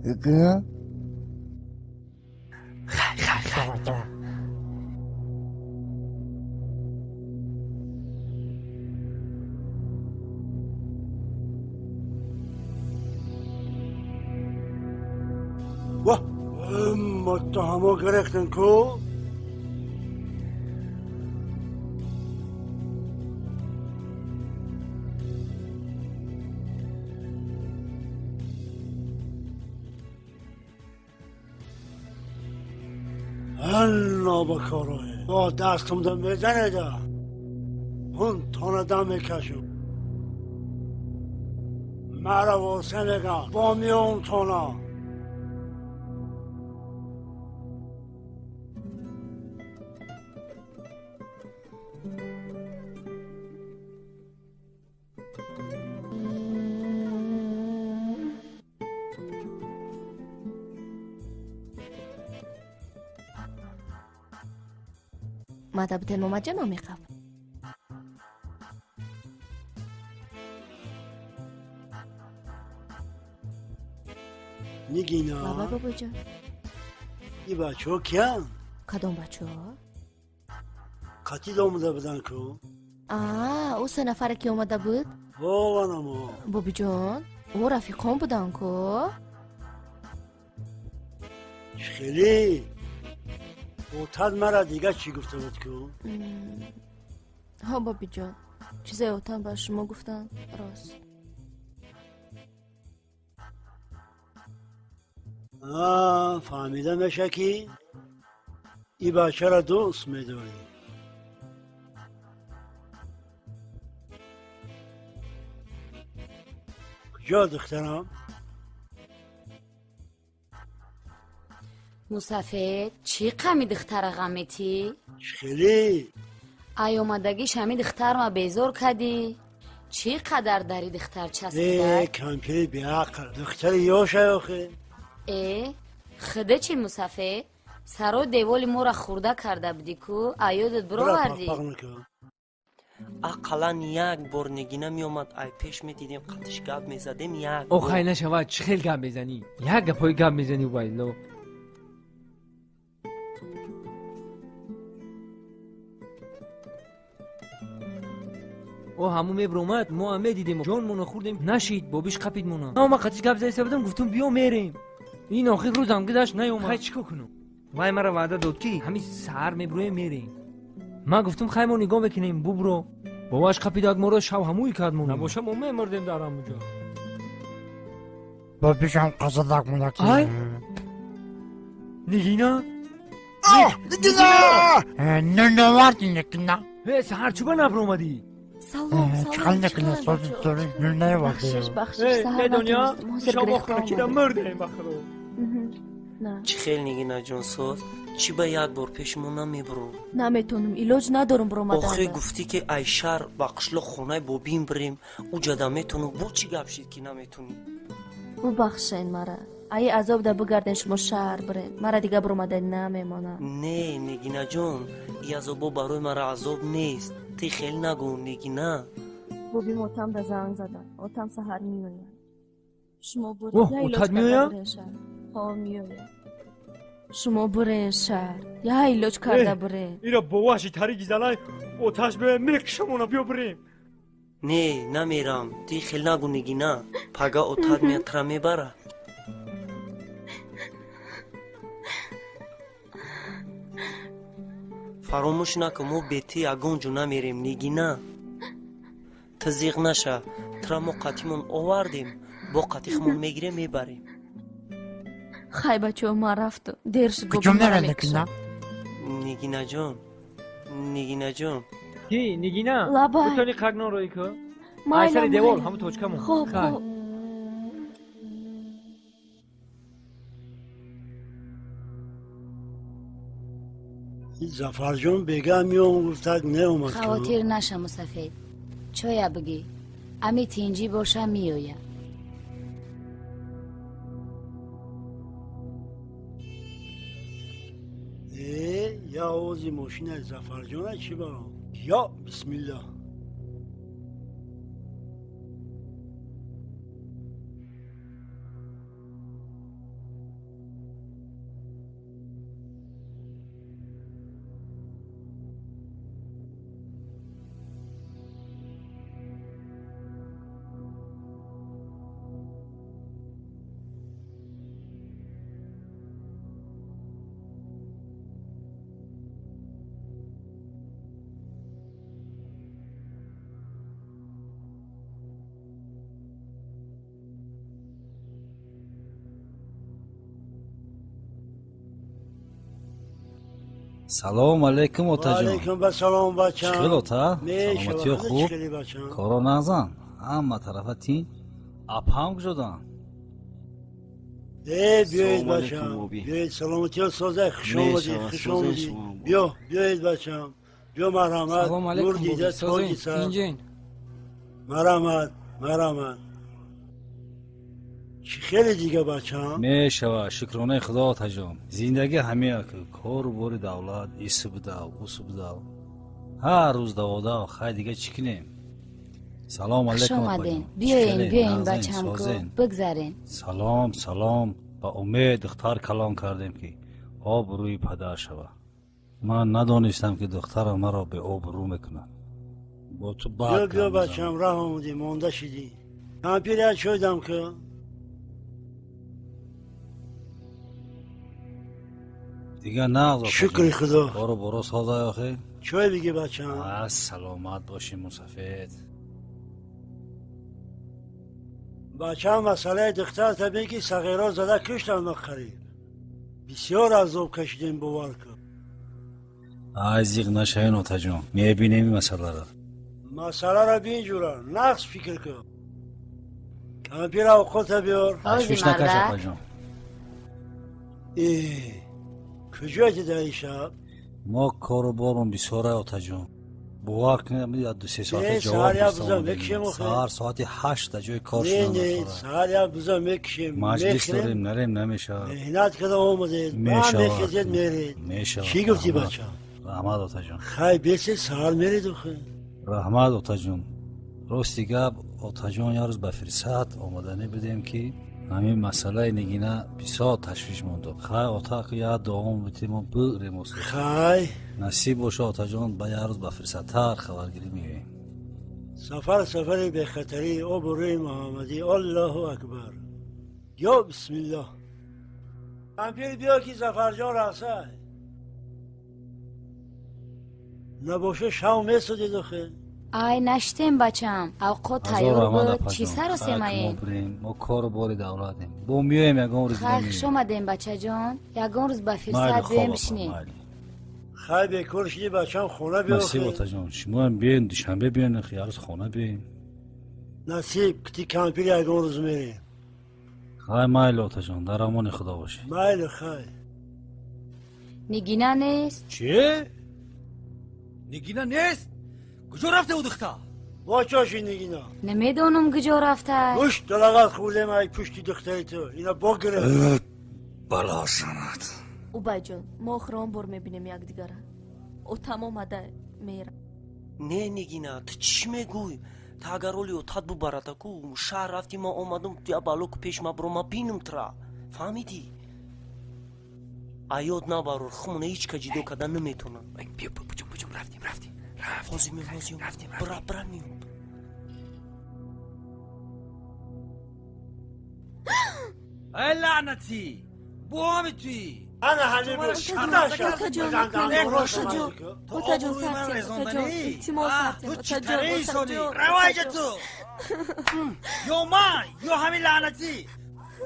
İkine? واه متهمو گرفتن کو الله بکاره با دستم دم بزنه دا اون تانه دم میکشم مرا واسه نگم با میون تانه ماذا بتنمو مجمع ميقف نگینا بابا جان این بچه ها کیان؟ کدام بچه ها؟ کتی اومده بدن کو؟ او 3 نفره که اومده بود؟ بابا نمو بابی جان او رفیقان بودن کو؟ خیلی اوتاد مرا دیگه چی گفته بود که؟ ها بابی جان چیزای اوتان بر شما گفتن راست. فهمیده میشه که این بچه را دوست میداری. کجا دخترم؟ مسافر چی قمی دختر غمیتی؟ خیلی ای اومدگیش همی دختر ما بیزور کدی؟ چی قدر داری دختر چسبیده؟ کمپیری بیعقل دختر یاشه آخه. خده چی مسافر؟ سرو دیوالی مورا خورده کرده بدی کو؟ ایادت برو وردی؟ اقلا یک بار نگینه می اومد ای پیش می دیدیم قدش گپ می زدیم یک او خیلی نشود چه خیلی گپ بزنی یک گپای گپ میزنی وایلو. او همون میبرومد ما هم میدیدیم جان مونو خوردیم نشید بابیش قپید مونا. ما قدش گپ زدی بودم گفتم بیا میریم. این آخر روزم گذشت نیومد. خیلی چیکار کنم؟ وای مرا وعده داد کی همین سر میبرویم میریم. ما گفتم خیلی ما نگاه بکنیم برو. باباش قپیداد ما رو شب هموی کرد مونا. نباشه ما میمردیم در همونجا. بابیش هم قصدک مونا کی؟ ای نگینا؟ نگینا نواردی نگینا. سهر چوبا نبر اومدی؟ سلام چقدر نکنه سازی داری نواردی. بخشش سهر دنیا شما کنکیده مردیم بخرو. چی خیلی نگینا جان سوز چی با یک بار پیشمون نمیبرو؟ نمیتونم ایلاج ندارم برو مدن. آخه گفتی که ای شهر بقشل خونه بابیم بریم او جدا میتونم بو چی گپ شید که نمیتونی؟ او بخشین مرا ای عذاب ده بگردن شما شهر برین مرا دیگه برو مدن نمیمانم. نه نگینا جان ای عذابو برای مرا عذاب نیست تی خیلی نگو نگینا. بابی موتم ده زنگ زدن اوتم سهر میویم شما برید اوه اوتاد میویم؟ ها میویم شما برین شهر یا ایلاج کرده برین. اینا بواشی تاریکی زلای اوتاش به میکشمونا بیا بریم. نه نمیرم تی خیلی نگو نگینا پگا اوتاد میاد ترا میبره. فراموش نکن ما بیتی اگونجو نمیریم نگینا. تزیق نشه ترا ما قطیمون آوردیم با قطیخمون میگیره میبریم. خیلی بچه ما رفتو دیرش گو کجا میره نگینا؟ نگینا جان نگینا جان کی نگینا؟ لابای بتونی قگنان روی که؟ مایلا سر دیوار همون توچکمون. خوب خوب این زفر جان بگه میام گفتد نه اومد که خواتیر نشه مسافر چویا بگی امی تینجی باشه میویم. یا آوازی ماشین زفر جانه چی برام یا بسم الله. سلام علیکم اوتا جان. علیکم و سلام بچم. چخیل اوتا؟ سلامتی خوب؟ بچم. کارا نزن. همه طرفتی اپام کجادن؟ بیایید بچم. بیایید سلامتی ها سازه خوش آمدید خوش آمدید. بیایید بچم. بیا مرحمت. سلام علیکم دیده تاجی سر. اینجین. مرحمت. چی خیلی دیگه بچم؟ میشوه شکرانه خدا اوتا جان. زندگی همه کار و بار دولت ایسو بده اوسو بده. هر روز دوده خیلی دیگه چی کنیم؟ سلام علیکم اومدین بیاین بچم کو بگذارین. سلام با امید دختر کلام کردیم که آب روی پدر شوه. من ندانستم که دختر مرا به آب رو میکنن. با تو بیا بچم راه آمودی مونده شدی. من پیریت شدم که دیگه نه آقا شکر خدا. برو سازه آخه. چوی بگی بچم؟ سلامت باشی مسافر. بچم مسئله دختر تا بگی صغیرا زده کشتن مقریب. بسیار عذاب کشیدیم باور کن. عزیق نشین اوتا جان. میبینیم این مسئله را. مسئله را بین جورا نقص فکر کن. کمپیر اوقات بیار. تشویش نکش آقا جان. کجایی در این شب؟ ما کارو بارون بسیاره اوتا جان. باور کنیم 2-3 ساعت جواب بستم. سهر ساعت 8 در جای کار شدن. نه سهر یا بزا میکشیم. مجلس داریم نریم نمیشه. مهنت کده آمده. میشه. میشه. چی گفتی بچه؟ رحمت اوتا جان. خیلی بیسی سهر میرید خیلی. رحمت اوتا جان. راستی گپ اوتا جان یه روز به فرصت آمدنی بدیم که همین مسئله نگینه بسیار تشویش مونده. خیلی اوتا که یه دوام بتیم و بگریم خیلی نصیب باشه اوتا جان با یه روز به فرصت تر خبرگیری میگیم. سفر به خطری عبوری محمدی الله اکبر. یا بسم الله. کمپیر بیا که زفر جان راسه نباشه شاو میسودی دخه. ای نشتیم بچم اوقات تیار بود چی سر و سیماییم ما کار باری دولتیم با میویم یکان روز خیلی خوش آمدیم بچه جان یکان روز به فرصت بیم بشنیم. خیلی بکر شدی بچم خونه بیا نصیب اوتا جان شما هم بیاین دوشنبه بیاین خیلی روز خونه بیاین. نصیب کتی کمپیر یکان روز میریم. خیلی مایل اوتا جان در امان خدا باشی. مایل خیلی. نگینه نیست؟ چیه؟ نگینه نیست؟ کجا رفته او دختر؟ با چاشی نگینا؟ نمیدونم کجا رفته. گوش دلغت خوله مای پشتی دختری تو اینا بگره. بلا سنت. او بای جان ما آخران بار میبینیم یک دیگره. او تمام آده میره. نه نگینا تو چی میگوی؟ تا اگر اولی اوتاد بو برات کو شهر رفتی ما اومدم یا بالو که پیش ما برو ما بینم ترا فهمیدی؟ ایاد نبارور خمونه هیچ کجیدو کدن نمیتونن. بیا بجم رفتیم فازیم برا میون. ای لعنتی بو همی توی انا هنی رو شده شد. اوتا جان رواج تو یا من یا همین لعنتی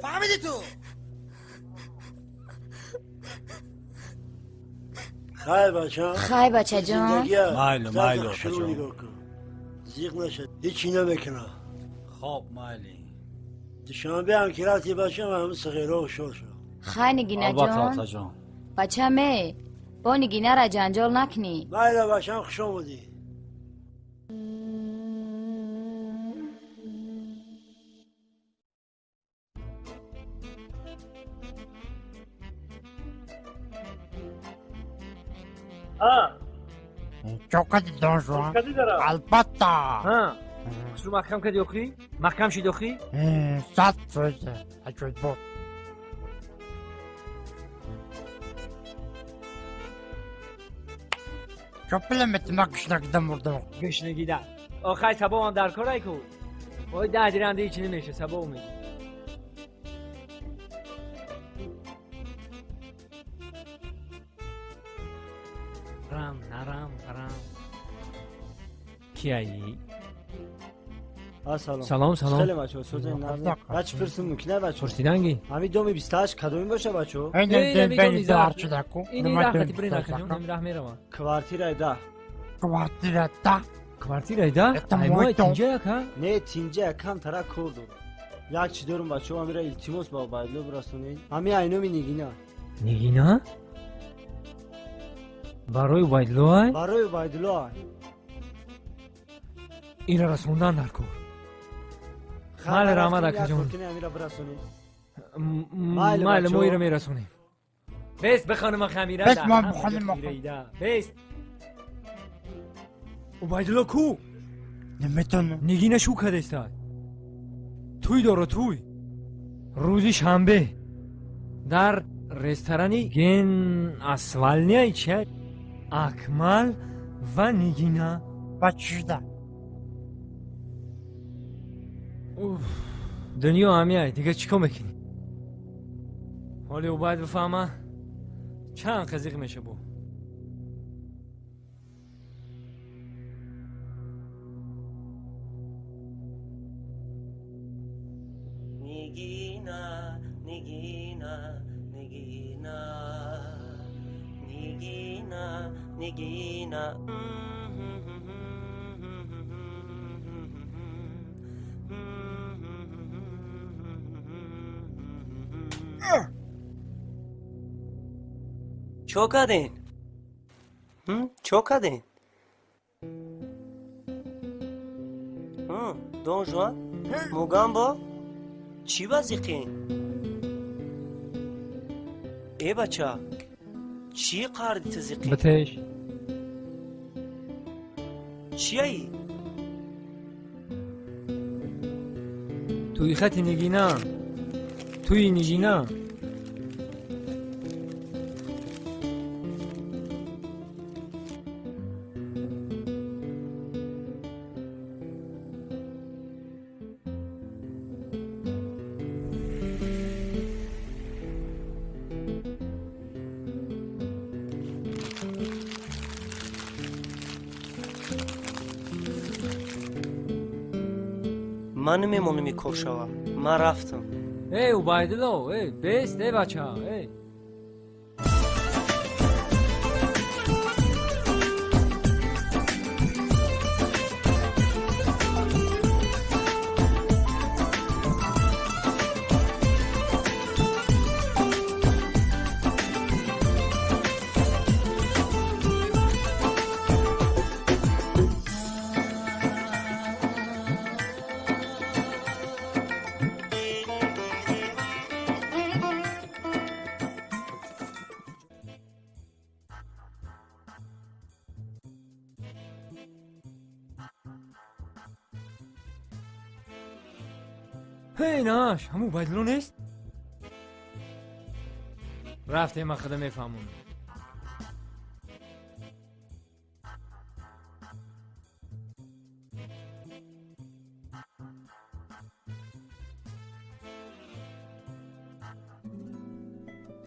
فهمیدی تو؟ خیلی بچه جان مایل زیغ نشد هیچی نمیکنه. خواب مایلی دوشنبه هم که رفتی بچه من همه صغیره و شور شد. خیلی نگینه جان بچه می با نگینه را جنجال نکنی. مایل بچه هم خوش آمدی. چوکتی دانشوان البته خسرو محکم کدی اخری؟ محکم شید اخری؟ 100 سویزه اجوید بود چو پلمتی ما گشنگیدم مردم گشنگیدم آخای سبا هم در کارای کو وای 10 دیرنده هیچی نمیشه سبا اومید رم نرم کیایی؟ سلام خیلی بچه سوزه نرم بچه فرسون مکنه بچه پرسیدنگی همی 228 کدومی باشه بچه این بینی دار چه دکو این رختی بری نکنم نمی رح میرم کوارتیر 10 کوارتیر 10 ایمای تینجا یک ها؟ نه تینجا کم ترا کردو یک چی دارم بچه همی را التیموس با بایدلو برسونید همی اینو می نگینا؟ برای بایدلو های؟ برای بایدلو های این را رسوندن در کن مال رحمت اکا جون مال موی رو میرسونیم بیست بخانم خمیره بیست ما بخانم بیست عبایدالله کو؟ نمیتونم نگینه شو کده استاد توی دارو توی روزی شنبه در رستورانی گن اسوالنیای چه اکمل و نگینه بچشده دنیا همیه دیگه چیکار میکنی؟ حالی او باید بفهمه چند قزیق میشه بو نگینا نگینا نگینا نگینا نگینا چو کردین؟ چو کردین؟ دون جوان؟ موگم با؟ چی وزیقین؟ ای بچه چی قردی تزیقین؟ بتش چی ای؟ توی خط نگینا توی نگینا من میمونم این کرشوا من رفتم ای اوبایدلو ای بیست ای بچه ها ای هی ناش همون اوبایدلو نیست؟ رفته من خدا میفهمون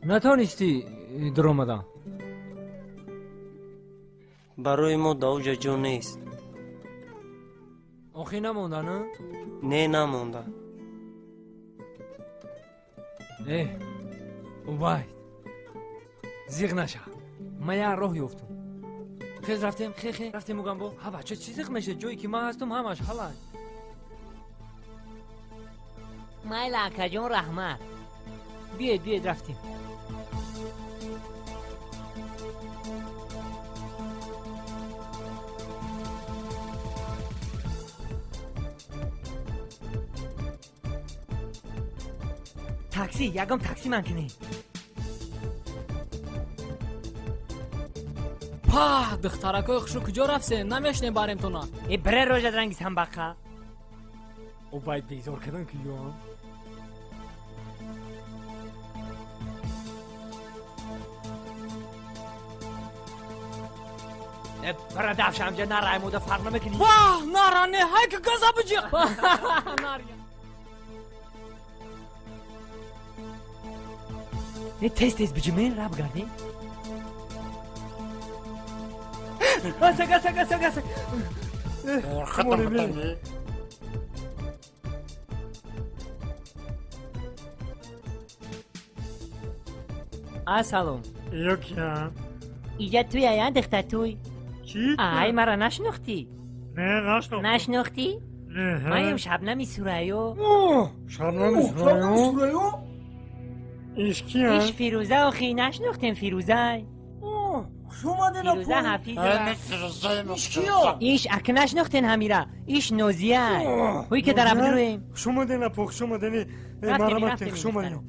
نتانستی در اومدن برای ما دوجه جو نیست آخی نمونده نه؟ نه نمونده ای اوباید زیغ نشه من یه راه یافتم خیز رفتیم خیلی رفتیم موگم با ها بچه چی زیغ میشه جایی که من هستم همش حالا مایل اکا جون رحمت بیاید رفتیم تاکسی یکم تاکسی من کنی پاه دخترکای خوشو کجا رفته نمیشنه باریم تو نه ای بره روژه درنگیز هم بقا او باید بیزار کردن که یو هم برا دفش همجا نرای مودا فرق نمیکنی واه نارانه های که گذا بجیق ناریا نه تیز بجمین را بگردی گسه ختم بکنی سلام ایو کیا اینجا توی ایان دختر توی چی؟ آی مرا نشناختی نه نشناختی؟ نه من یم شبنمی سورایو شبنمی سورایو؟ ایش کیا؟ ایش فیروزه آخی نشناختیم فیروزه شما دینا فیروزه حفیظ ایش کیا؟ ایش اک نشناختین همیرا ایش نوزیه هوی که در عبد رویم شما دینا پخ شما دینی مرمت شما دینا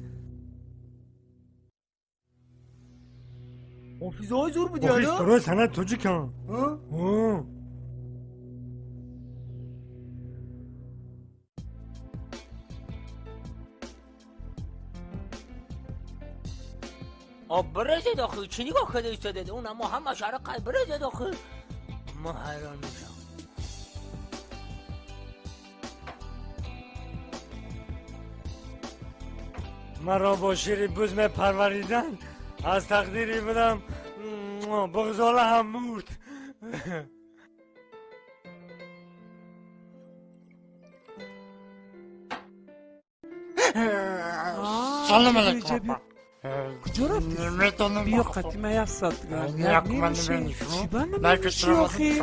حافظه های زور بودی حافظ حالا؟ درست هنه توجی کن برز داخل چی نگاه کده ایستاده اون اما هم مشارق برز داخل ما حیران میشم مرا با شیر بزم پروریدن از تقدیری بودم بغضاله هم مرد. سلام علیکم. کجا رفتی؟ نمیتونم بیا قدیمه یک ساعت یک من نمیشم. چی با نه نمیشی آخی؟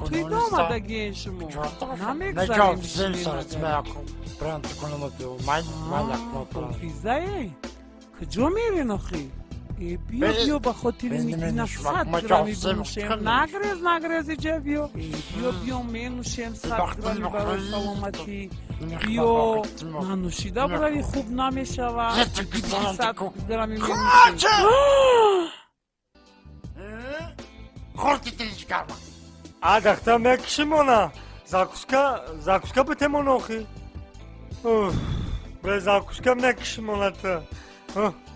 توی دامدگی شما نمیگذاریم زل سرت میاکم برند کنم بیو من ملک ما فیزه کجا میرین آخی؟ بیا به خاطر نگینه 100 گرامی بنوشیم نگریز اینجا بیا مینوشیم 100 گرامی برای سلامتی بیا ننوشیده برای خوب نمیشود 100 گرامی مینوشیم خورتی تیش کردم دختر مکشیمونه زاکوسکا بتمون آخی به زاکوسکا مکشیمونه تا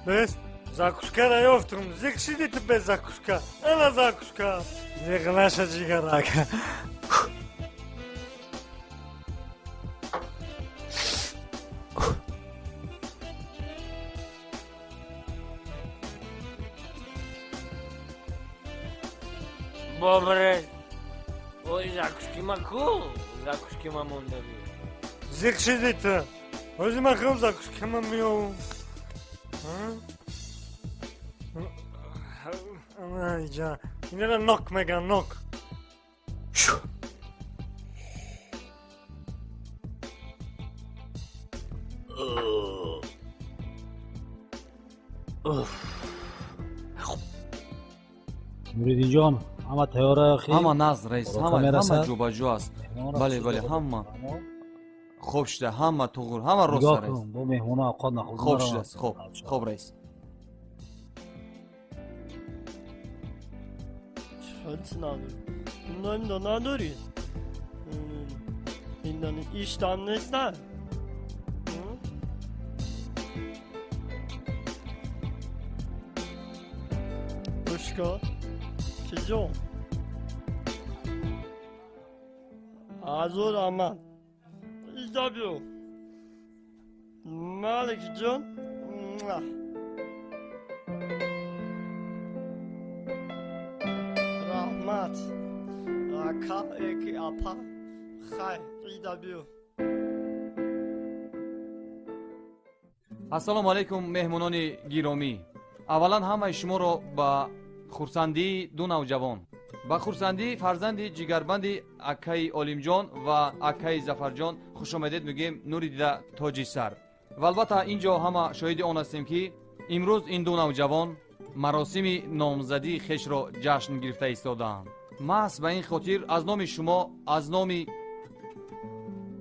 بس زاکوسکا را یافتم زیگ شدی تو به زاکوسکا انا زاکوسکا زیگ نشه جیگرک بابره اوی زاکوسکی ما کو زاکوسکی ما مونده بی زیگ شدی تو اوزی من خیلی زاکوسکی ما میام اینجا اینه را نوک میگن نوک مریدی جان همه تیاره خیلی همه ناز رئیس همه جو با جو است بله همه خوب شده همه توغور همه روز رئیس با مهمونه اوقات نخورد خوب شده خوب رئیس چند نداری این ایشتم نیست نه بشکا کجا ازور آمد ایجا بیو مالک جان رحمت رکا ایکی اپا خی ایجا بیو السلام علیکم مهمونان گرامی اولا همه شما رو با خورسندی دو نوجوان با خورسندی فرزند جگربند اکای علیم جان و اکای ظفر جان خوش آمدید میگیم نوری دیده تاجی سر و البته اینجا همه شاهد آن هستیم که امروز این دو نوجوان مراسم نامزدی خیش را جشن گرفته ایستادند محض به این خاطر از نام شما از نام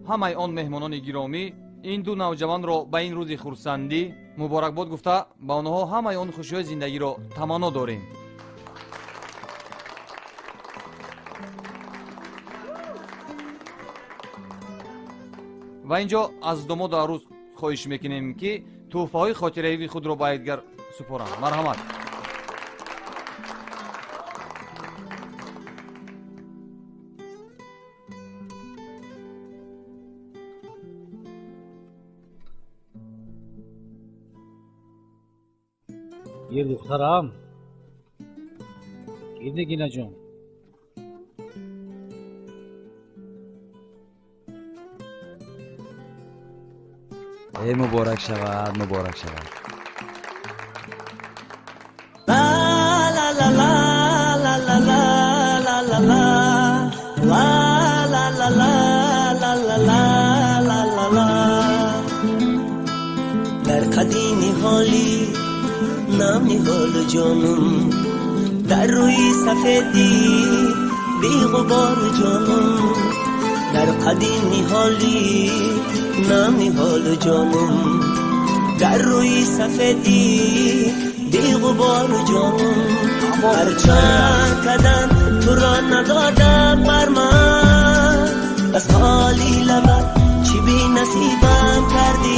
همه آن مهمانان گرامی این دو نوجوان را به این روز خورسندی مبارکباد گفته با آنها همه آن خوشی زندگی را تمنا داریم و اینجا از داماد عروس خواهش میکنیم که تحفه های خاطره‌ای خود را به یادگار سپارند. مرحمت. گیر دخترم گیر نگینه جان ای مبارک شود مبارک شود در قدیمی حالی نامی حال جانم در روی سفیدی بی غبار جانم در قدیمی حالی نامی حال جانم در روی سفیدی بی غبار جانم هر چند قدم تو را ندادم بر من بس حالی لبت چی بی نصیبم کردی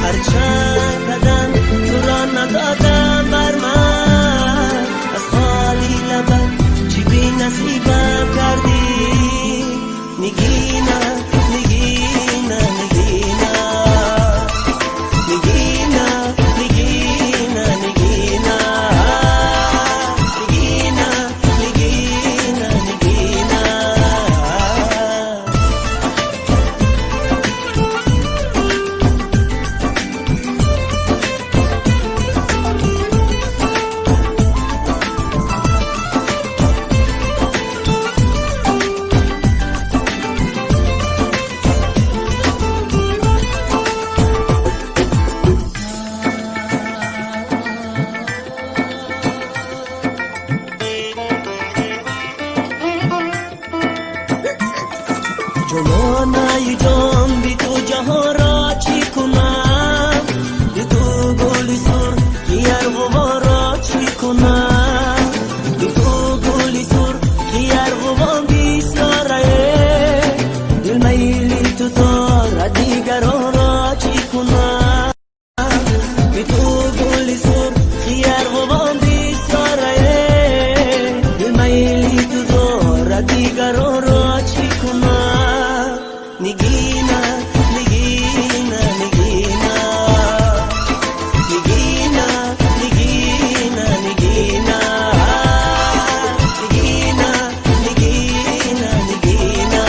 هر چند قدم تو را ندادم بر من بس حالی لبت چی بی نصیبم کردی نگینه نگینه نگینه نگینه نگینه دیگران را چی کنم نگینا نگینا نگینا نگینا نگینا نگینا نگینا نگینا نگینا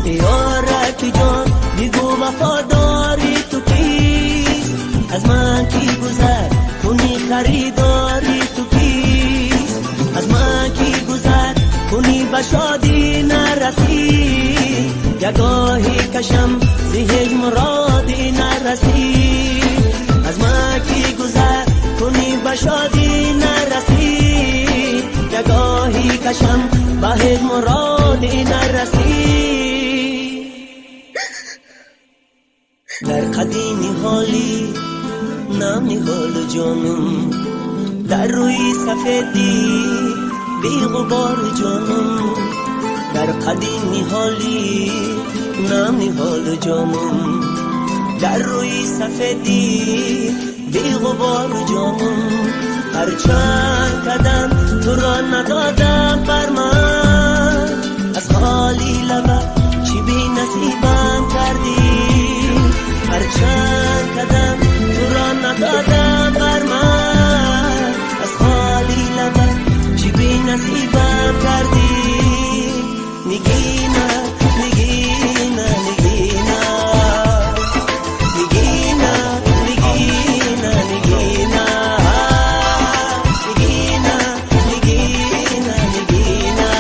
یارک جان بگو وفاداری تو کیست از من کی گذر کنی خریداری تو کیست از من کی گذر کنی به شادی نرسی یگاهی کشم زهج مرادی نرسی از من کی گذر کنی به شادی نرسی یگاهی کشم به هیچ مرادی نرسی در قدیمی حالی نام نهال جانم در روی سفیدی بی غبار جانم در قدیمی حالی نام نهال جانم در روی سفیدی بی غبار جانم هر چند قدم تو را ندادم بر من از خالی لبه چی بی نصیبم کردی هر چند قدم تو را ندادم بر من از خالی لبه چی بی نصیبم کردی نگینا نگینا نگینا نگینا نگینا نگینا نگینا نگینا نگینا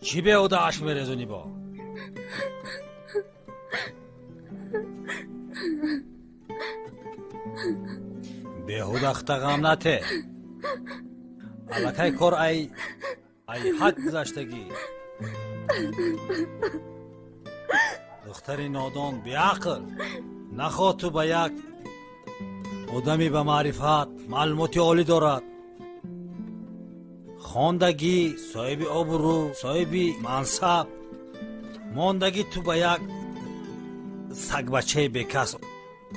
چی به او داشت میرزونی با بهود اختغام نته الکای کار ای حد گذشتگی دختری نادان بیعقل نخواد تو به یک آدمی به معرفت معلوماتی عالی دارد خواندگی صاحب آبرو صاحب منصب ماندگی تو به یک سگ بچه بیکس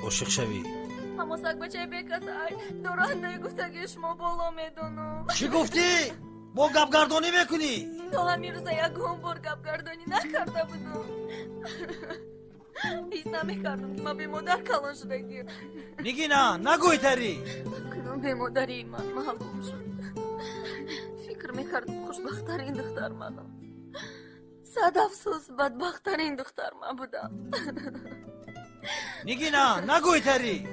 عاشق شوی اما سگ بچه بیکس ای دورنده گفتگی شما بالا میدونم چی گفتی؟ با گپگردانی میکنی؟ تو همین روزا یکم بار گپگردانی نکرده بودم هیچ نمیکردم که ما به مادر کلان شدگی نگی نه نگوی تری کنم به مادری من معلوم شد فکر میکردم خوشبخترین دختر منم صد افسوس بدبخترین دختر من بودم نگی نه نگوی تری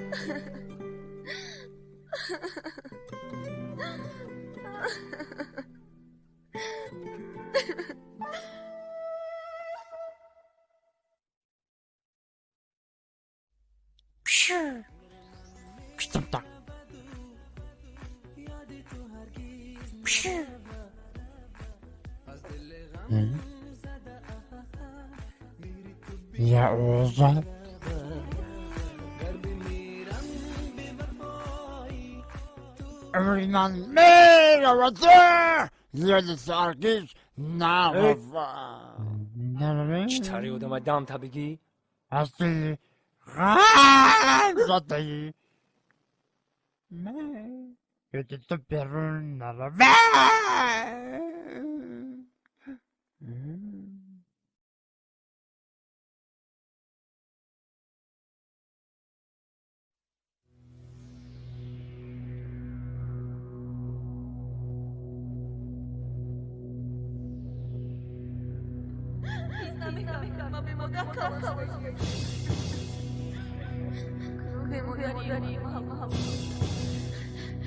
یا اوزا من میروده زیاد سرگیش نرفا چی تاری بودم دم تا بگی؟ اصلی غم زدهی من یکی تو بیرون نروه نمیکنم به مادر کار بمونی محمد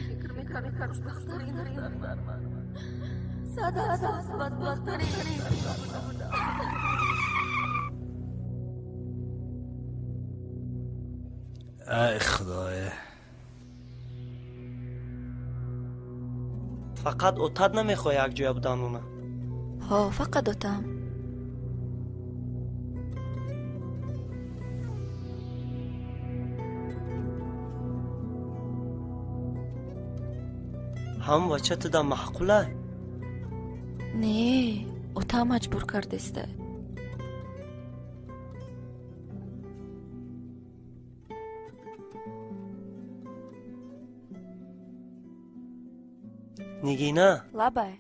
فکر میکنم که خوشبخت‌ترین دختر من صد بدبخت‌ترین ای خدای فقط اتاد نمیخوای یک جای بدانونه. ها فقط اتم هم بچه تو دا محقوله؟ نه اتم مجبور کردسته نگینا لبای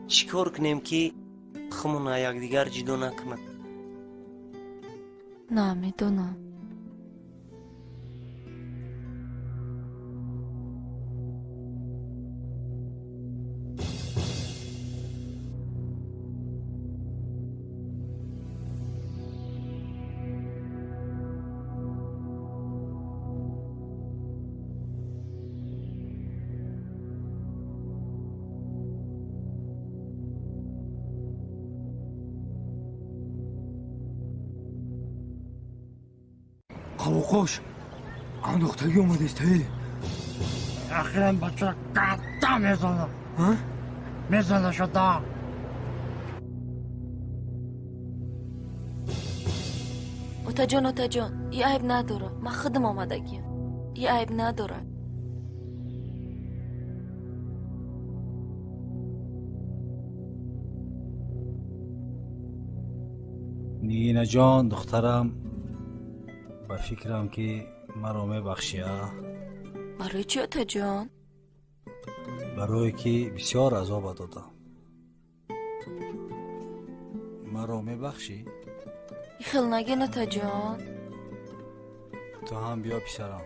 چیکار کنیم که خمون یک دیگر جدا نکنه؟ نه میدونم قوقاش اندختگی اومده است اخیراً بچه قطع میزنه میزنه شده اوتا جان یه عیب نداره من خودم آمدگیم یه عیب نداره نگینا جان دخترم با فکرم که مرا میبخشی برای چی اوتا جان؟ برای که بسیار عذاب دادم مرا میبخشی؟ خیل نگین اوتا جان تو هم بیا پیشرم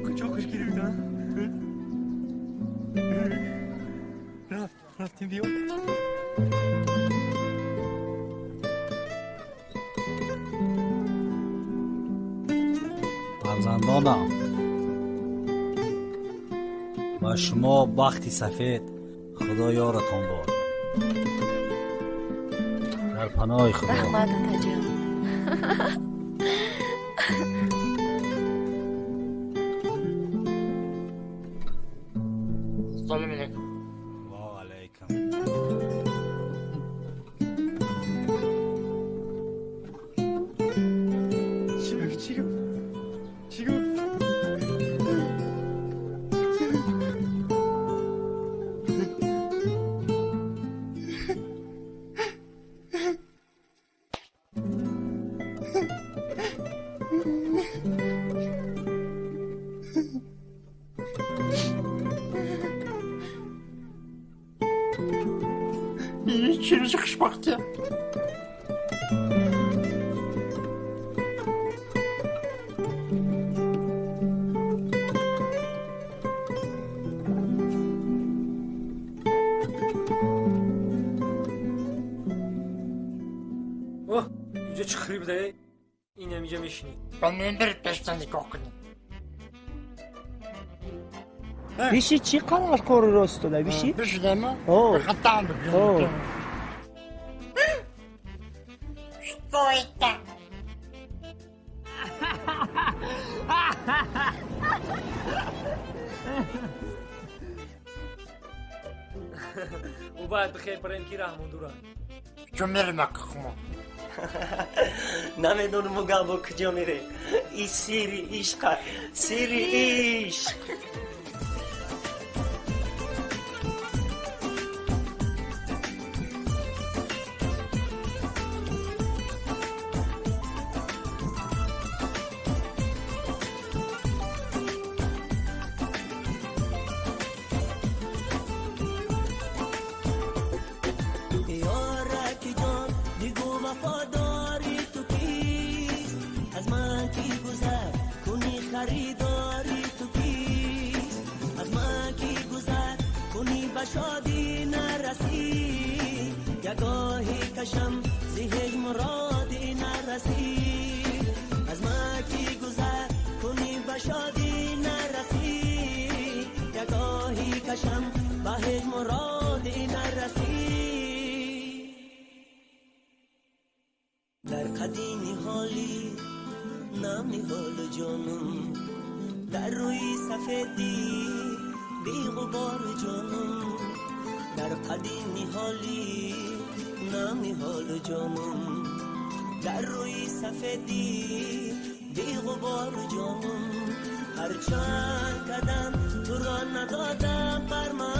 کجا خوشگیری میدن؟ رفتیم بیا فرزندانم و شما بخت سفید خدا یارتان باد در پناه خدا رحمت اوتا جان سلام علیکم و علیکم چی گفت؟ چی روز خوشبختی اینجا چه خریب داره؟ این هم اینجا میشینی من میرم برید پشتن نگاه کنیم بیشی چی قرار کار راست داده بیشی؟ بیشی دمه؟ اوه خطا بگیم Stoita. وبعد بخير برين كي راه مدوران شو مرمك خمو نمیدونم مگه کجا میره ای سیری عشق سیری عشق یارک جان دیگو وفاداری تو کی شادی نرسی یگاهی کشم زهج مرادی نرسی از مکی گذر کنی به شادی نرسی یگاهی کشم به هج مرادی نرسی در قدیمی حالی نام حال جانم در روی سفیدی بی غبار جانم در قدیمی حالی نام حال جانم در روی سفیدی بی غبار جانم هر چند قدم تو را ندادم بر من